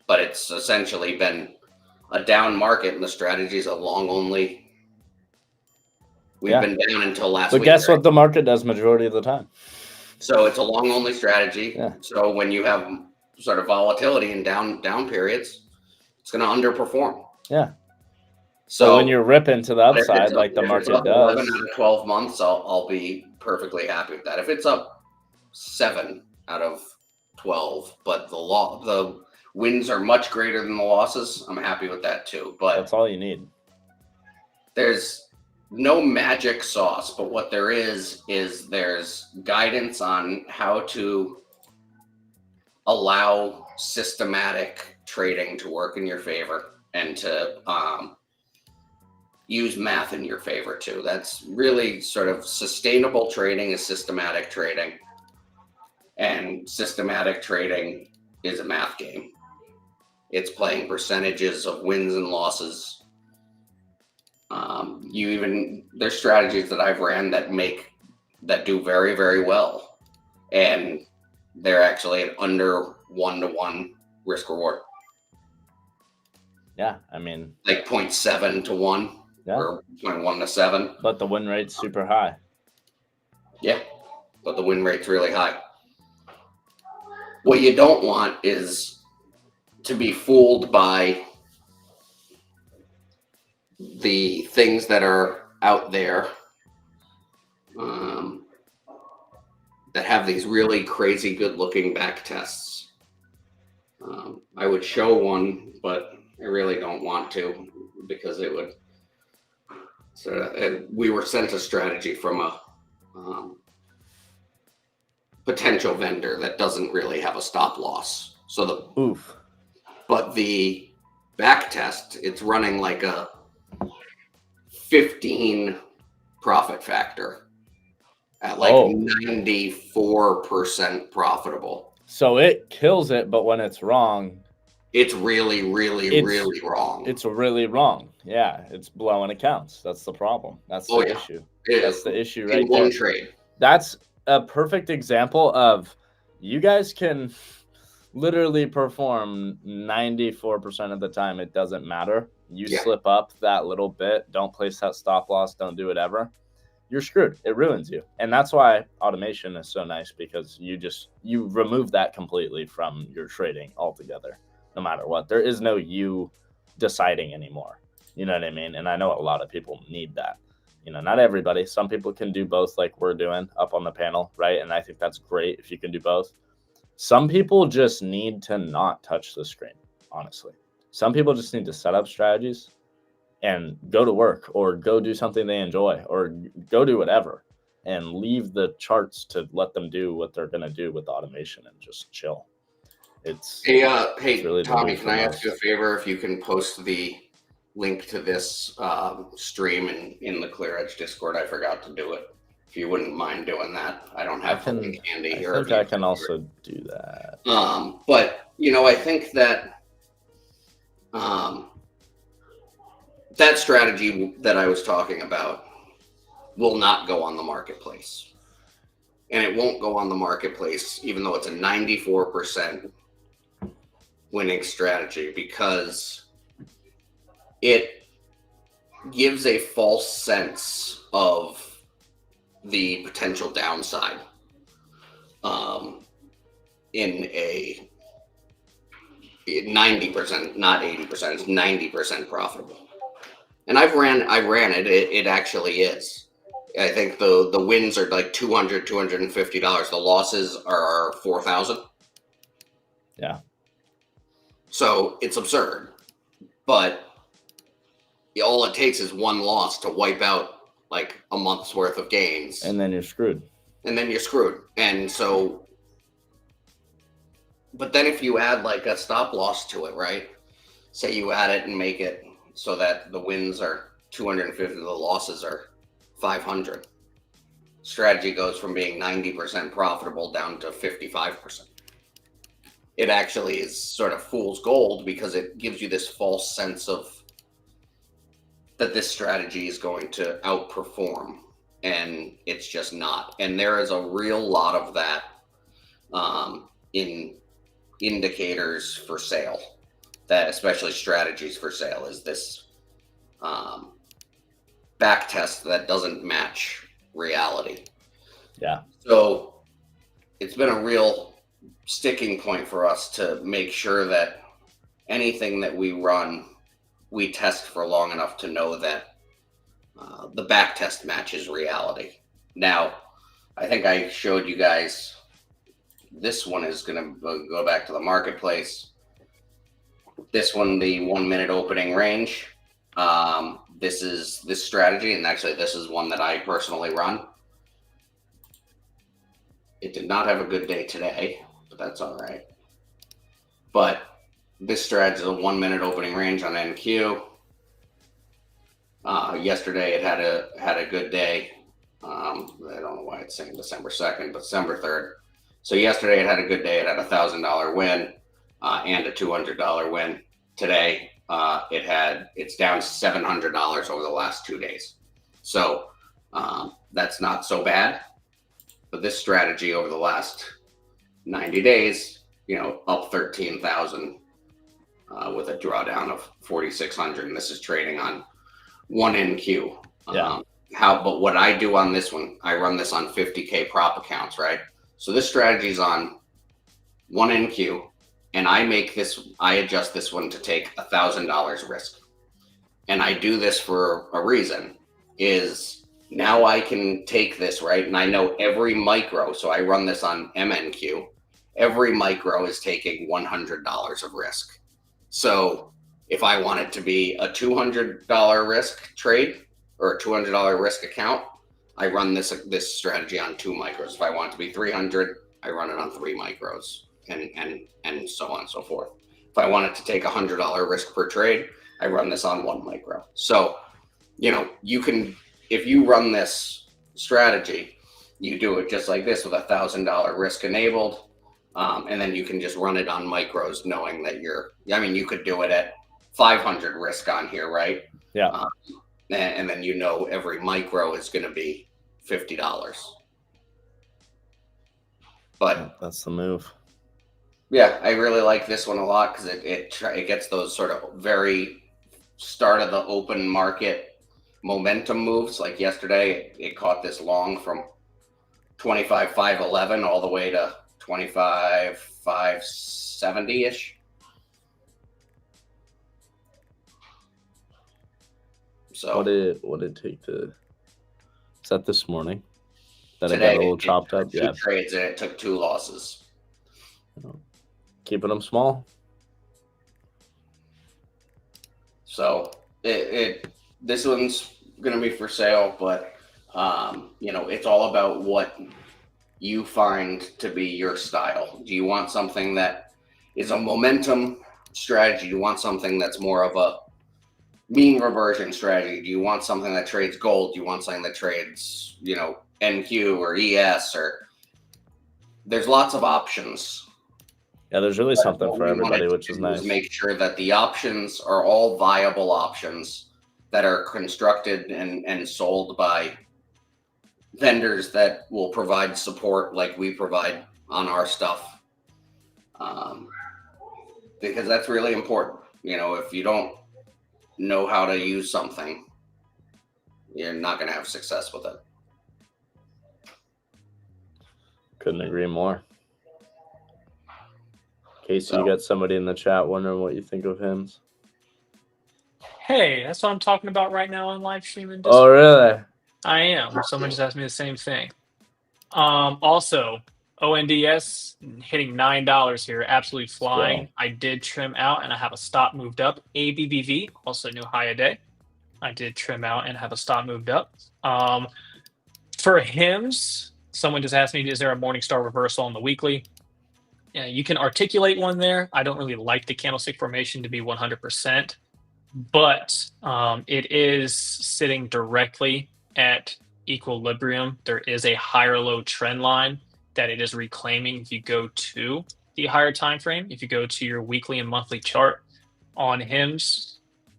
But it's essentially been a down market, and the strategy is a long only We've Yeah. been down until last But week. guess right? what the market does majority of the time? So it's a long only strategy. Yeah. So when you have sort of volatility and down periods, it's going to underperform. Yeah. So So when you're ripping to the but if it's upside up- like the if it's market up 11 does, out of 12 months, I'll be perfectly happy with that. If it's up 7 out of 12, but the wins are much greater than the losses, I'm happy with that too. But that's all you need. there's no magic sauce, but what there is there's guidance on how to allow systematic trading to work in your favor and to use math in your favor too. That's really sort of sustainable trading is systematic trading, and systematic trading is a math game. It's playing percentages of wins and losses. There's strategies that I've ran that do very, very well, and they're actually an under 1-to-1 risk reward. Yeah, I mean, like 0.7 to 1 or 0.1 to 7. But the win rate's super high. Yeah, but the win rate's really high. What you don't want is to be fooled by the things that are out there that have these really crazy good looking back tests. I would show one, but I really don't want to because it would. So we were sent a strategy from a potential vendor that doesn't really have a stop loss. So but the back test, it's running like a 15 profit factor at like 94% profitable. So it kills it, but when it's wrong, it's really, really, really wrong. It's really wrong. Yeah, it's blowing accounts. That's the problem. That's the issue. That's the issue right in one there. trade. That's a perfect example of you guys can literally perform 94% of the time. It doesn't matter. You slip up that little bit, don't place that stop loss, don't do whatever, you're screwed. It ruins you. And that's why automation is so nice, because you remove that completely from your trading altogether, no matter what. There is no you deciding anymore. You know what I mean? And I know a lot of people need that. You know, not everybody. Some people can do both like we're doing up on the panel, right? And I think that's great if you can do both. Some people just need to not touch the screen, honestly. Some people just need to set up strategies and go to work or go do something they enjoy or go do whatever and leave the charts to let them do what they're going to do with automation and just chill. Hey, really Tommy, can I ask you a favor? If you can post the link to this stream in the ClearEdge Discord. I forgot to do it. If you wouldn't mind doing that. I don't have the link handy here. I think I can also do that. But, you know, I think that that strategy that I was talking about will not go on the marketplace. And it won't go on the marketplace, even though it's a 94% winning strategy, because it gives a false sense of the potential downside in a 90%, not 80%, it's 90% profitable. And I ran it. It actually is. I think the wins are like $200, $250. The losses are $4,000. Yeah. So it's absurd. But all it takes is one loss to wipe out like a month's worth of gains. And then you're screwed. And so, but then if you add like a stop loss to it, right? Say you add it and make it so that the wins are 250, the losses are 500. Strategy goes from being 90% profitable down to 55%. It actually is sort of fool's gold because it gives you this false sense of that this strategy is going to outperform, and it's just not. And there is a real lot of that in indicators for sale, that especially strategies for sale, is this back test that doesn't match reality. Yeah. So it's been a real sticking point for us to make sure that anything that we run, we test for long enough to know that the back test matches reality. Now, I think I showed you guys, this one is going to go back to the marketplace. This one, the 1 minute opening range. This is this strategy, and actually this is one that I personally run. It did not have a good day today, but that's all right. But this strategy is a 1 minute opening range on NQ. Yesterday it had a good day. I don't know why it's saying December 2nd, but December 3rd. So yesterday it had a good day. It had $1,000 win and a $200 win. Today it's down $700 over the last 2 days. So that's not so bad. But this strategy over the last 90 days, up 13,000 with a drawdown of 4,600, and this is trading on 1 NQ. Yeah. But what I do on this one, I run this on 50K prop accounts, right? So this strategy is on 1 NQ, and I adjust this one to take $1,000 risk. And I do this for a reason, is now I can take this, right? And I know every micro, so I run this on MNQ. Every micro is taking $100 of risk. So if I want it to be a $200 risk trade or a $200 risk account, I run this strategy on 2 micros. If I want it to be 300, I run it on 3 micros, and so on and so forth. If I want it to take $100 risk per trade, I run this on 1 micro. So, you can, if you run this strategy, you do it just like this with $1,000 risk enabled. And then you can just run it on micros knowing that you could do it at 500 risk on here, right? Yeah. And then every micro is going to be $50. But that's the move. Yeah, I really like this one a lot because it gets those sort of very start of the open market momentum moves. Like yesterday, it caught this long from 25,511 all the way to 25,570 ish. So what did it take to? Is that this morning? That today, it got a little chopped up. 2 trades and it took 2 losses. Keeping them small. So this one's gonna be for sale, but it's all about what you find to be your style. Do you want something that is a momentum strategy? Do you want something that's more of a mean reversion strategy? Do you want something that trades gold? Do you want something that trades, NQ or ES? Or there's lots of options. Yeah, there's really something for everybody, which is nice. Make sure that the options are all viable options that are constructed and sold by vendors that will provide support like we provide on our stuff. Because that's really important. If you don't know how to use something, you're not going to have success with it. Couldn't agree more. Casey, you got somebody in the chat wondering what you think of hymns. Hey, that's what I'm talking about right now on live streaming. Oh, really? I am. Someone just asked me the same thing. Also, ONDS hitting $9 here, absolutely flying. Wow. I did trim out and I have a stop moved up. ABBV, also new high a day. I did trim out and have a stop moved up. For hymns, someone just asked me, is there a Morningstar reversal on the weekly? Yeah, you can articulate one there. I don't really like the candlestick formation to be 100%, but it is sitting directly at equilibrium. There is a higher low trend line that it is reclaiming if you go to the higher time frame. If you go to your weekly and monthly chart on hymns,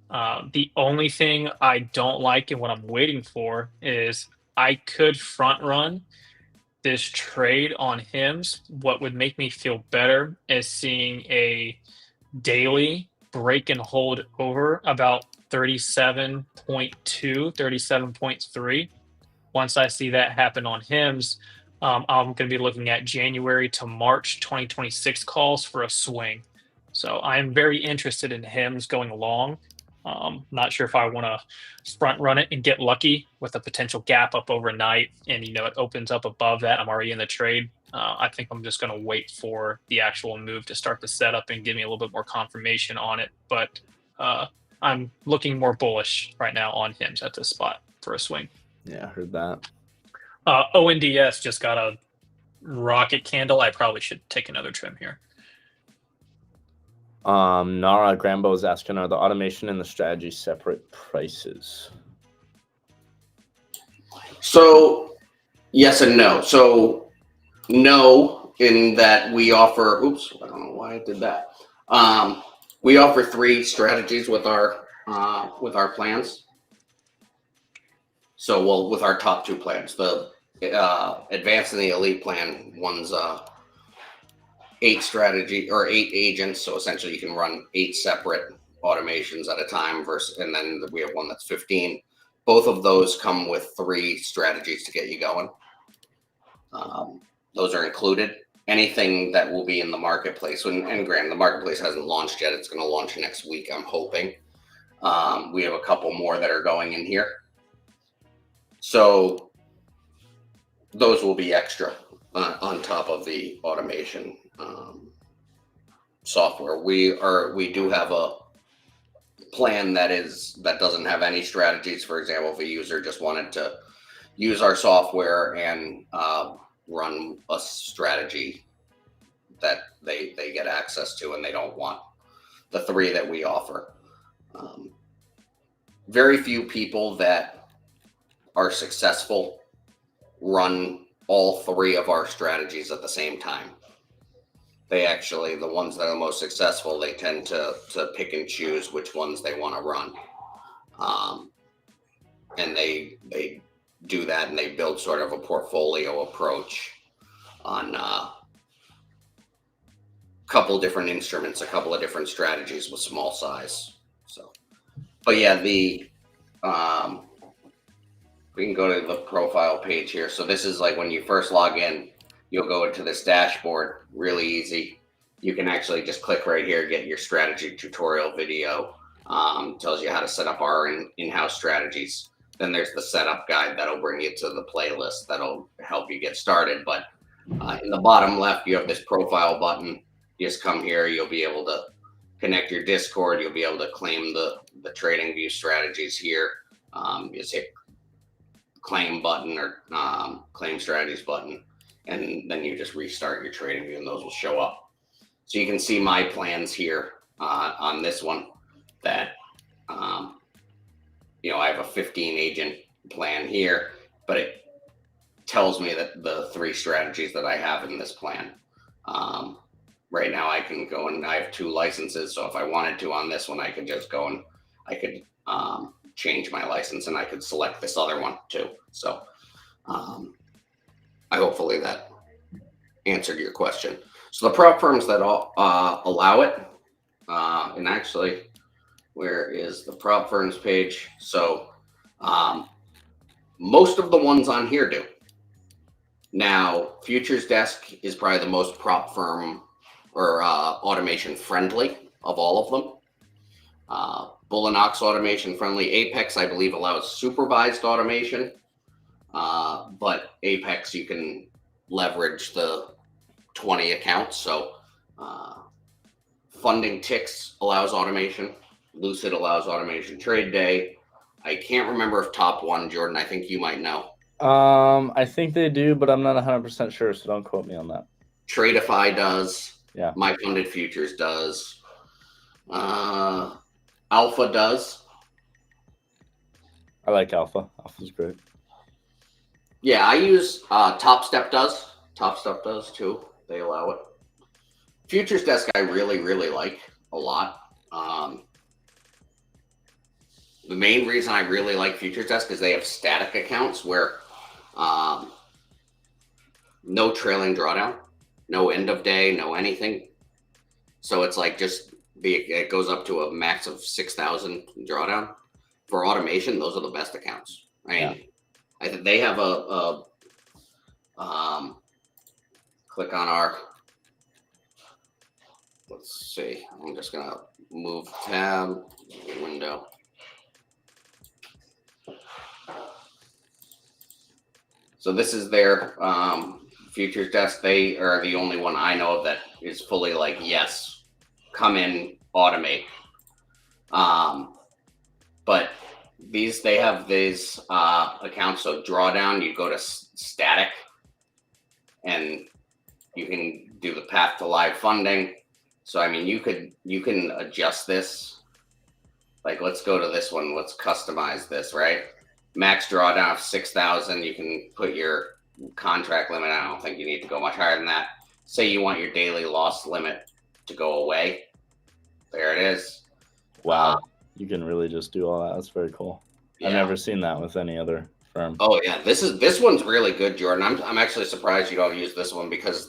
the only thing I don't like and what I'm waiting for is I could front run this trade on hymns. What would make me feel better is seeing a daily break and hold over about 37.2, 37.3. Once I see that happen on HIMS, I'm going to be looking at January to March 2026 calls for a swing. So I'm very interested in HIMS going long. Not sure if I want to front run it and get lucky with a potential gap up overnight, and it opens up above that. I'm already in the trade. I think I'm just going to wait for the actual move to start the setup and give me a little bit more confirmation on it. But I'm looking more bullish right now on HIMS at this spot for a swing. Yeah, I heard that. ONDS just got a rocket candle. I probably should take another trim here. Nara Grambo is asking, are the automation and the strategy separate prices? So yes and no. So no, in that we offer, oops, I don't know why I did that. We offer 3 strategies with our plans. So, well, with our top 2 plans, the advanced and the elite plan, one's 8 strategy or 8 agents. So essentially you can run 8 separate automations at a time and then we have one that's 15. Both of those come with 3 strategies to get you going. Those are included. Anything that will be in the marketplace, and granted, the marketplace hasn't launched yet. It's going to launch next week, I'm hoping. We have a couple more that are going in here. So those will be extra on top of the automation software. We do have a plan that doesn't have any strategies. For example, if a user just wanted to use our software and run a strategy that they get access to, and they don't want the 3 that we offer. Very few people that are successful run all 3 of our strategies at the same time. They actually, the ones that are most successful, they tend to pick and choose which ones they want to run. And they do that, and they build sort of a portfolio approach on a couple different instruments, a couple of different strategies with small size. So, but yeah, we can go to the profile page here. So this is like when you first log in, you'll go into this dashboard, really easy. You can actually just click right here, get your strategy tutorial video. Tells you how to set up our in-house strategies. Then there's the setup guide that'll bring you to the playlist that'll help you get started. But in the bottom left, you have this profile button. You just come here, you'll be able to connect your Discord. You'll be able to claim the trading view strategies here. You just hit claim button or claim strategies button, and then you just restart your trading view and those will show up. So you can see my plans here on this one that, I have a 15 agent plan here, but it tells me that the 3 strategies that I have in this plan. Right now I can go and I have 2 licenses. So if I wanted to on this one, I could just go and I could change my license and I could select this other one too. So I hopefully that answered your question. So the prop firms that allow it, and actually, where is the prop firms page? So most of the ones on here do. Now, Futures Desk is probably the most prop firm or automation friendly of all of them. Bull and Ox automation friendly. Apex, I believe, allows supervised automation, but Apex you can leverage the 20 accounts. So Funding Ticks allows automation. Lucid allows automation. Trade Day, I can't remember if Top One, Jordan, I think you might know. I think they do, but I'm not 100% sure, so don't quote me on that. Tradify does. Yeah. My Funded Futures does. Alpha does. I like Alpha. Alpha's great. Yeah, I use Top Step does. Top Step does too. They allow it. Futures Desk I really, really like a lot. The main reason I really like Futures Desk is they have static accounts where no trailing drawdown, no end of day, no anything. So it's like just it goes up to a max of 6,000 drawdown. For automation, those are the best accounts. I mean, I think they have click on our, let's see, I'm just gonna move tab, window. So this is their futures desk. They are the only one I know of that is fully like, yes, come in, automate. But they have these accounts. So drawdown, you go to static, and you can do the path to live funding. So I mean, you can adjust this. Like, let's go to this one. Let's customize this, right? Max drawdown of 6,000. You can put your contract limit. I don't think you need to go much higher than that. Say you want your daily loss limit to go away. There it is. Wow. You can really just do all that. That's very cool. Yeah. I've never seen that with any other firm. Oh yeah, this one's really good, Jordan. I'm actually surprised you don't use this one, because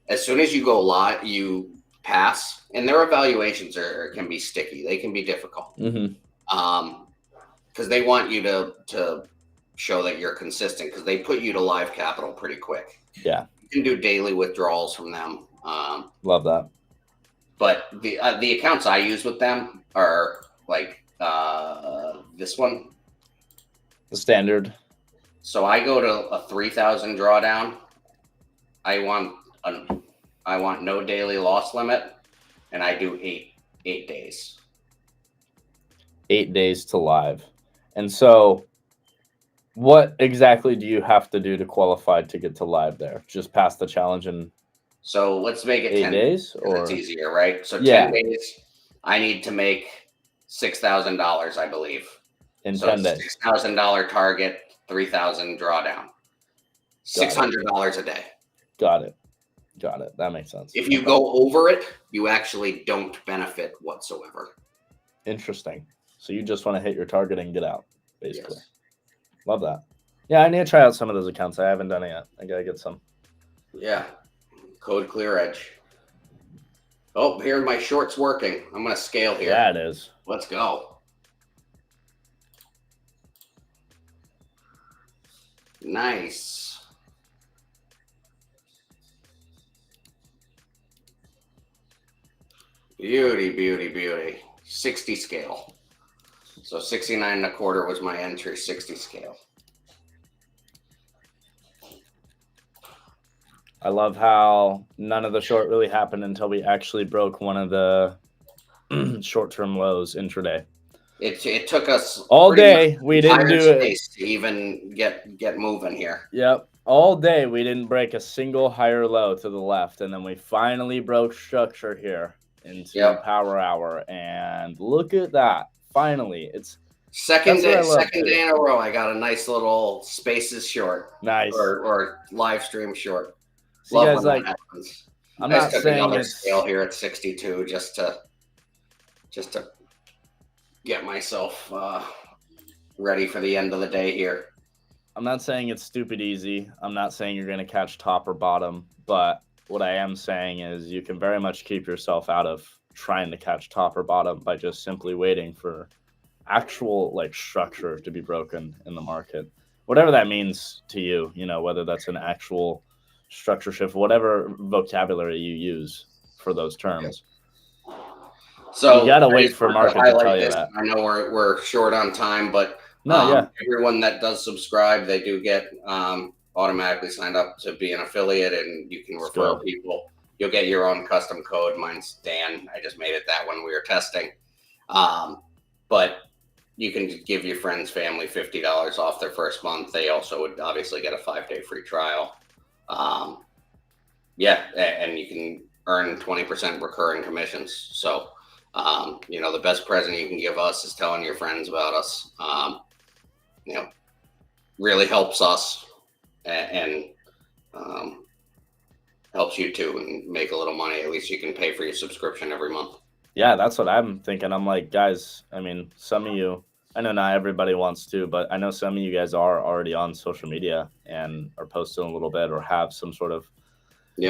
as soon as you go live, you pass, and their evaluations can be sticky. They can be difficult. Because they want you to show that you're consistent, because they put you to live capital pretty quick. Yeah. You can do daily withdrawals from them. Love that. But the accounts I use with them are like this one. The standard. So I go to a 3,000 drawdown. I want no daily loss limit, and I do eight days. 8 days to live. And so what exactly do you have to do to qualify to get to live there? Just pass the challenge in So let's make it 8 10 days, or it's easier, right? So 10 days, I need to make $6,000, I believe. in 10 days. $6,000 target, 3,000 drawdown. $600 a day. Got it. That makes sense. If you go over it, you actually don't benefit whatsoever. Interesting. So you just want to hit your target and get out, basically. Yes. Love that. Yeah, I need to try out some of those accounts. I haven't done it yet. I gotta get some. Yeah. Code ClearEdge. Oh, here my short's working. I'm gonna scale here. Yeah, it is. Let's go. Nice. Beauty. 60 scale. So 69.25 was my entry, 60 scale. I love how none of the short really happened until we actually broke one of the short-term lows intraday. It took us all day. We didn't do it to even get moving here. Yep. All day we didn't break a single higher low to the left, and then we finally broke structure here into power hour, and look at that. Finally, it's second day in a row. I got a nice little spaces short. Nice. Or live stream short. So you guys, like, I'm not saying another scale here at 62 just to get myself ready for the end of the day here. I'm not saying it's stupid easy. I'm not saying you're going to catch top or bottom, but what I am saying is you can very much keep yourself out of trying to catch top or bottom by just simply waiting for actual like structure to be broken in the market. Whatever that means to you, you know, whether that's an actual structure shift, whatever vocabulary you use for those terms. So you gotta wait for market to tell you that. I know we're short on time, but everyone that does subscribe, they do get automatically signed up to be an affiliate, and you can refer people. You'll get your own custom code. Mine's Dan. I just made it that when we were testing. But you can give your friends, family $50 off their first month. They also would obviously get a 5-day free trial. And you can earn 20% recurring commissions. So, you know, the best present you can give us is telling your friends about us. You know, really helps us and helps you too, and make a little money. At least you can pay for your subscription every month. Yeah, that's what I'm thinking. I'm like, guys, I mean, some of you, I know not everybody wants to, but I know some of you guys are already on social media and are posting a little bit or have some sort of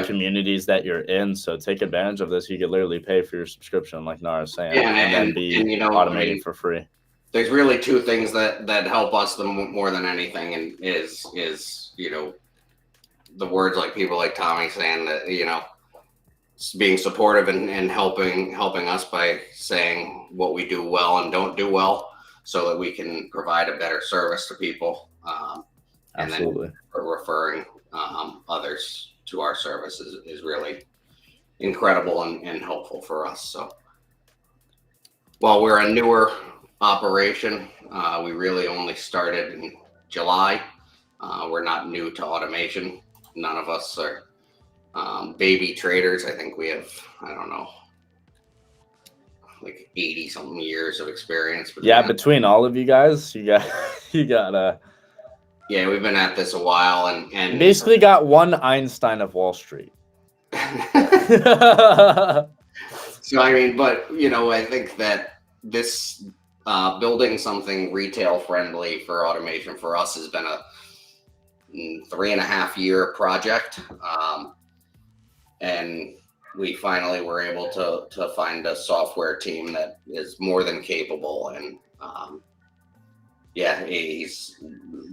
communities that you're in. So take advantage of this. You could literally pay for your subscription, like Nara's saying, Yeah, and then be you know, automating for free. There's really two things that help us more than anything, and is you know, the words like people like Tommy saying that, you know, being supportive and helping us by saying what we do well and don't do well, so that we can provide a better service to people, and Absolutely. then referring others to our service is really incredible and helpful for us. So while we're a newer operation, we really only started in July. We're not new to automation. None of us are baby traders. I think we have, I don't know, like 80 something years of experience. Between all of you guys, you got yeah, we've been at this a while, and basically got one Einstein of Wall Street. So I mean, but you know, I think that this building something retail friendly for automation for us has been a 3.5-year project, and we finally were able to find a software team that is more than capable, and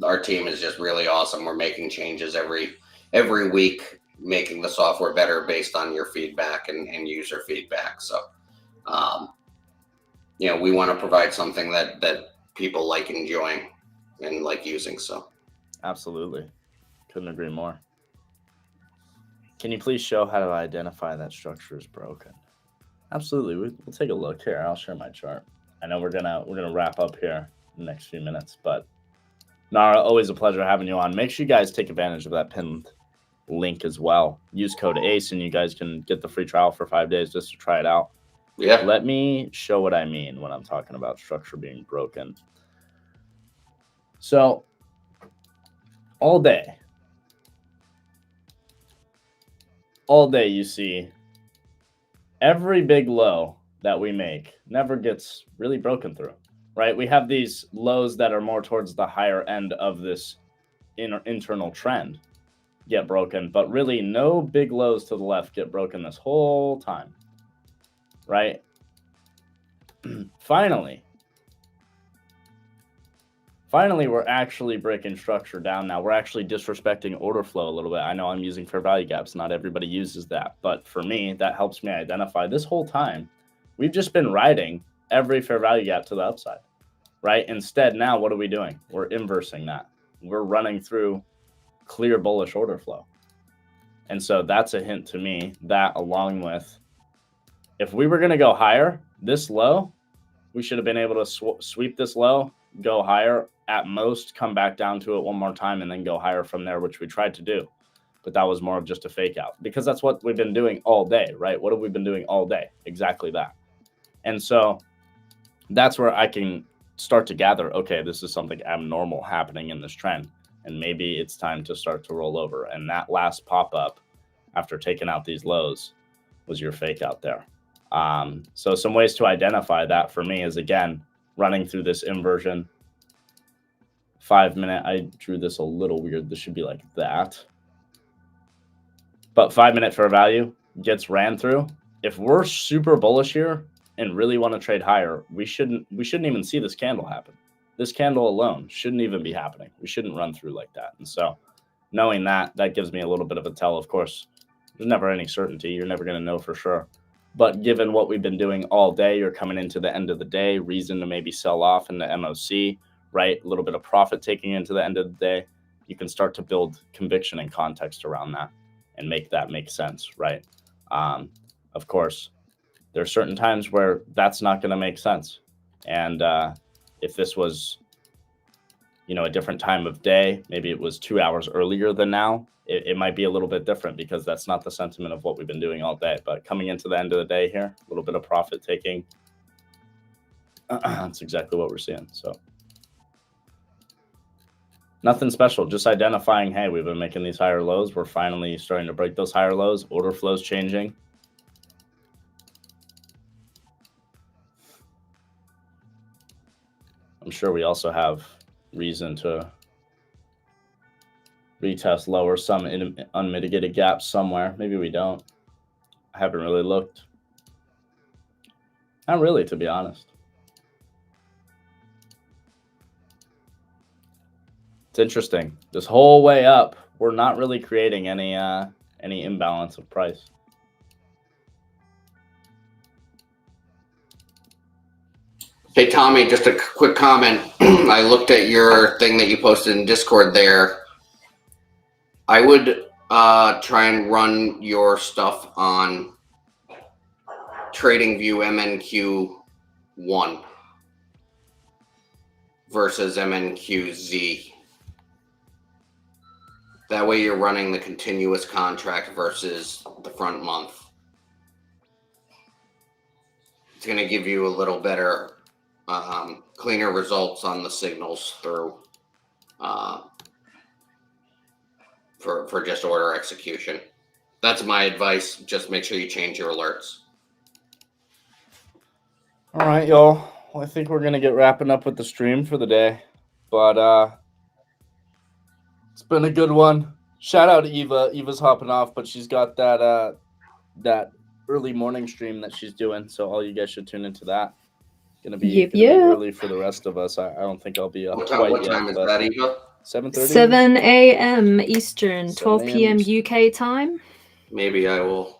our team is just really awesome. We're making changes every week, making the software better based on your feedback and user feedback. So, you know, we want to provide something that people like enjoying and like using. So, absolutely, couldn't agree more. Can you please show how to identify that structure is broken? Absolutely, we'll take a look here. I'll share my chart. I know we're gonna wrap up here in the next few minutes, but Nara, always a pleasure having you on. Make sure you guys take advantage of that pinned link as well. Use code ACE and you guys can get the free trial for 5 days just to try it out. Yeah. Let me show what I mean when I'm talking about structure being broken. So all day you see every big low that we make never gets really broken through, right? We have these lows that are more towards the higher end of this internal trend get broken, but really no big lows to the left get broken this whole time, right? Finally, we're actually breaking structure down now. We're actually disrespecting order flow a little bit. I know I'm using fair value gaps. Not everybody uses that, but for me, that helps me identify this whole time. We've just been riding every fair value gap to the upside, right? Instead, now what are we doing? We're inversing that. We're running through clear bullish order flow. And so that's a hint to me that, along with, if we were going to go higher, this low, we should have been able to sweep this low, go higher, at most come back down to it one more time, and then go higher from there, which we tried to do. But that was more of just a fake out, because that's what we've been doing all day, right? What have we been doing all day? Exactly that. And so that's where I can start to gather, okay, this is something abnormal happening in this trend, and maybe it's time to start to roll over. And that last pop-up after taking out these lows was your fake out there. So some ways to identify that for me is, again, running through this inversion. 5 minute, I drew this a little weird. This should be like that. But 5 minute fair value gets ran through. If we're super bullish here and really want to trade higher, we shouldn't even see this candle happen. This candle alone shouldn't even be happening. We shouldn't run through like that. And so knowing that gives me a little bit of a tell. Of course, there's never any certainty. You're never going to know for sure. But given what we've been doing all day, you're coming into the end of the day, reason to maybe sell off in the MOC, right? A little bit of profit taking into the end of the day. You can start to build conviction and context around that and make that make sense, right? Of course, there are certain times where that's not going to make sense. And if this was, a different time of day, maybe it was 2 hours earlier than now, it might be a little bit different, because that's not the sentiment of what we've been doing all day. But coming into the end of the day here, a little bit of profit taking, that's exactly what we're seeing. So nothing special, just identifying, hey, we've been making these higher lows. We're finally starting to break those higher lows. Order flow's changing. I'm sure we also have reason to retest lower, some unmitigated gaps somewhere. Maybe we don't. I haven't really looked. Not really, to be honest. It's interesting. This whole way up, we're not really creating any imbalance of price. Hey, Tommy, just a quick comment. I looked at your thing that you posted in Discord there. I would try and run your stuff on TradingView MNQ1 versus MNQZ. That way you're running the continuous contract versus the front month. It's going to give you a little better, cleaner results on the signals through for just order execution. That's my advice. Just make sure you change your alerts. All right, y'all. Well, I think we're going to get wrapping up with the stream for the day. But it's been a good one. Shout out to Eva. Eva's hopping off, but she's got that that early morning stream that she's doing. So all you guys should tune into that. Gonna be early for the rest of us. I don't think I'll be up quite What yet. time is that, Eva? 7:30? 7 a.m. Eastern, 7 12 p.m. a.m. UK time. Maybe I will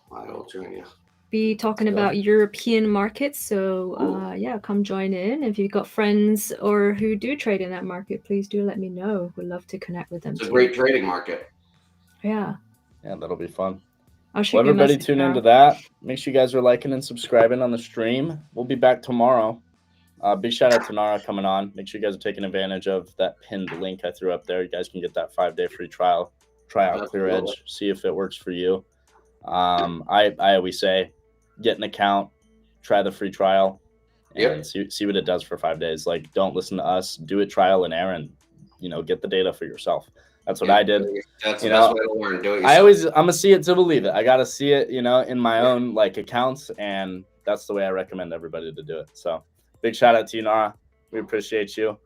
join you. Be talking about European markets. So yeah, come join in. If you've got friends or who do trade in that market, please do let me know. We'd love to connect with them. It's a great trading market. Yeah. Yeah, that'll be fun. I'll shoot Well, you a everybody message, tune Carl. into that. Make sure you guys are liking and subscribing on the stream. We'll be back tomorrow. Big shout out to Nara coming on. Make sure you guys are taking advantage of that pinned link I threw up there. You guys can get that 5-day free trial. Try out ClearEdge. See if it works for you. I always say, get an account, try the free trial, and see what it does for 5 days. Like, don't listen to us. Do it trial and error, and get the data for yourself. That's what I did. That's the best way to learn. Do it yourself. I'm gonna see it to believe it. I gotta see it, in my own accounts, and that's the way I recommend everybody to do it. So, big shout out to you, Nara. We appreciate you.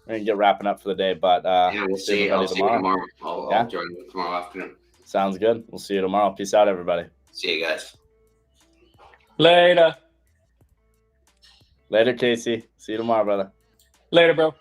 We're gonna get wrapping up for the day, but we'll see. I'll see you tomorrow. I'll join you tomorrow afternoon. Sounds good. We'll see you tomorrow. Peace out, everybody. See you guys. Later. Later, Casey. See you tomorrow, brother. Later, bro.